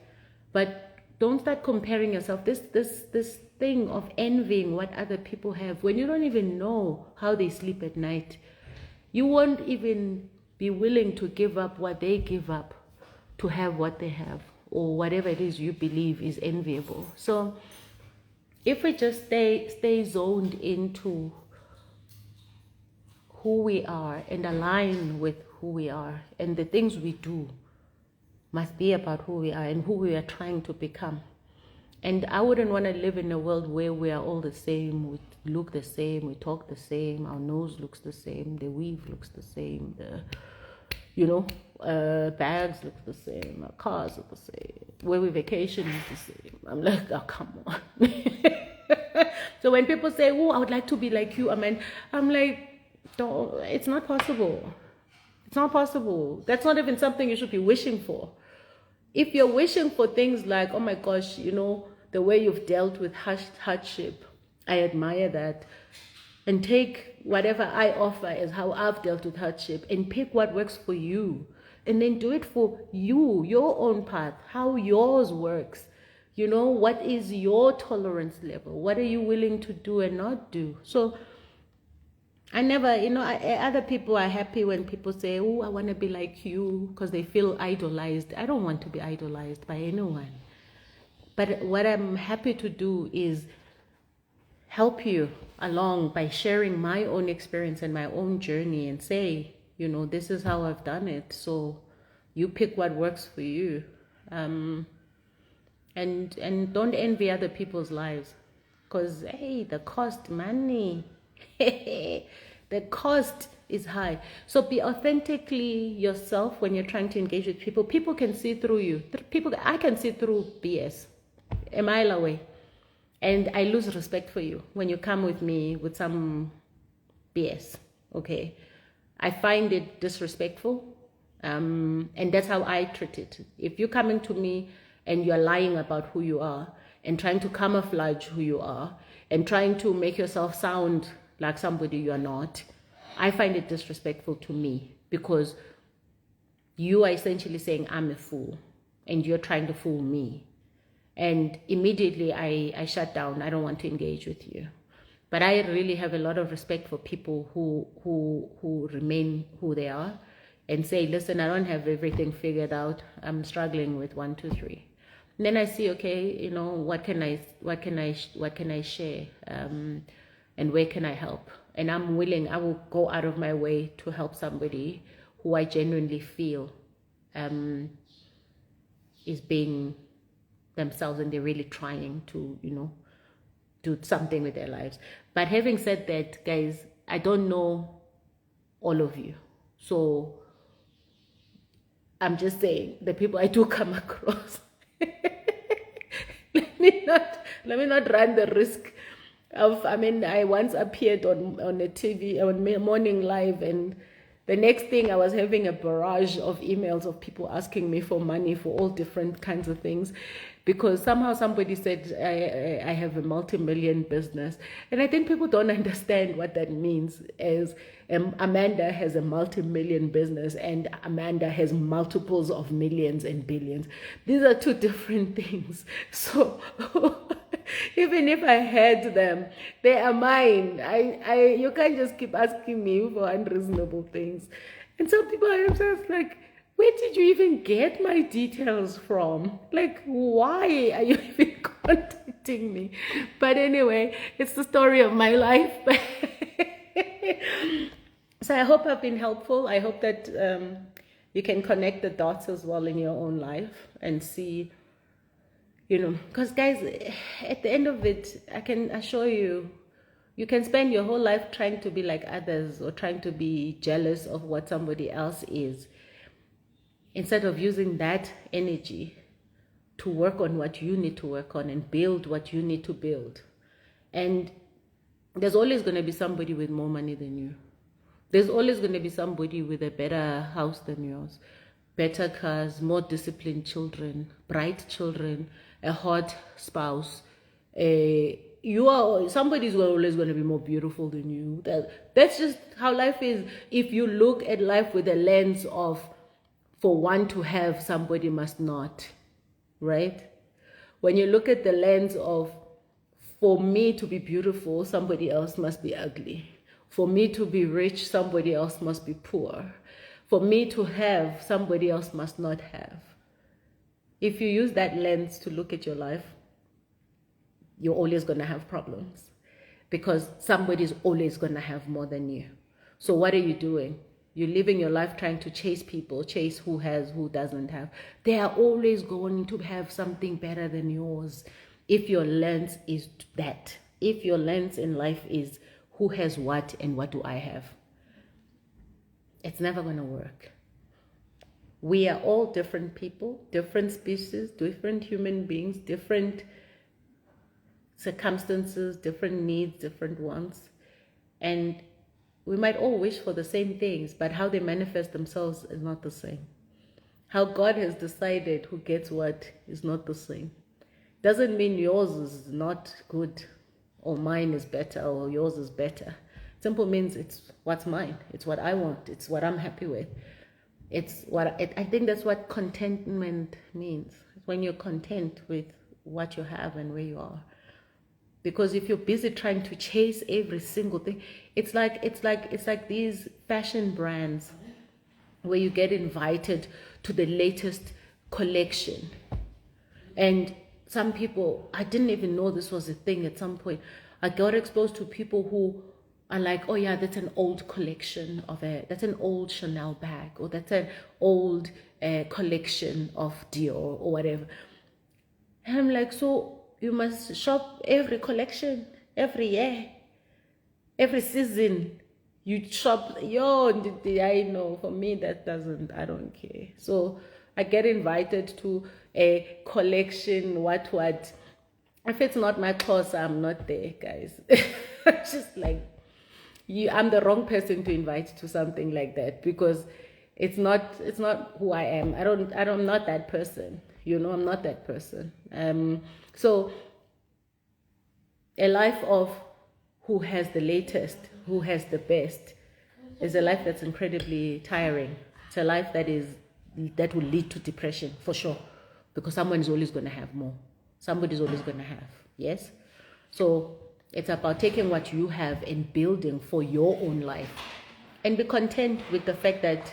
But don't start comparing yourself. This thing of envying what other people have when you don't even know how they sleep at night. You won't even be willing to give up what they give up to have what they have, or whatever it is you believe is enviable. So if we just stay zoned into who we are and align with who we are, and the things we do must be about who we are and who we are trying to become. And I wouldn't want to live in a world where we are all the same, we look the same, we talk the same, our nose looks the same, the weave looks the same, bags look the same, our cars look the same, where we vacation is the same. I'm like, oh, come on. So when people say, oh, I would like to be like you, I'm like, don't, it's not possible. It's not possible. That's not even something you should be wishing for. If you're wishing for things like, oh my gosh, the way you've dealt with hardship, I admire that. and take whatever I offer as how I've dealt with hardship and pick what works for you. And then do it for you, your own path, how yours works. You know, what is your tolerance level? What are you willing to do and not do? So I never, other people are happy when people say, oh, I want to be like you, because they feel idolized. I don't want to be idolized by anyone. But what I'm happy to do is help you along by sharing my own experience and my own journey and say, this is how I've done it. So you pick what works for you. And don't envy other people's lives, because, hey, the cost, money, the cost is high. So be authentically yourself when you're trying to engage with people. People can see through you. I can see through BS a mile away. And I lose respect for you when you come with me with some BS, okay? I find it disrespectful, and that's how I treat it. If you're coming to me and you're lying about who you are and trying to camouflage who you are and trying to make yourself sound like somebody you're not, I find it disrespectful to me, because you are essentially saying I'm a fool and you're trying to fool me. And immediately I shut down. I don't want to engage with you. But I really have a lot of respect for people who remain who they are and say, listen, I don't have everything figured out. I'm struggling with 1, 2, 3. And then I see, okay, what can I share, and where can I help? And I'm willing. I will go out of my way to help somebody who I genuinely feel is being themselves, and they're really trying to, do something with their lives. But having said that, guys, I don't know all of you. So I'm just saying, the people I do come across, let me not run the risk of, I once appeared on a TV, on Morning Live, and the next thing I was having a barrage of emails of people asking me for money for all different kinds of things, because somehow somebody said I have a multi-million business. And I think people don't understand what that means, as Amanda has a multi-million business and Amanda has multiples of millions and billions. These are two different things. So even if I had them, they are mine. You can't just keep asking me for unreasonable things. And some people are just like, where did you even get my details from? Like, why are you even contacting me? But anyway, it's the story of my life. So I hope I've been helpful. I hope that you can connect the dots as well in your own life and see, because guys, at the end of it, I can assure you, you can spend your whole life trying to be like others or trying to be jealous of what somebody else is, instead of using that energy to work on what you need to work on and build what you need to build. And there's always going to be somebody with more money than you. There's always going to be somebody with a better house than yours, better cars, more disciplined children, bright children, a hot spouse. Somebody's always going to be more beautiful than you. That's just how life is. If you look at life with a lens of, for one to have, somebody must not, right? When you look at the lens of, for me to be beautiful, somebody else must be ugly. For me to be rich, somebody else must be poor. For me to have, somebody else must not have. If you use that lens to look at your life, you're always going to have problems, because somebody's always going to have more than you. So what are you doing? You're living your life trying to chase people, chase who has, who doesn't have. They are always going to have something better than yours. If your lens is that, if your lens in life is who has what and what do I have, it's never going to work. We are all different people, different species, different human beings, different circumstances, different needs, different wants. And we might all wish for the same things, but how they manifest themselves is not the same. How God has decided who gets what is not the same. Doesn't mean yours is not good, or mine is better, or yours is better. Simple means it's what's mine. It's what I want. It's what I'm happy with. It's what I think that's what contentment means. When you're content with what you have and where you are. Because if you're busy trying to chase every single thing, it's like these fashion brands where you get invited to the latest collection. And some people, I didn't even know this was a thing at some point. I got exposed to people who are like, oh yeah, that's an old collection that's an old Chanel bag, or that's an old collection of Dior or whatever. And I'm like, so you must shop every collection, every year, every season. You shop, I know, for me I don't care. So I get invited to a collection, what. If it's not my course, I'm not there, guys. Just like, I'm the wrong person to invite to something like that, because it's not who I am. I'm not that person. I'm not that person. So a life of who has the latest, who has the best, is a life that's incredibly tiring. It's a life that will lead to depression for sure, because someone is always going to have more. Somebody's always going to have, yes? So it's about taking what you have and building for your own life, and be content with the fact that,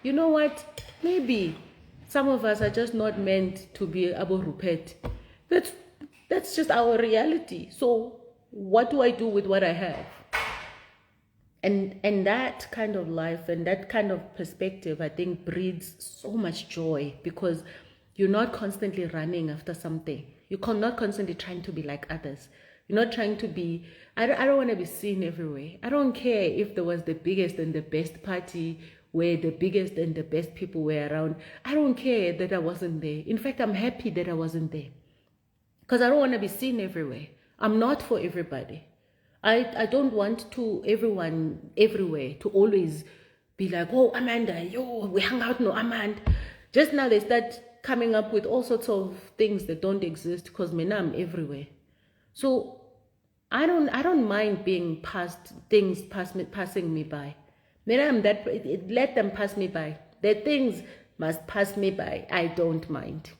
you know what, maybe some of us are just not meant to be Abu Rupert. That's just our reality. So what do I do with what I have? And that kind of life and that kind of perspective, I think, breeds so much joy, because you're not constantly running after something. You're not constantly trying to be like others. You're not trying to be, I don't want to be seen everywhere. I don't care if there was the biggest and the best party where the biggest and the best people were around. I don't care that I wasn't there. In fact, I'm happy that I wasn't there, because I don't want to be seen everywhere. I'm not for everybody. I don't want everyone everywhere to always be like, oh, Amanda, we hang out, no, Amanda. Just now they start coming up with all sorts of things that don't exist, because I'm everywhere. So I don't mind being passing me by. I'm that, let them pass me by. The things must pass me by. I don't mind.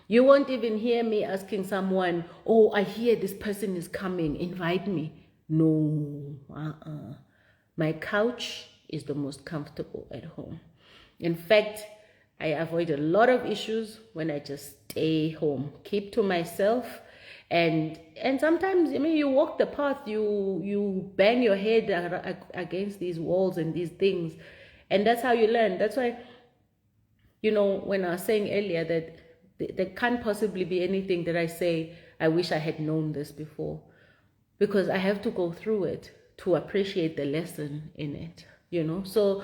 You won't even hear me asking someone, oh, I hear this person is coming, invite me. No, My couch is the most comfortable at home. In fact, I avoid a lot of issues when I just stay home, keep to myself. And sometimes, you walk the path, you bang your head against these walls and these things. And that's how you learn. That's why, when I was saying earlier that there can't possibly be anything that I say, I wish I had known this before. Because I have to go through it to appreciate the lesson in it, So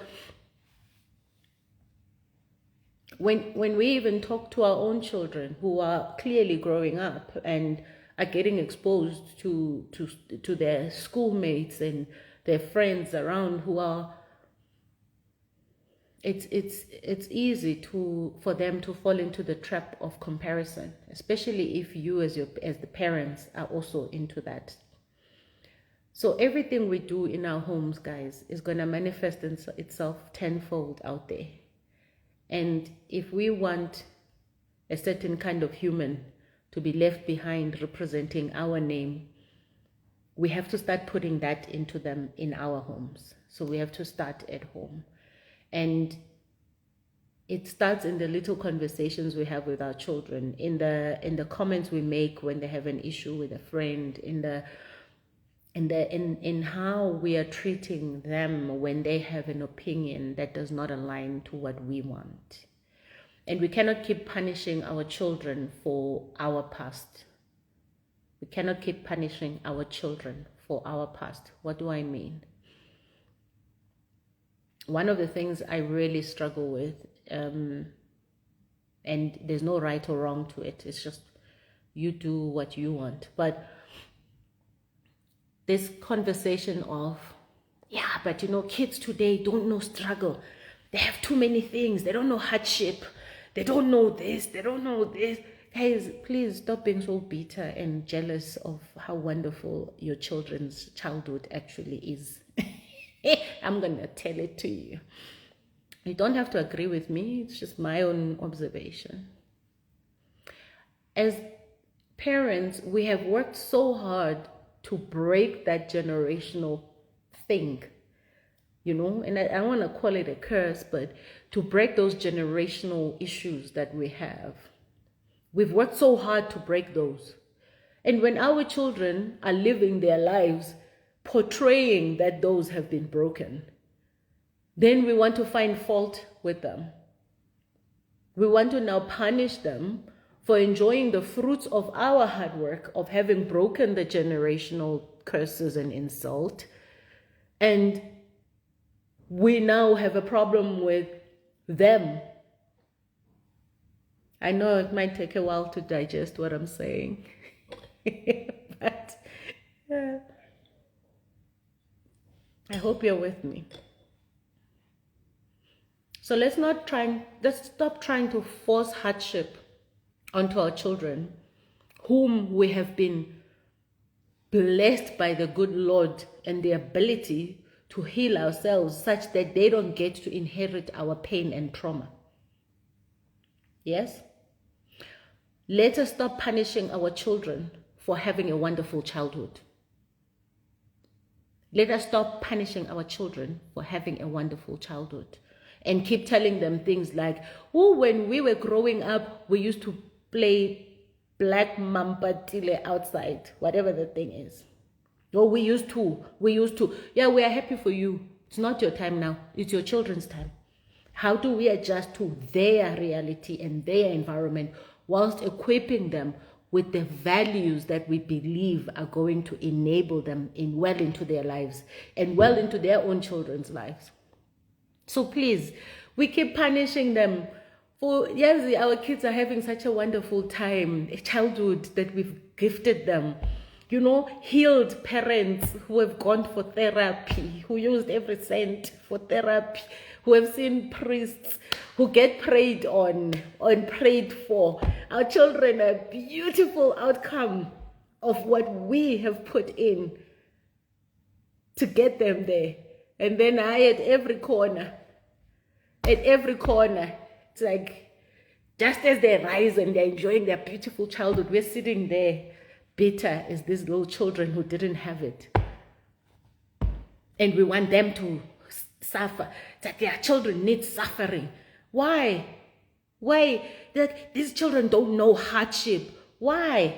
when we even talk to our own children who are clearly growing up and are getting exposed to their schoolmates and their friends around who are, it's easy for them to fall into the trap of comparison, especially if you as the parents are also into that. So everything we do in our homes, guys, is going to manifest itself tenfold out there. And if we want a certain kind of human to be left behind representing our name, we have to start putting that into them in our homes. So we have to start at home. And it starts in the little conversations we have with our children, in the comments we make when they have an issue with a friend, in how we are treating them when they have an opinion that does not align to what we want. And we cannot keep punishing our children for our past. We cannot keep punishing our children for our past. What do I mean? One of the things I really struggle with, and there's no right or wrong to it, it's just you do what you want. But this conversation of, but kids today don't know struggle. They have too many things. They don't know hardship. They don't know this. They don't know this. Guys, please stop being so bitter and jealous of how wonderful your children's childhood actually is. I'm going to tell it to you. You don't have to agree with me. It's just my own observation. As parents, we have worked so hard to break that generational thing, and I want to call it a curse, but to break those generational issues that we have. We've worked so hard to break those. And when our children are living their lives portraying that those have been broken, then we want to find fault with them. We want to now punish them for enjoying the fruits of our hard work of having broken the generational curses and insult. And we now have a problem with them. I know it might take a while to digest what I'm saying, but I hope you're with me. So let's stop trying to force hardship onto our children, whom we have been blessed by the good Lord and the ability to heal ourselves such that they don't get to inherit our pain and trauma. Yes? Let us stop punishing our children for having a wonderful childhood. Let us stop punishing our children for having a wonderful childhood and keep telling them things like, oh, when we were growing up, we used to play black mamba tile outside, whatever the thing is. Oh, we used to. Yeah, we are happy for you. It's not your time now. It's your children's time. How do we adjust to their reality and their environment whilst equipping them with the values that we believe are going to enable them well into their lives and well into their own children's lives? So please, we keep punishing them for, yes, our kids are having such a wonderful time, a childhood that we've gifted them. Healed parents who have gone for therapy, who used every cent for therapy, who have seen priests, who get prayed on and prayed for. Our children are a beautiful outcome of what we have put in to get them there. And then at every corner, it's like, just as they rise and they're enjoying their beautiful childhood, we're sitting there bitter as these little children who didn't have it. And we want them to suffer. It's like their children need suffering. Why? That these children don't know hardship. Why?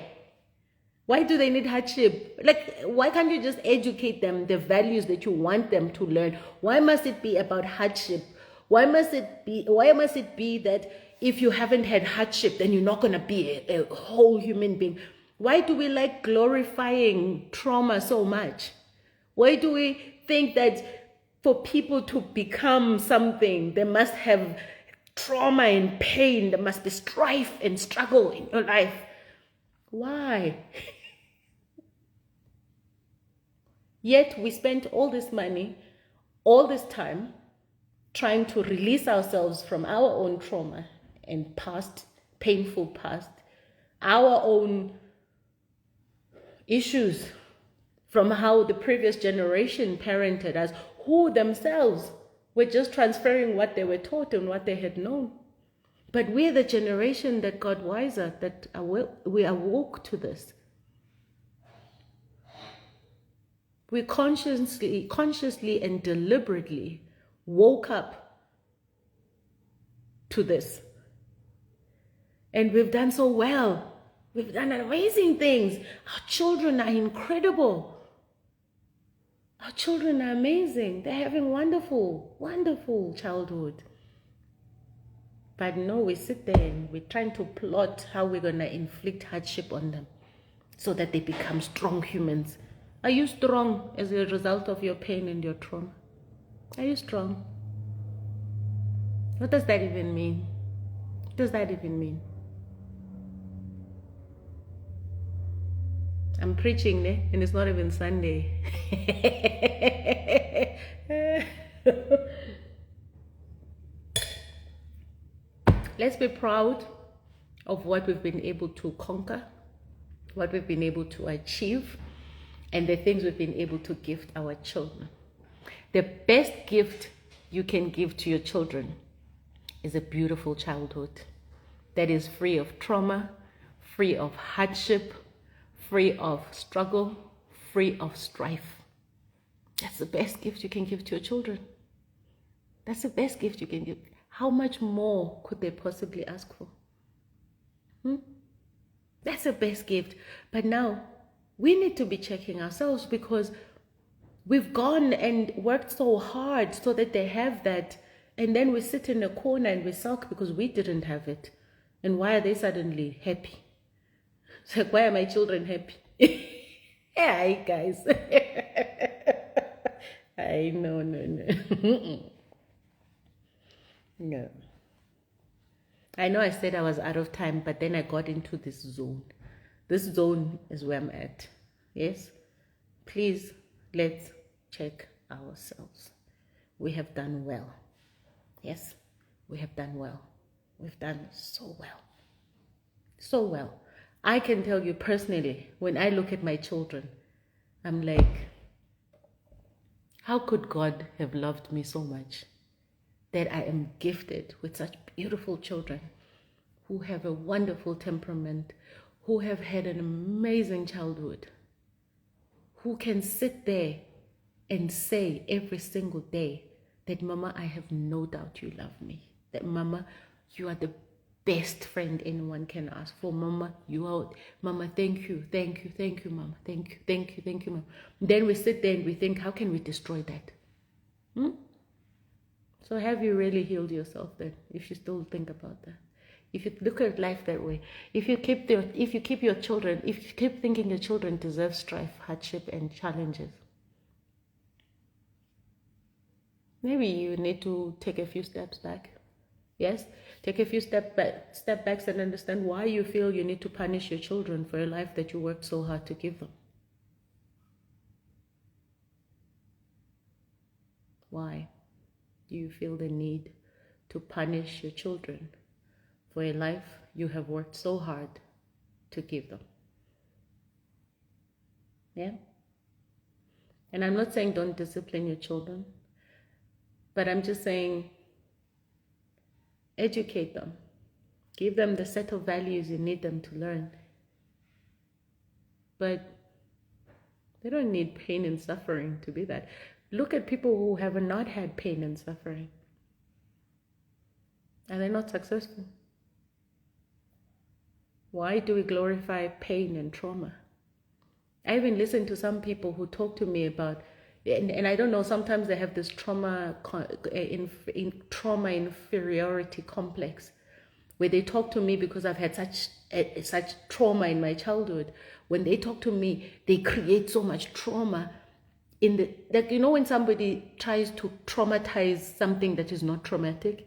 Why do they need hardship? Why can't you just educate them the values that you want them to learn? Why must it be about hardship? Why must it be that if you haven't had hardship, then you're not going to be a whole human being? Why do we like glorifying trauma so much? Why do we think that for people to become something, they must have trauma and pain, there must be strife and struggle in your life? Why? Yet we spent all this money, all this time, trying to release ourselves from our own trauma and painful past, our own issues from how the previous generation parented us, who themselves were just transferring what they were taught and what they had known. But we're the generation that got wiser, that we awoke to this. We consciously and deliberately woke up to this. And we've done so well. We've done amazing things. Our children are incredible. Our children are amazing. They're having wonderful, wonderful childhood. But no, we sit there and we're trying to plot how we're going to inflict hardship on them so that they become strong humans. Are you strong as a result of your pain and your trauma? Are you strong? What does that even mean? What does that even mean? I'm preaching, and it's not even Sunday. Let's be proud of what we've been able to conquer, what we've been able to achieve, and the things we've been able to gift our children. The best gift you can give to your children is a beautiful childhood that is free of trauma, free of hardship, free of struggle, free of strife. That's the best gift you can give to your children. That's the best gift you can give. How much more could they possibly ask for? That's the best gift. But now, we need to be checking ourselves, because we've gone and worked so hard so that they have that, and then we sit in a corner and we sulk because we didn't have it. And why are they suddenly happy? It's like, why are my children happy? Hi, guys. No. No. I know I said I was out of time, but then I got into this zone. This zone is where I'm at. Yes? Please, let's check ourselves. We have done well. Yes? We have done well. We've done so well. So well. I can tell you personally, when I look at my children, I'm like, how could God have loved me so much that I am gifted with such beautiful children who have a wonderful temperament, who have had an amazing childhood, who can sit there and say every single day that, Mama, I have no doubt you love me. That, Mama, you are the best friend anyone can ask for. Mama, you are, Mama, thank you, Mama, thank you, Mama. Then we sit there and we think, how can we destroy that? So have you really healed yourself then, if you still think about that? If you look at life that way, if you keep your children, if you keep thinking your children deserve strife, hardship, and challenges, maybe you need to take a few steps back. Yes, take a few step backs and understand why you feel you need to punish your children for a life that you worked so hard to give them. Why do you feel the need to punish your children for a life you have worked so hard to give them? Yeah? And I'm not saying don't discipline your children, but I'm just saying educate them. Give them the set of values you need them to learn. But they don't need pain and suffering to be that. Look at people who have not had pain and suffering. Are they not successful? Why do we glorify pain and trauma? I even listen to some people who talk to me about, and I don't know, sometimes they have this trauma inferiority complex, where they talk to me because I've had such trauma in my childhood. When they talk to me, they create so much trauma when somebody tries to traumatize something that is not traumatic.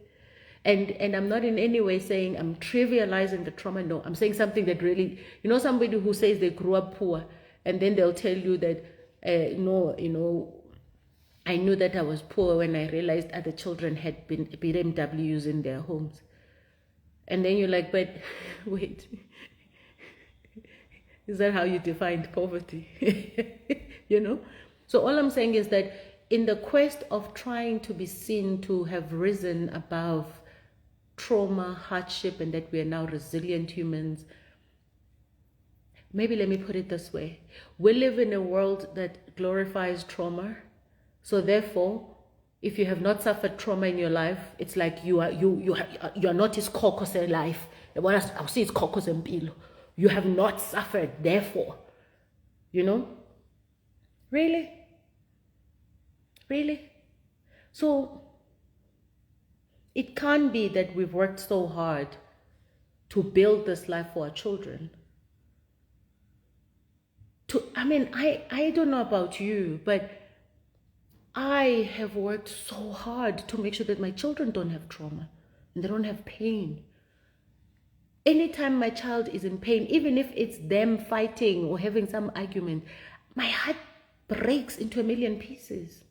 And I'm not in any way saying I'm trivializing the trauma. No, I'm saying something that really, somebody who says they grew up poor, and then they'll tell you that, I knew that I was poor when I realized other children had been BMWs in their homes. And then you're like, but wait, is that how you defined poverty? So all I'm saying is that in the quest of trying to be seen to have risen above trauma, hardship, and that we are now resilient humans, maybe let me put it this way. We live in a world that glorifies trauma. So therefore, if you have not suffered trauma in your life, it's like you are not his caucus in life. I'll say it's caucus and pilo. You have not suffered, therefore. Really? Really? So it can't be that we've worked so hard to build this life for our children. I don't know about you, but I have worked so hard to make sure that my children don't have trauma and they don't have pain. Anytime my child is in pain, even if it's them fighting or having some argument, my heart breaks into a million pieces.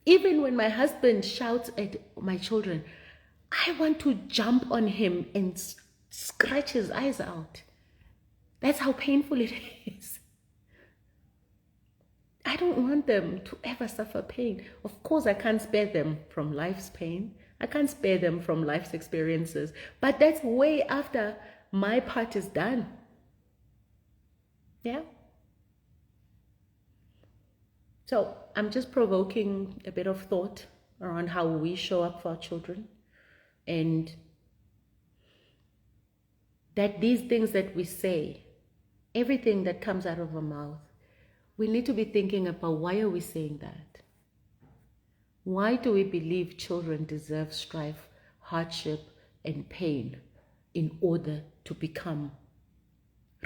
Even when my husband shouts at my children, I want to jump on him and scratch his eyes out. That's how painful it is. I don't want them to ever suffer pain. Of course, I can't spare them from life's pain. I can't spare them from life's experiences. But that's way after my part is done. Yeah? So I'm just provoking a bit of thought around how we show up for our children. And that these things that we say, everything that comes out of our mouth, we need to be thinking about, why are we saying that? Why do we believe children deserve strife, hardship, and pain in order to become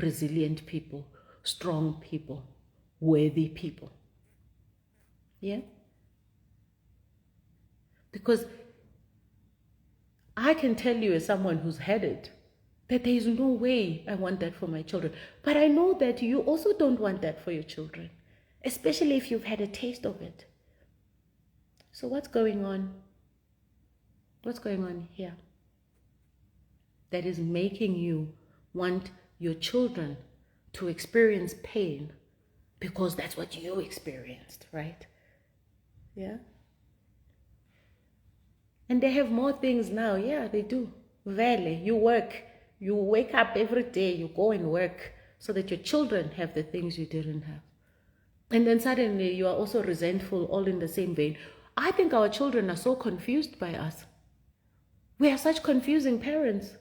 resilient people, strong people, worthy people? Yeah? Because I can tell you, as someone who's had it, that there is no way I want that for my children. But I know that you also don't want that for your children, especially if you've had a taste of it. So what's going on? What's going on here that is making you want your children to experience pain because that's what you experienced, right? Yeah? And they have more things now. Yeah, they do. Vele, you work. You wake up every day, you go and work so that your children have the things you didn't have. And then suddenly you are also resentful, all in the same vein. I think our children are so confused by us. We are such confusing parents.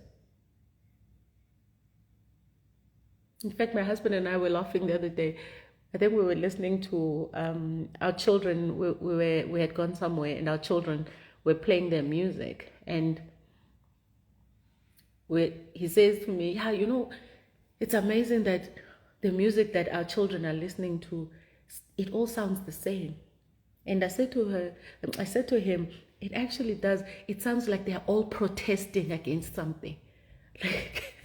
In fact, my husband and I were laughing the other day. I think we were listening to our children. We had gone somewhere and our children were playing their music. And he says to me, yeah, you know, it's amazing that the music that our children are listening to, it all sounds the same. And I said to him, it actually does. It sounds like they're all protesting against something. Like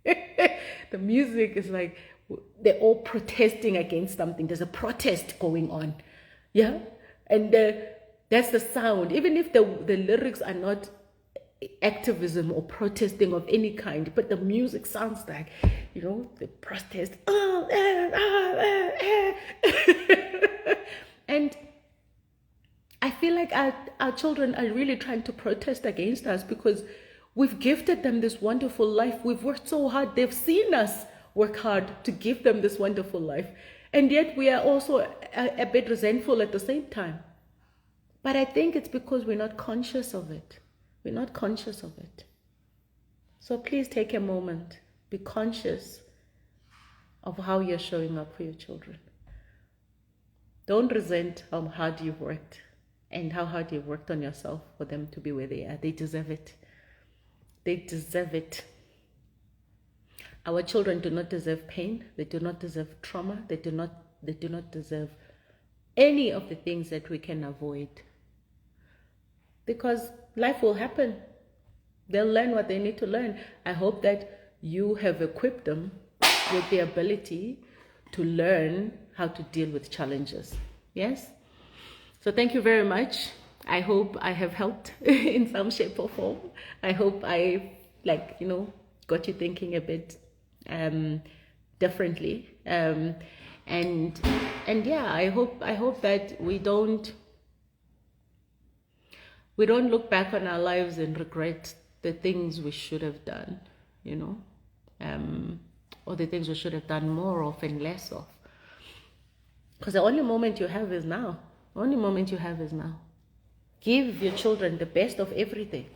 the music is like they're all protesting against something. There's a protest going on. Yeah? And that's the sound. Even if the lyrics are not activism or protesting of any kind, but the music sounds like, you know, the protest. And I feel like our children are really trying to protest against us because we've gifted them this wonderful life. We've worked so hard. They've seen us work hard to give them this wonderful life. And yet we are also a bit resentful at the same time. But I think it's because we're not conscious of it. We're not conscious of it. So please take a moment. Be conscious of how you're showing up for your children. Don't resent how hard you've worked and how hard you've worked on yourself for them to be where they are. They deserve it. They deserve it. Our children do not deserve pain. They do not deserve trauma. They do not deserve any of the things that we can avoid. Because life will happen. They'll learn what they need to learn. I hope that you have equipped them with the ability to learn how to deal with challenges. Yes? So thank you very much. I hope I have helped in some shape or form. I hope I, got you thinking a bit differently. And yeah, I hope that we don't look back on our lives and regret the things we should have done, or the things we should have done more of and less of. Because the only moment you have is now. The only moment you have is now. Give your children the best of everything.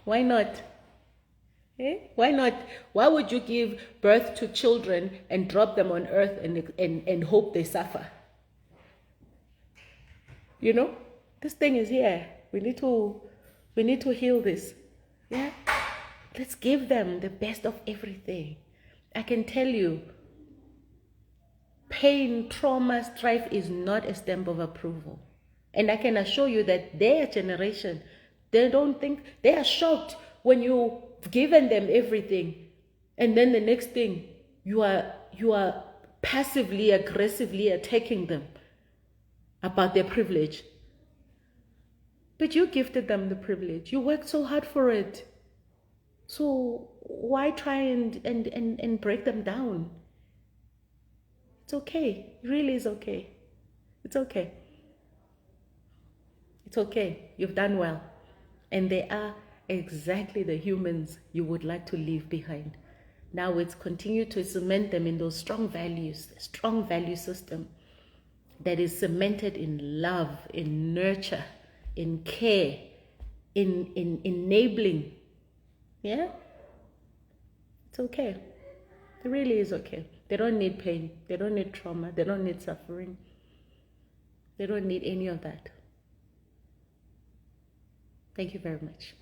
Why not? Why not? Why would you give birth to children and drop them on earth and hope they suffer? This thing is here. We need to heal this. Yeah? Let's give them the best of everything. I can tell you, pain, trauma, strife is not a stamp of approval. And I can assure you that their generation, they are shocked when you've given them everything. And then the next thing, you are passively, aggressively attacking them about their privilege. But you gifted them the privilege. You worked so hard for it. So why try and break them down? It's okay. It really is okay. It's okay. It's okay. You've done well. And they are exactly the humans you would like to leave behind. Now it's continue to cement them in those strong values, strong value system that is cemented in love, in nurture, in care, in enabling. Yeah? It's okay. It really is okay. They don't need pain. They don't need trauma. They don't need suffering. They don't need any of that. Thank you very much.